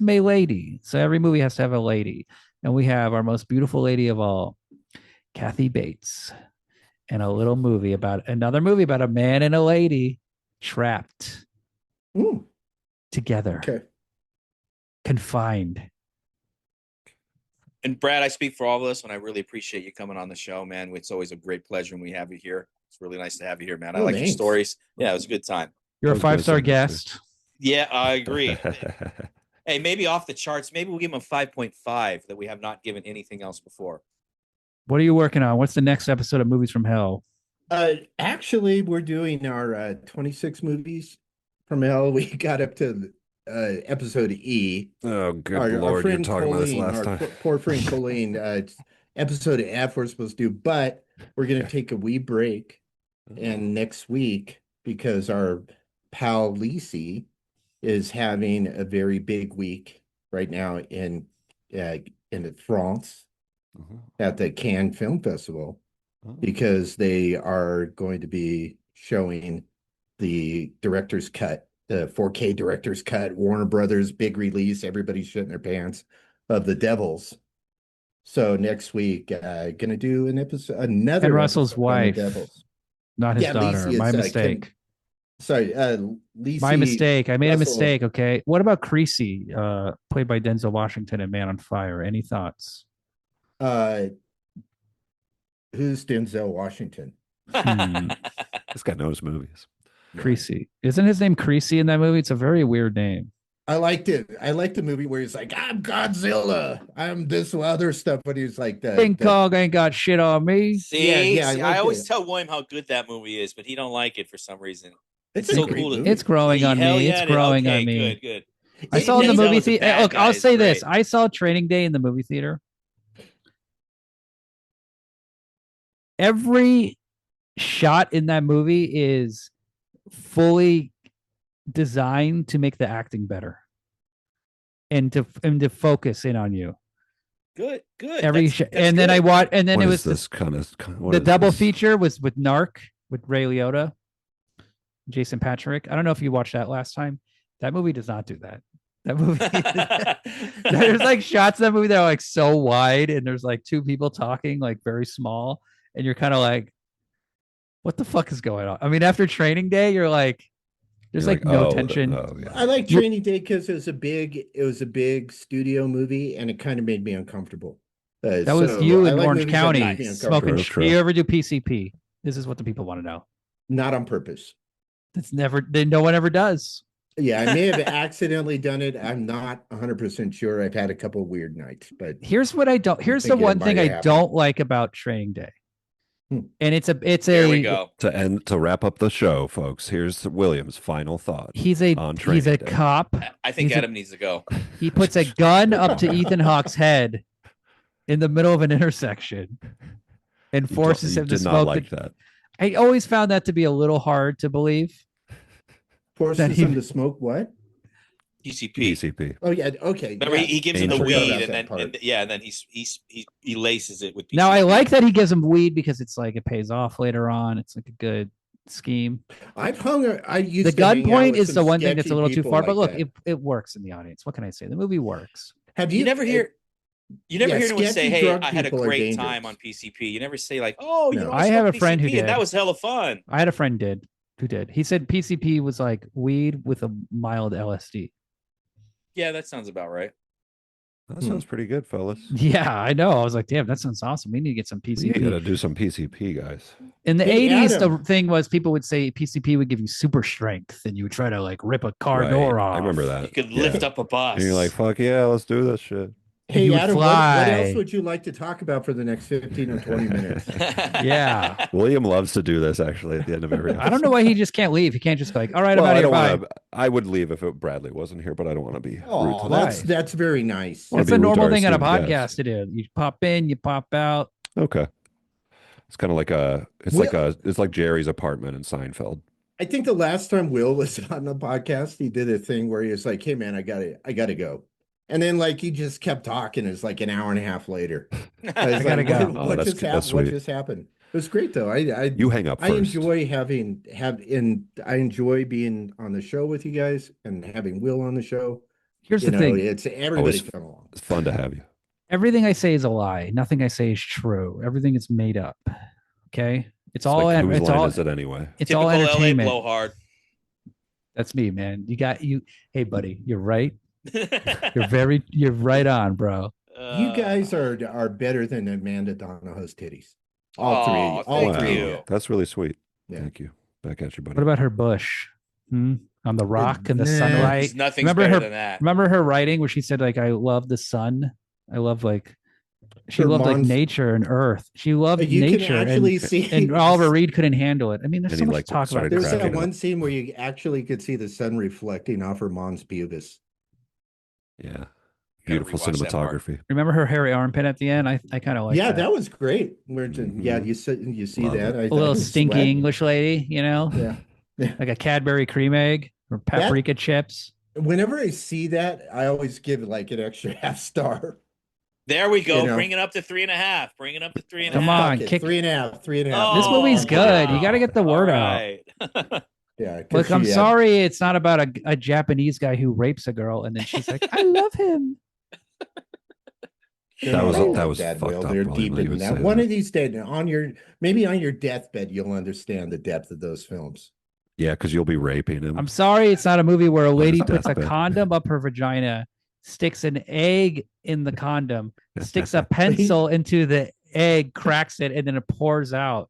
May Lady, so every movie has to have a lady, and we have our most beautiful lady of all, Kathy Bates, and another movie about a man and a lady trapped Ooh, together, okay. confined. And Brad, I speak for all of us, and I really appreciate you coming on the show, man. It's always a great pleasure when we have you here. It's really nice to have you here, man. I Oh, like your thanks. stories. Yeah, it was a good time. You're a That was 5-star good, guest. Yeah, I agree. Hey, maybe off the charts. Maybe we'll give him a 5.5 that we have not given anything else before. What are you working on? What's the next episode of Movies from Hell? Actually, we're doing our 26 movies from hell. We got up to episode E. Oh, good Our lord! You're friend talking about this Colleen, last our time. poor friend Colleen, episode F we're supposed to do, but we're going to take a wee break and next week because our pal Lisi is having a very big week right now in France at the Cannes Film Festival, because they are going to be showing the director's cut, the 4K director's cut, Warner Brothers big release, everybody's shitting their pants, of The Devils. So next week, gonna do another And Russell's episode on The wife, Devils. not his Yeah, daughter. Lisi is, My mistake. Sorry, Lisi. My mistake. I made a Russell- mistake. Okay. What about Creasy, played by Denzel Washington in Man on Fire? Any thoughts? Who's Denzel Washington? This guy knows movies. Creasy. Isn't his name Creasy in that movie? It's a very weird name. I liked it. I liked the movie where he's like, I'm Godzilla. I'm this other stuff, but he's like King Kong ain't got shit on me. See, Yeah, I see, like I always it. tell William how good that movie is, but he don't like it for some reason. It's so a great cool to- movie. It's growing on Hell me. yeah, It's it is. growing Okay, on me. Good. I saw it in the Denzel movie is a theater. bad Look, guy. I'll It's say this. great. I saw Training Day in the movie theater. Every shot in that movie is fully designed to make the acting better and to focus in on you. Good. Every That's- shot. that's And then good. I watched, and then What it is was this kind of what the is double this? feature was with Narc with Ray Liotta, Jason Patrick. I don't know if you watched that last time. That movie does not do that. That movie, there's like shots in that movie that are like so wide, and there's like two people talking like very small, and you're kind of like, what the fuck is going on? I mean, after Training Day, you're like, there's You're like no oh, tension. Oh, yeah. I like Training Day because it was a big studio movie and it kind of made me uncomfortable. That was you I in like Orange movies that make County me smoking. uncomfortable. True. You ever do PCP? This is what the people want to know. Not on purpose. That's never. No one ever does. Yeah, I may have accidentally done it. I'm not 100% sure. I've had a couple of weird nights, but Here's what I don't. Here's the thinking it one thing might I have happened. don't like about Training Day, Hmm. and it's There we go. To wrap up the show, folks, here's William's final thought. he's On a Training Day. cop. I think He's a- Adam needs to go. He puts a gun up to Ethan Hawke's head in the middle of an intersection and forces him to did not smoke. like that. I always found that to be a little hard to believe. forces he- him to smoke what? PCP. PCP. Oh yeah, okay. Remember, yeah. he gives him the Angel. weed, Forgot about and that then part. and then he laces it with. PCP. Now I like that he gives him weed because it's like it pays off later on. It's like a good scheme. I used The to gun hang out point with is some the one thing that's a sketchy little too people far. But like look, that. it works in the audience. What can I say? The movie works. Have You never hear. You never Yeah, hear anyone say, sketchy "Hey, drug I had a people are great dangerous. time on PCP." You never say like, "Oh, you No. know, I have smoked a friend who PCP, and did. that was hella fun." I had a friend did. Who did? He said PCP was like weed with a mild LSD. Yeah, that sounds about right. That sounds pretty good, fellas. Yeah, I know. I was like, damn, that sounds awesome. We need to get some We PCP. gotta do some PCP, guys. In the Hey, 80s, Adam. the thing was people would say PCP would give you super strength and you would try to like rip a car Right. door off. I remember You that. could Yeah. lift up a bus. And you're like, fuck yeah, let's do this shit. Hey, you would Adam, what fly. else would you like to talk about for the next 15 or 20 minutes? Yeah. William loves to do this actually at the end of every episode. I don't know why he just can't leave. He can't just go like, all right, Well, I'm out I of here. don't Bye. want to. I would leave if Bradley wasn't here, but I don't want to be rude Oh, to that's very nice. Wanna That's be a rude to normal our thing on a esteemed podcast guest. to do. You pop in, you pop out. that. Okay. It's kind of like it's like Jerry's apartment in Seinfeld. I think the last time Will was on the podcast, he did a thing where he was like, "Hey man, I gotta go," and then like he just kept talking. It's like an hour and a half later. I was gotta like, go. What that's just good. happened? That's What sweet. just happened? It was great though. You hang up I first. enjoy I enjoy being on the show with you guys and having Will on the show. Here's You the know, thing. it's everybody Always- come along. It's fun to have you. Everything I say is a lie. Nothing I say is true. Everything is made up. Okay. It's all like, whose it's line all is it anyway? it's Typical all LA entertainment. blowhard. That's me, man. Hey buddy, you're right. You're right on, bro. You guys are better than Amanda Donahoe's titties. All three. Aw, All thank three. you. Of you. That's really sweet. Yeah. Thank you. Back at you, buddy. What about her bush? On the rock and the Nah. sunlight. Nothing's Remember better her- than that. Remember her writing where she said like I love the sun. I love like she Her loved like mom's- nature and earth. She loved You nature can actually see and Oliver Reed couldn't handle it. I mean, there's And so he, much like, to talk about. started There's cracking that up. one scene where you actually could see the sun reflecting off her mom's pubis. Yeah. Beautiful rewatch that part. cinematography. Remember her hairy armpit at the end? I kind of like Yeah, that. that was great. Yeah, Mhm. you see Love that. it. I A thought little it was stinky swag. English lady, you know, Yeah. like a Cadbury cream egg or paprika chips. Whenever I see that, I always give it like an extra half star. There we go. You know. Bring it up to 3.5. Bring it up to 3.5. Come on, Fuck it, kick- 3.5, 3.5. This movie's good. You gotta get the word out. out. Yeah. 'cause Look, I'm she had- sorry, it's not about a Japanese guy who rapes a girl and then she's like, I love him. they're That not was- all that like was that, fucked Will. up, They're William, deep that you in would that. say One that. of these days, maybe on your deathbed, you'll understand the depth of those films. Yeah, because you'll be raping him. I'm sorry, it's not a movie where a lady his puts a deathbed. condom up her vagina, sticks an egg in the condom, sticks a pencil into the egg, cracks it, and then it pours out.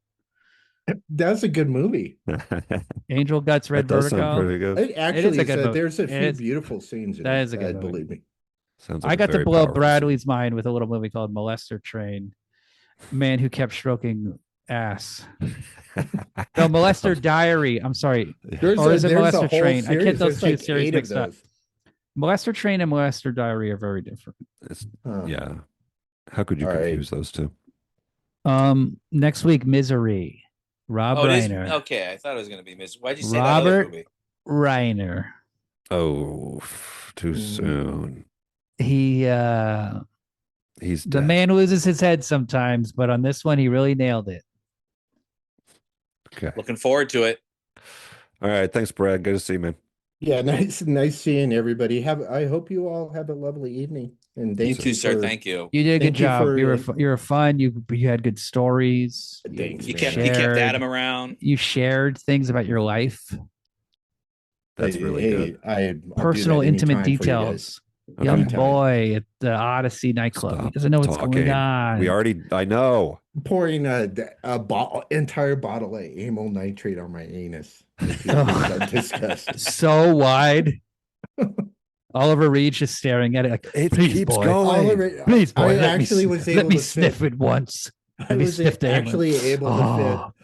That's a good movie. Angel Guts, Red That does sound Vertigo. pretty good. It actually a good movie. there's a It few is- beautiful scenes in that it. is a good movie. Believe me. Sounds like I a got to very blow powerful Bradley's mind with a little movie called Molester Train. Man who kept stroking ass. scene. No, Molester Diary. I'm sorry. Or is it there's a Molester whole Train? I get series. those There's two series 8 of mixed up. those. Molester Train and Molester Diary are very different. It's- Huh. yeah. How could you All right. confuse those two? Next week, Misery. Rob Oh, it is? Reiner. Okay, I thought it was going to be Miss. Why'd you say that other Robert movie? Reiner. Oh, too Mm. soon. He He's the dead. man loses his head sometimes, but on this one he really nailed it. Okay. Looking forward to it. All right. Thanks, Brad. Good to see you, man. Yeah, nice seeing everybody. I hope you all have a lovely evening. And You thank too, sir. for- Thank you. You did a good Thank you job. for- You're fun. You had good stories. Thanks, You man. kept shared- Adam around. You shared things about your life, That's really good. I'll do personal, that intimate anytime for you guys. details. Okay. Young Anytime. boy at the Odyssey nightclub. He Stop doesn't know what's talking. going on. I know. Pouring entire bottle of amyl nitrate on my anus. Oh. Disgusting. So wide. Oliver Reed just staring at it like, It please, keeps boy. going. Oliver, Please, boy. I let actually me, was let able me to sniff fit. it once. I Let me was sniff the amyl. actually able to Oh. fit.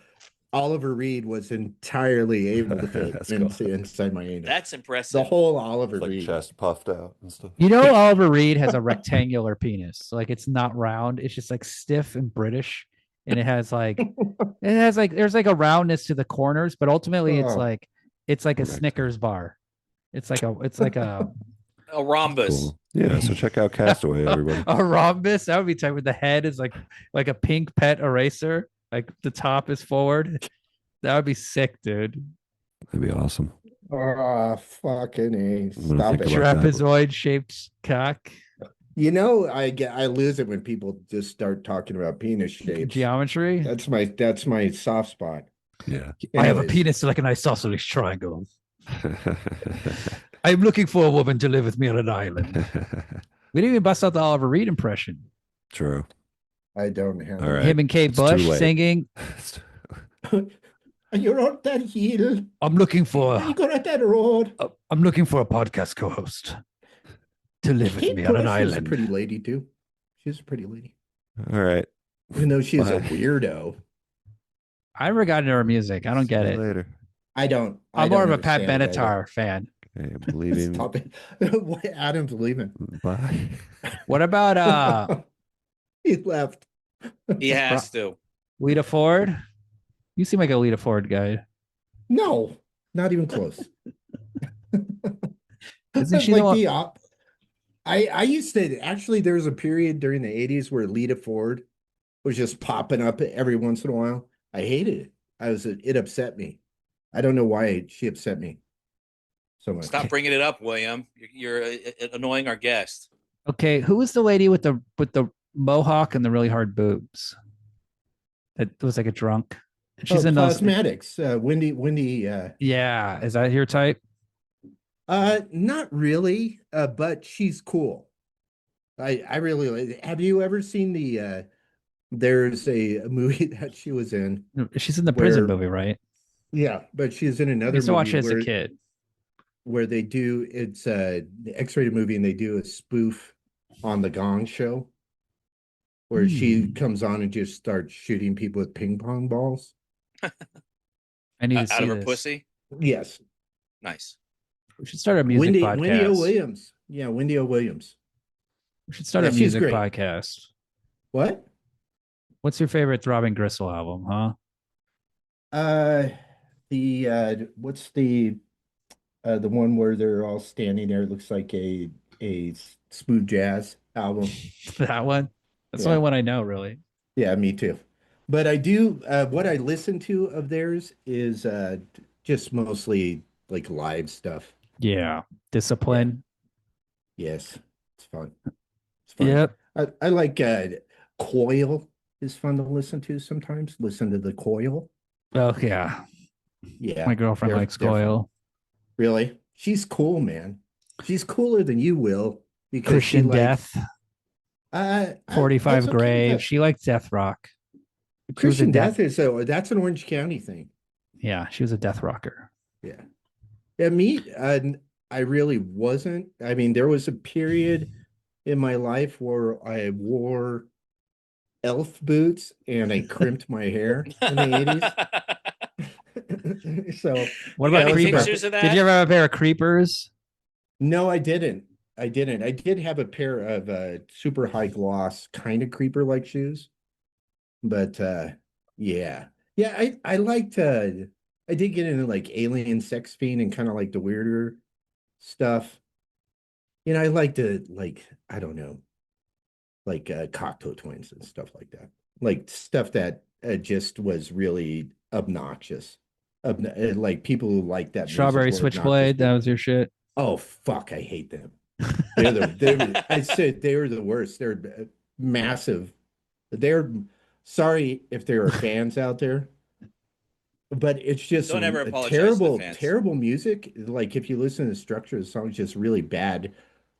Oliver Reed was entirely able to fit That's cool. inside my anus. That's impressive. the whole Oliver It's like Reed. chest puffed out and stuff. You know, Oliver Reed has a rectangular penis. Like it's not round. It's just like stiff and British. And there's like a roundness to the corners, but ultimately it's Oh. like a Snickers bar. It's like a A rhombus. Cool. Yeah. So check out Castaway, everybody. a rhombus. That would be tight. With the head is like a pink pet eraser. Like the top is forward. That would be sick, dude. That'd be awesome. Oh, fucking A. gonna Stop think it. about that. Trapezoid shaped cock. You know, I lose it when people just start talking about penis shapes. Geometry. That's my soft spot. Yeah. I have a Anyways. penis like an isosceles triangle. I'm looking for a woman to live with me on an island. We didn't even bust out the Oliver Reed impression. True. I don't have All right. Him and Kate It's too Bush late. singing. You're on that hill. I'm looking for You go at that road. I'm looking for a podcast co-host to live with Kate me on Bush an is a island. pretty lady too. She's a pretty lady, All right. even though she's a Bye. weirdo. I never got into her music. I don't get See you it. later. I don't. I'm I more don't of a Pat understand it either. Benatar fan. Okay, I'm leaving. Stop it. Adam's leaving. Bye. What about He left. He has to. Lita Ford? You seem like a Lita Ford guy. No, not even close. Isn't she the one- I used to actually. There was a period during the '80s where Lita Ford was just popping up every once in a while. I hated it. It upset me. I don't know why she upset me so much. Stop bringing it up, William. You're annoying our guest. Okay, who was the lady with the mohawk and the really hard boobs? That was like a drunk. She's in those. Cosmetics. Wendy. Yeah, is that your type? Not really. But she's cool. I really have you ever seen the? There's a movie that she was in. She's in the prison Where- movie, right? Yeah, but she's in I another used to watch movie it as a where, kid. where they do it's the X-rated movie and they do a spoof on the Gong Show where she comes on and just starts shooting people with ping pong balls. I need to Out see of her this. pussy. Yes. Nice. We should start a music podcast. Wendy O. Williams. Yeah, Wendy O. Williams. We should start Yeah, a she's music great. podcast. What? What's your favorite Throbbing Gristle album, huh? What's the one where they're all standing there? It looks like a smooth jazz album. That one? That's the Yeah. only one I know, really. Yeah, me too. But I do what I listen to of theirs is just mostly like live stuff. Yeah. Discipline. Yes, it's fun. It's fun. Yep. I like Coil is fun to listen to sometimes. Listen to the Coil. Oh, yeah. Yeah. My girlfriend they're- likes they're fun. Coil. Really? She's cool, man. She's cooler than you will because Christian she likes Death. 45 45 Grave. She likes death rock. She was a Christian death- Death is that's an Orange County thing. Yeah, she was a death rocker. Yeah. Yeah, me, I really wasn't. I mean, there was a period in my life where I wore elf boots and I crimped my hair in the 80s. So, What You got about any Creeper? pictures of that? Did you ever have a pair of Creepers? no, I didn't. I did have a pair of super high gloss kind of creeper like shoes. But yeah. Yeah, I liked I did get into like Alien Sex Fiend and kind of like the weirder stuff. You know, I like to like, I don't know, like Cocteau Twins and stuff like that. Like stuff that just was really obnoxious. Like people who like that music Strawberry were Switchblade. That obnoxious. was your shit. Oh fuck, I hate them. I said they were the worst. They're massive. They're sorry if there are fans out there, but it's just Don't ever a apologize to the terrible, fans. terrible music. Like if you listen to the structure of the song, it's just really bad.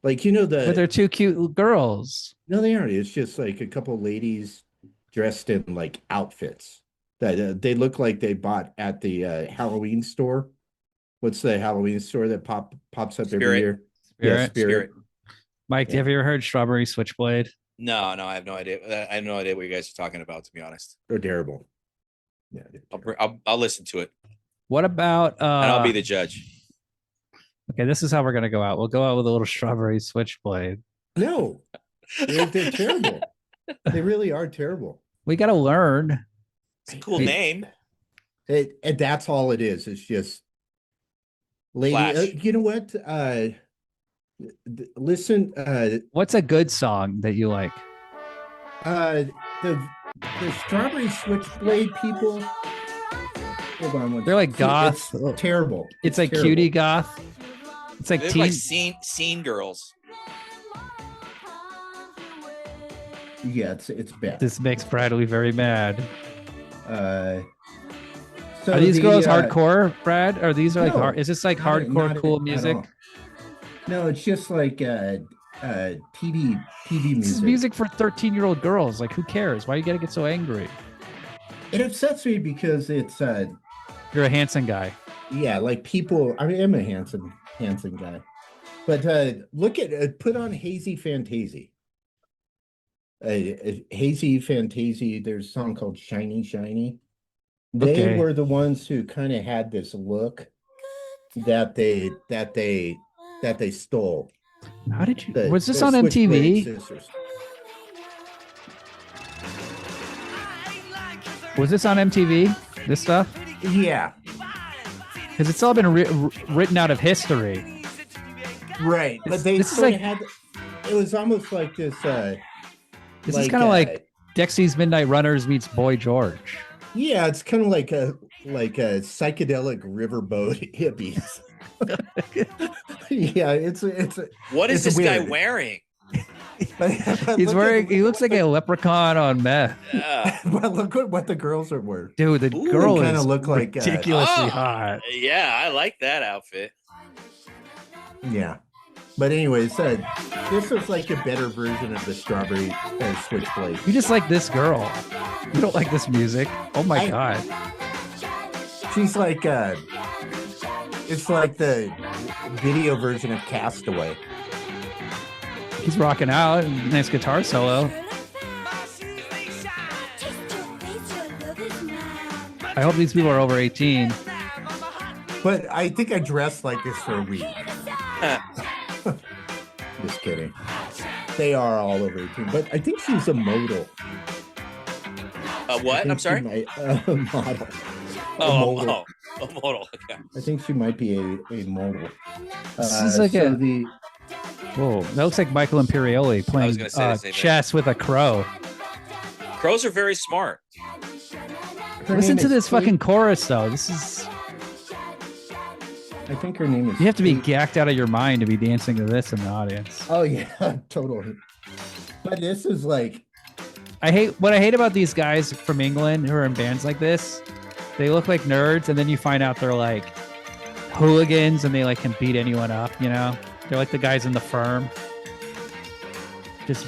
Like you know But they're two cute girls. no, they aren't. It's just like a couple ladies dressed in like outfits that they look like they bought at the Halloween store. What's the Halloween store that pops up every Spirit. year? Yeah, Spirit. Spirit. Mike, have you ever heard Strawberry Switchblade? No, I have no idea. I have no idea what you guys are talking about, to be honest. They're terrible. Yeah, they're terrible. I'll listen to it, What about and I'll be the judge. Okay, this is how we're gonna go out. We'll go out with a little Strawberry Switchblade. No, they're terrible. They really are terrible. We gotta learn. It's a cool Hey, name. And that's all it is. It's just lady. Flash. You know what? Listen. What's a good song that you like? The Strawberry Switchblade people. Hold on one They're like second. goth. It's terrible. It's like terrible. cutie goth. It's like They're teen. like scene girls. Yeah, it's bad. This makes Bradley very mad. So Are these the, girls hardcore, Brad? Or these are like no, hard? Is this like not at- hardcore not cool at music? all. No, it's just like TV This is music. music for 13-year-old girls. Like, who cares? Why you gotta get so angry? It upsets me because it's You're a Hanson guy. yeah, like people. I mean, I'm a Hanson guy, but look at put on Hazy Fantasy. Hazy Fantasy. There's a song called Shiny Shiny. They Okay. were the ones who kind of had this look that they stole. How did you? The, Was this the on Switchblade MTV? Sisters. Was this on MTV? This stuff? Yeah, Because it's all been written out of history. right. But they This is sort like- of had. It was almost like this. This is kind of like Dexy's Midnight Runners meets Boy George. Yeah, it's kind of like a psychedelic riverboat hippies. Yeah, it's What is It's this guy weird. wearing? He's wearing. He looks like a leprechaun on meth. But look at what the girls are wearing. Dude, the Ooh, girl kinda is look like, ridiculously Oh. hot. Yeah, I like that outfit. Yeah, but anyways, this is like a better version of the Strawberry Switchblade. You just like this girl. You don't like this music. Oh my I- god. She's like it's like the video version of Castaway. He's rocking out. Nice guitar solo. I hope these people are over 18. But I think I dressed like this for a week. Just kidding. They are all over 18, but I think she's a model. I What? think I'm she sorry. might- a model. Oh, model. a model. Okay. I think she might be a model. This is like a- the Whoa, that looks like Michael Imperioli playing gonna say the same thing. chess with a crow. Crows are very smart. her Listen name to is this Kate- fucking chorus though. This is I think her name is. you have to be Kate- gacked out of your mind to be dancing to this in the audience. Oh yeah, totally. But this is like I hate about these guys from England who are in bands like this. They look like nerds, and then you find out they're like hooligans, and they like can beat anyone up. You know, they're like the guys in the Firm, just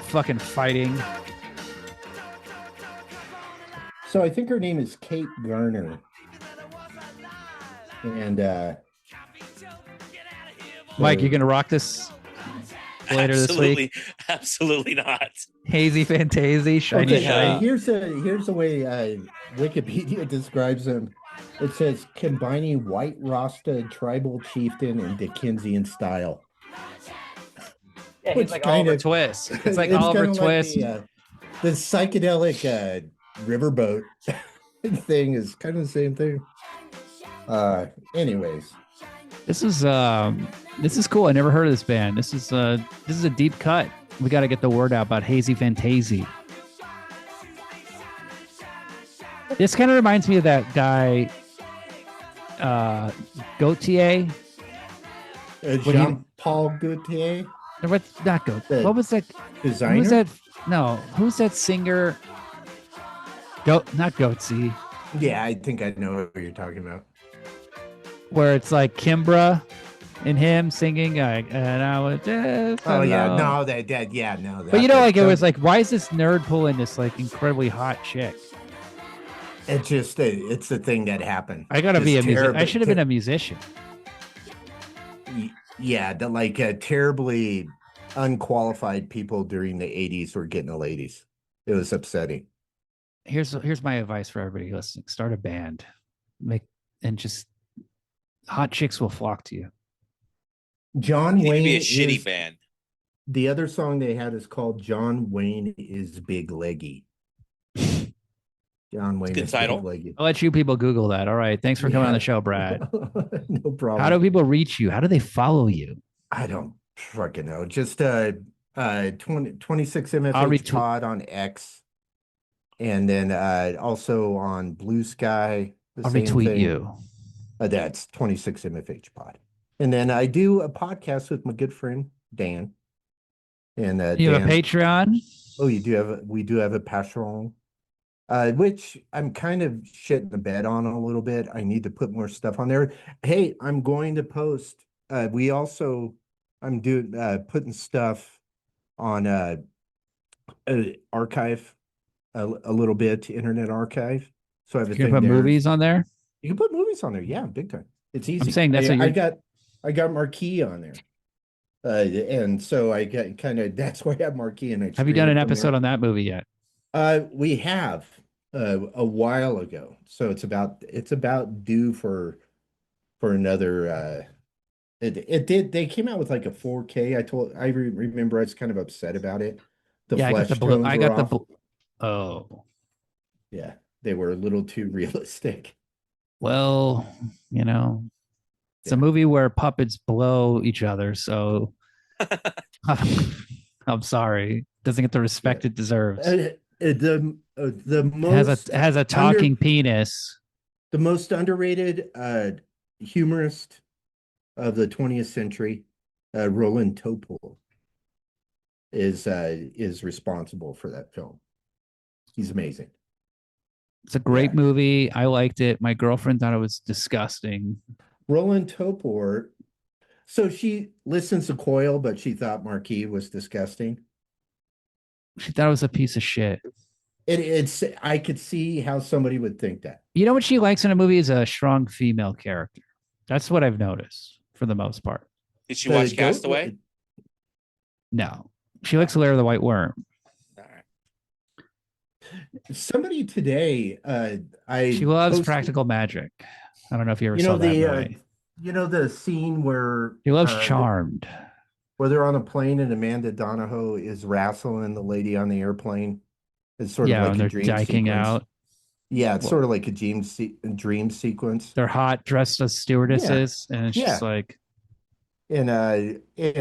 fucking fighting. so. I think her name is Kate Garner, and Mike, you gonna rock this later this week? Absolutely not. Hazy Fantasy, shiny okay, shiny. here's the way Wikipedia describes them. It says combining white Rasta tribal chieftain and Dickensian style. Yeah, which it's like kind Oliver of- Twist. It's like It's Oliver kinda like Twist. the psychedelic riverboat thing is kind of the same thing. Anyways, This is cool. I never heard of this band. This is a deep cut. We got to get the word out about Hazy Fantasy. This kind of reminds me of that guy, Gautier. Jean-Paul Gaultier, What? Not Gaut. The What was that? designer. Who's that? No, who's that singer? Not Goatsy. Yeah, I think I know what you're talking about. Where it's like Kimbra and him singing, and I was just. Oh yeah, alone." no, that yeah, no. But you know, like it was like, why is this nerd pulling this like incredibly hot chick? it's just it's the thing that happened. I gotta be a Just musician. I terribly- should have been a musician. Yeah, the like terribly unqualified people during the 80s were getting the ladies. It was upsetting. Here's my advice for everybody listening: start a band, and just hot chicks will flock to you. John You need to Wayne be a shitty is- band. The other song they had is called John Wayne is Big Leggy. John Wayne good is title. Big Leggy. I'll let you people Google that. All right, thanks for coming on the show, Brad. No problem. How do people reach you? How do they follow you? I don't fucking know. Just 26 MFH I'll retweet- pod on X. And then also on Blue Sky. the I'll same retweet thing. you. That's 26 MFH pod. And then I do a podcast with my good friend Dan. And You have a Dan- Patreon. Oh, we do have a Patreon. which I'm kind of shitting the bed on a little bit. I need to put more stuff on there. Hey, I'm going to post. I'm doing putting stuff on archive a little bit, Internet Archive. So I have a You can thing put there. movies on there. You can put movies on there, yeah, big time. It's easy. I'm saying that's what I got Marquee on there. And so I got kind of that's why I have Marquee and I Have you stream done it an from episode there. on that movie yet? We have a while ago. So it's about due for another it did they came out with like a 4K. Remember I was kind of upset about it. The Yeah, I got the flesh blue. tones I were got the off. blue. Oh, Yeah, they were a little too realistic. well, you know, it's a Yeah. movie where puppets blow each other. So I'm sorry, doesn't get the respect it deserves. The It has a talking penis. the most underrated humorist of the 20th century, Roland Topol, is responsible for that film. He's amazing. It's a great Yeah. movie. I liked it. My girlfriend thought it was disgusting. Roland Topor. So she listens to Coil, but she thought Marquis was disgusting. She thought it was a piece of shit. It's I could see how somebody would think that. You know what she likes in a movie is a strong female character. That's what I've noticed for the most part. Did she watch The Castaway? No, she likes Lair of the White Worm. All right. Somebody today, She loves posted- Practical Magic. I don't know if you ever You saw know that the movie. the scene where She loves Charmed. where they're on a plane and Amanda Donahoe is wrestling the lady on the airplane. It's sort of Yeah, like and a they're dream diking sequence. out. Yeah, it's Well- sort of like a dream sequence. They're hot, dressed as stewardesses, and it's just Yeah. like, And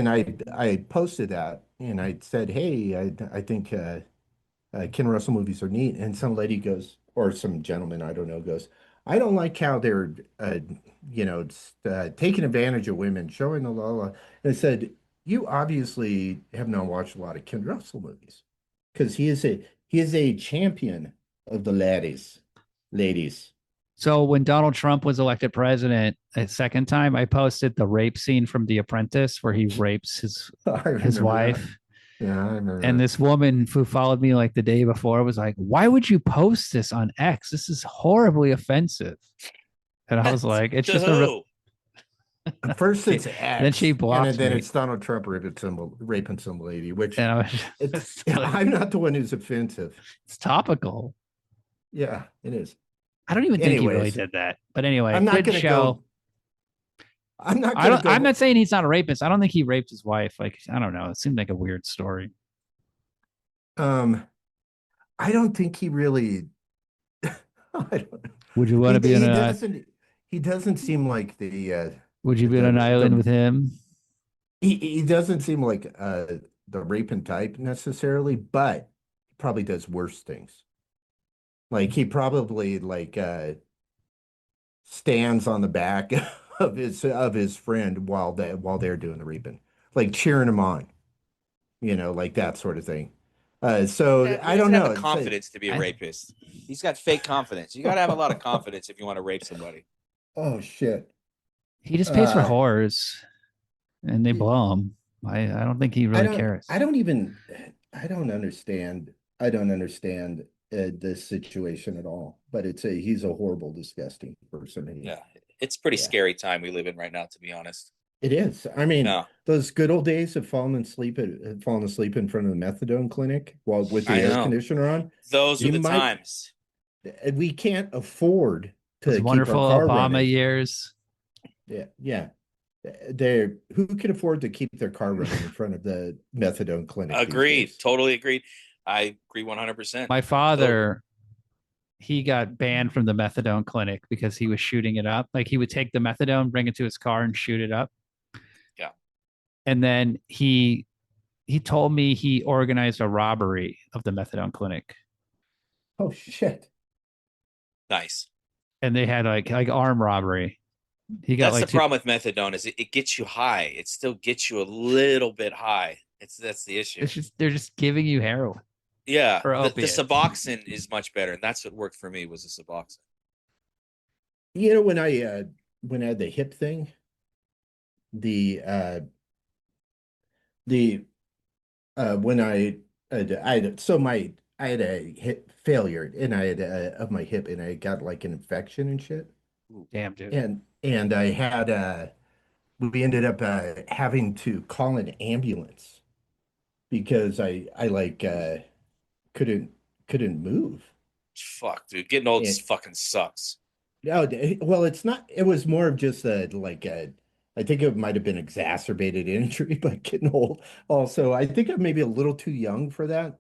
I posted that and I said, hey, I think Ken Russell movies are neat. And some lady goes, or some gentleman, I don't know, goes, I don't like how they're taking advantage of women, showing the la. And I said, you obviously have not watched a lot of Ken Russell movies because he is a champion of the ladies. so when Donald Trump was elected president a second time, I posted the rape scene from The Apprentice where he rapes his I his remember wife. that. Yeah, I remember And that. this woman who followed me like the day before was like, why would you post this on X? This is horribly offensive. And I was like, it's To just who? First it's X, then she blocked and then me. it's Donald Trump raping some lady, which And I was it's just like, I'm not the one who's offensive. it's topical. Yeah, it is. I don't even think he really Anyways, did that. But anyway, I'm not good gonna show. go. I'm not I gonna don't go. I'm not saying he's not a rapist. I don't think he raped his wife. Like, I don't know. It seemed like a weird story. I don't think he really. I don't, Would you want to be in he a doesn't. He doesn't seem like the. would you be on an island with him? He doesn't seem like the raping type necessarily, but he probably does worse things. Like he probably stands on the back of his friend while they're doing the raping, like cheering him on, like that sort of thing. So Yeah, I he don't doesn't have know. the confidence to be a rapist. He's got fake confidence. You got to have a lot of confidence if you want to rape somebody. Oh shit. He just pays for Uh, whores and they blow him. I don't think he really cares. I don't understand. I don't understand this situation at all. But he's a horrible, disgusting person. Yeah, it's a pretty Yeah. scary time we live in right now, to be honest. It is. I mean, No. those good old days of falling asleep in front of the methadone clinic while with the I air know. conditioner on. Those are You the might- times. We can't afford to Those keep wonderful our car Obama running. years. Yeah. Who can afford to keep their car running in front of the methadone clinic? these Agreed. days? Totally agreed. I agree 100%. My father, he got banned from the methadone clinic because he was shooting it up. Like he would take the methadone, bring it to his car, and shoot it up. Yeah. And then he told me he organized a robbery of the methadone clinic, Oh shit. Nice. and they had like armed robbery. He got That's like the problem with methadone is it gets you high. It still gets you a little bit high. That's the issue. they're just giving you heroin. Yeah, Or the opiates. Suboxone is much better, and that's what worked for me was the Suboxone. You know, when I had the hip thing, the when I had a hip failure and I had of my hip and I got like an infection and shit. Damn, dude. And I had we ended up having to call an ambulance because I like couldn't couldn't move. Fuck, dude, getting old And fucking sucks. no, well, it's not. It was more of just I think it might have been exacerbated injury by getting old. Also, I think I'm maybe a little too young for that.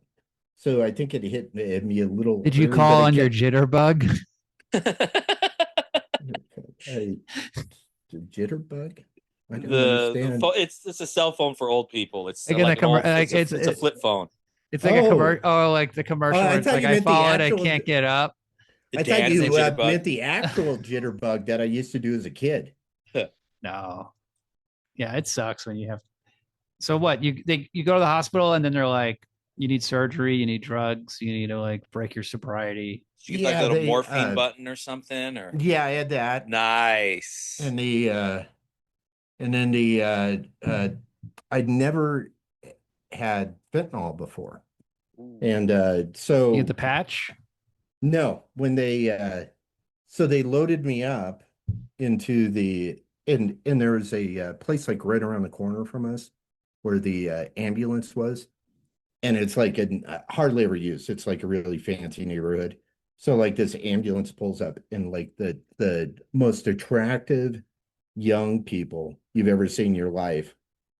So I think it hit me a little Did you early, call but on your again, jitterbug? I, jitterbug. I don't The understand. phone, it's a cell phone for old people. It's Like in like the an old, like it's a flip phone. it's like a Oh, like the commercial I where it's thought like you I meant the followed, I actual. can't get up. The I thought dancing you jitterbug. meant the actual jitterbug that I used to do as a kid. No. Yeah, it sucks when you have. So what? You go to the hospital and then they're like, you need surgery, you need drugs, you need to like break your sobriety. Did you get like a Yeah, little they morphine button or something? Or yeah, I had that. nice. And and then I'd never had fentanyl before. And You get so the patch. no, when so they loaded me up into and there was a place like right around the corner from us where the ambulance was. And it's like hardly ever used. It's like a really fancy neighborhood. So like this ambulance pulls up and like the most attractive young people you've ever seen in your life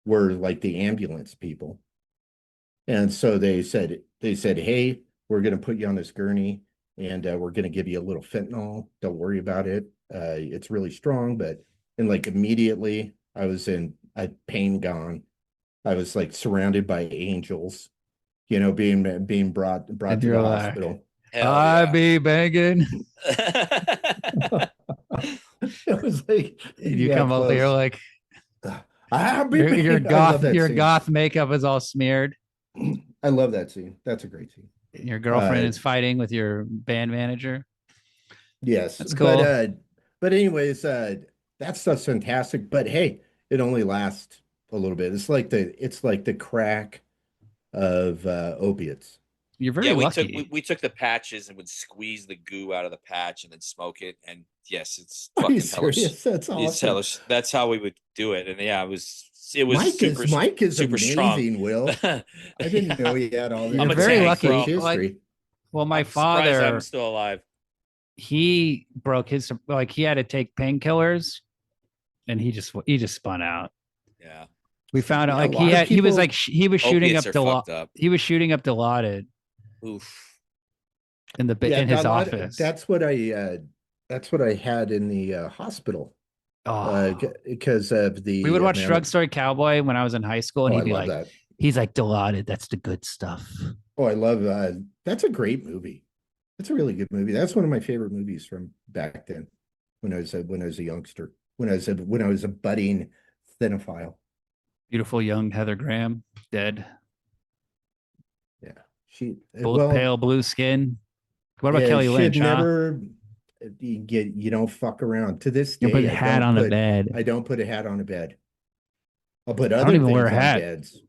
were like the ambulance people. And so they said, "Hey, we're going to put you on this gurney and we're going to give you a little fentanyl. Don't worry about it. It's really strong." But and like immediately I was in pain gone. I was like surrounded by angels, being brought And to the you're like, hospital. Hell I yeah. be banging. It was like, And you yeah, come up here close. like I'll be your back. I love that your scene. goth makeup is all smeared. I love that scene. That's a great scene. And your girlfriend Uh, is fighting with your band manager. yes, That's cool. but anyways, that stuff's fantastic. But hey, it only lasts a little bit. It's like the crack of opiates. You're very Yeah, lucky. we took the patches and would squeeze the goo out of the patch and then smoke it. And yes, it's Are you fucking hellish. serious? That's It's awesome. hellish. That's how we would do it. And yeah, it was Mike is super strong. amazing, Will. I didn't Yeah. know he had all that. You're I'm a very tank, lucky. bro. Such history. Like, well, my I'm surprised I'm father, still alive. he broke his like he had to take painkillers, and he just spun out. Yeah. We found out Yeah, a like lot of he was people. like he was shooting Opiates up are fucked up. he was shooting up Dilaudid Oof. in the Yeah, in his office. that's what I had in the hospital. Oh, Because of we would the watch amount of. Drugstore Cowboy when I was in high school, and Oh, I he'd be love like, that. he's like Dilaudid, that's the good stuff. Oh, I love that's a great movie. That's a really good movie. That's one of my favorite movies from back then when I was a youngster, when I was a budding cinephile. Beautiful young Heather Graham, dead. Yeah. She well, Pale blue skin. What about yeah, Kelly she had Lynch, huh? never you don't fuck around. To this You put a day, hat on a bed. I don't put a hat on a bed. I'll put I don't other even wear a things on hat. beds.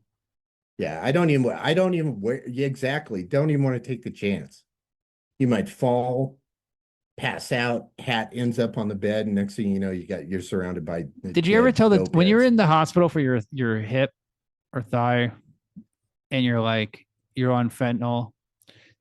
Yeah, I don't even wear yeah, exactly. Don't even want to take the chance. You might fall, pass out, hat ends up on the bed, and next thing you know, you're surrounded by Did you ever tell that when you were heads. in the hospital for your hip or thigh and you're on fentanyl?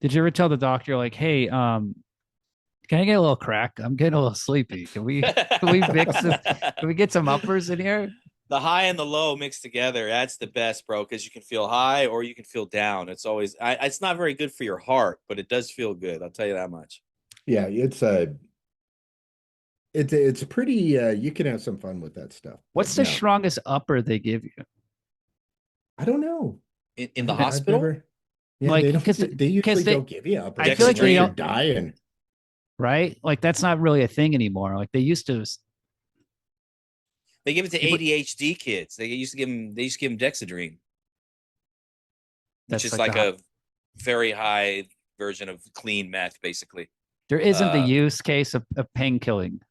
Did you ever tell the doctor like, hey, can I get a little crack? I'm getting a little sleepy. Can we mix this? Can we get some uppers in here? The high and the low mixed together. That's the best, bro, because you can feel high or you can feel down. It's always it's not very good for your heart, but it does feel good. I'll tell you that much. Yeah, it's a pretty you can have some fun with that stuff. What's But the no, strongest upper they give you? I don't know. In the I've hospital? never, yeah, Like, they because don't they usually don't give you uppers I feel like they unless you're don't, dying. right? Like that's not really a thing anymore. Like they used to. They give it to People- ADHD kids. They used to give them Dexedrine, which That's is like like a very high version of clean meth, basically. There isn't the use case of pain killing.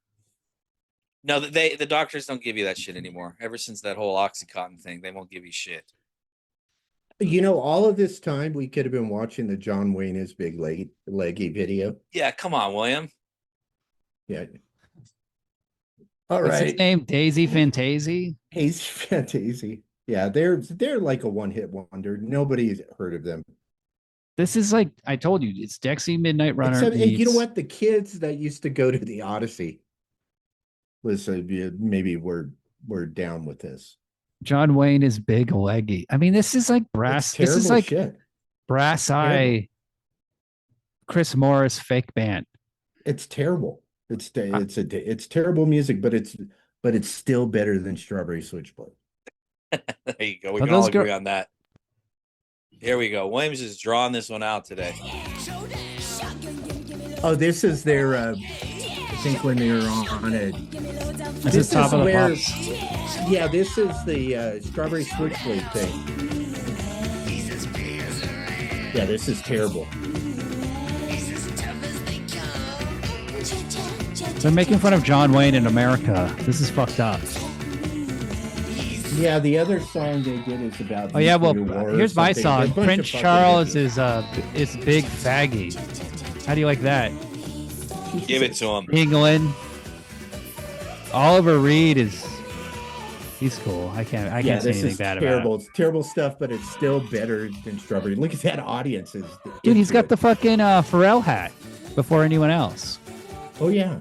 No, the doctors don't give you that shit anymore. Ever since that whole OxyContin thing, they won't give you shit. All of this time we could have been watching the John Wayne is big leggy video. Yeah, come on, William. Yeah. All What's his right. name? Daisy Fantasy? Hazy Fantasy. Yeah, they're like a one-hit wonder. Nobody's heard of them. This is like I told you, it's Dexy Midnight Runner. Except, and you know meets- what? The kids that used to go to the Odyssey was maybe we're down with this. John Wayne is big leggy. I mean, this is like brass. It's This is terrible like shit. brass eye Chris Morris fake band. It's terrible. It's terrible music, but it's still better than Strawberry Switchblade. There you go. We Are can all those agree on that. Here we go. Williams is drawing this one out today. Oh, this is their I think when they're on it. This is Top of the where- Pops. Yeah, this is the Strawberry Switchblade thing. Yeah, this is terrible. They're making fun of John Wayne in America. This is fucked up. Yeah, the other song they did is about. Oh yeah, well, nuclear war or here's my something. song. They're a bunch Prince of fucking Charles hippies. is big faggy. How do you like that? Give it to him. England. Oliver Reed he's cool. I can't Yeah, say this anything is bad terrible. about it. It's terrible stuff, but it's still better than Strawberry. Look at that audience. Dude, he's got the fucking Pharrell hat before anyone else. Oh yeah,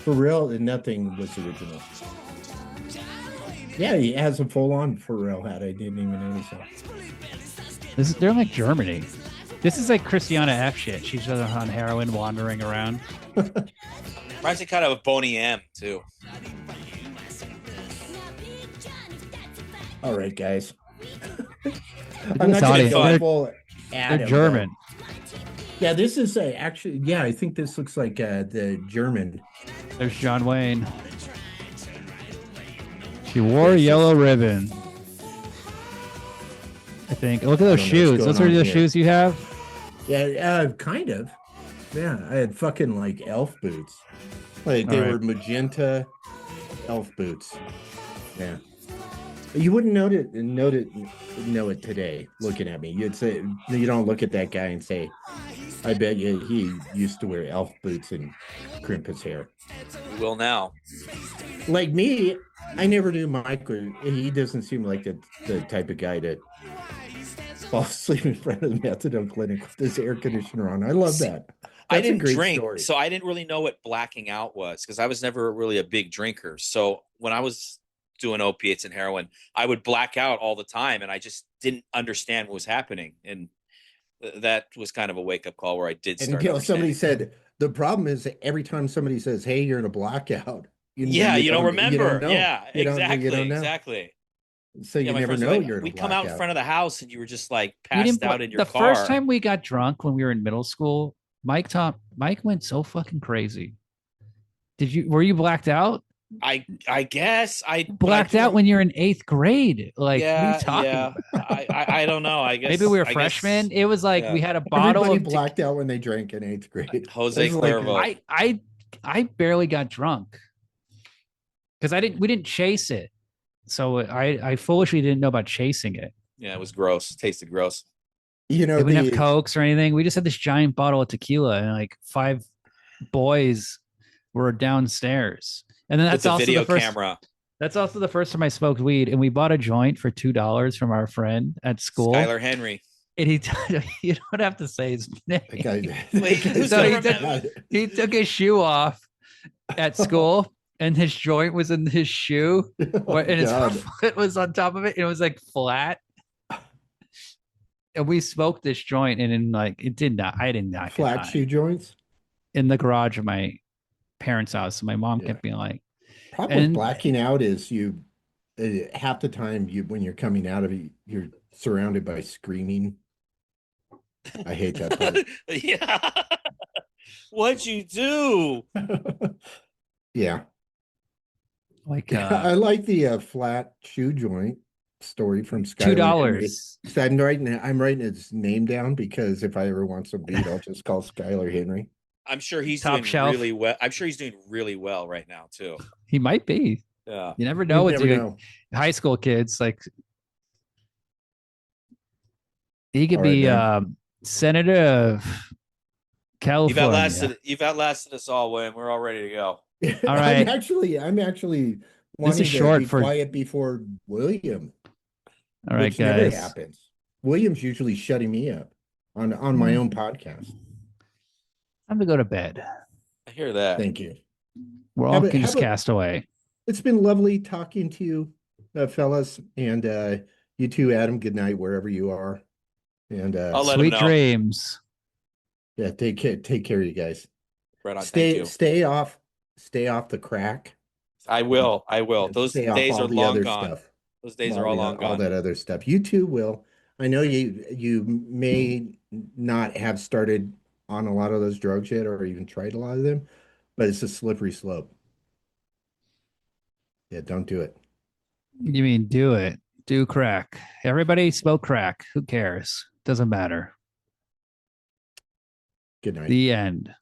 for real. Nothing was original. Yeah, he has a full-on Pharrell hat. I didn't even notice that. They're like Germany. This is like Christiana F shit. She's just on heroin wandering around. Reminds me kind of Boney M too. All right, guys. Look at I'm this not going to audience. go They're- full ad They're of German. Yeah, this is actually. Yeah, I think this looks like the German. There's John Wayne. She wore a yellow ribbon. I think. Look at those I don't know what's shoes. going Those are on the here. shoes you have. Yeah, kind of. Yeah, I had fucking like elf boots. Like they All right. were magenta elf boots. Yeah. You wouldn't know it today looking at me. You'd say you don't look at that guy and say, I bet you he used to wear elf boots and crimp his hair. We will now. Like me, I never knew Michael. He doesn't seem like the type of guy to fall asleep in front of the methadone clinic with his air conditioner on. I love that. I That's a didn't great drink, story. so I didn't really know what blacking out was because I was never really a big drinker. So when I was doing opiates and heroin, I would black out all the time, and I just didn't understand what was happening. And that was kind of a wake up call where I did And start. somebody understanding. said the problem is that every time somebody says, "Hey, you're in a blackout," You don't remember. know. Yeah, You don't know. exactly. So you Yeah, my never friends were know like, you're in a we come out in blackout. front of the house, and you were just like We passed didn't out bla- in your the car. first time we got drunk when we were in middle school, Mike went so fucking crazy. Were you blacked out? I guess I Blacked out when you're in 8th grade. Like, what are you talking yeah. about? I don't know. I guess Maybe we were I guess freshmen. It was like yeah. we had a bottle Everybody of blacked out when they drank in 8th grade. Jose It's like- Cuervo. I barely got drunk because we didn't chase it. So I foolishly didn't know about chasing it. Yeah, it was gross. It tasted gross. You know, We didn't have Cokes or anything. We just had this giant bottle of tequila and like 5 boys were downstairs. And then With that's the also video the first camera. that's also the first time I smoked weed. And we bought a joint for $2 from our friend at school. Skylar Henry. And you don't have to say his name. that guy- Wait, who's So gonna he took- remember? He took his shoe off at school and his joint was in his shoe Oh, and his God. foot was on top of it and it was like flat. And we smoked this joint and in like I did not get Flat high shoe joints. in the garage of my parents' house. So my mom Yeah. kept being like, Problem with And- blacking out is you half the time when you're coming out of it, you're surrounded by screaming. I hate that part. Yeah. What'd you do? Yeah. like I like the flat shoe joint. story from Skylar Henry. $2. So I'm writing his name down because if I ever want some beat, I'll just call Skylar Henry. I'm sure he's Top doing shelf. really well. I'm sure he's doing really well right now too. He might be. Yeah. You never know You with never your know. high school kids. Like he could All right, be man. senator of California. You've outlasted us all, William. We're all ready to go. All right. I'm actually This wanting is to short be for. quiet before William, All right, which never guys. happens. William's usually shutting me up on my own podcast. Time to go to bed. I hear that. Thank you. We're all just cast away. It's been lovely talking to you, fellas, and you too, Adam. Good night wherever you are, and I'll let him Sweet know. dreams. yeah, take care, you guys. Right on. Thank you. Stay off the crack. I will. Those Stay off days all are the long other gone. stuff. Those days are all long All gone. that other stuff. You too will. I know you may not have started on a lot of those drugs yet or even tried a lot of them, but it's a slippery slope. Yeah, don't do it. You mean do it? Do crack. Everybody smoke crack. Who cares? Doesn't matter. Good night. The end.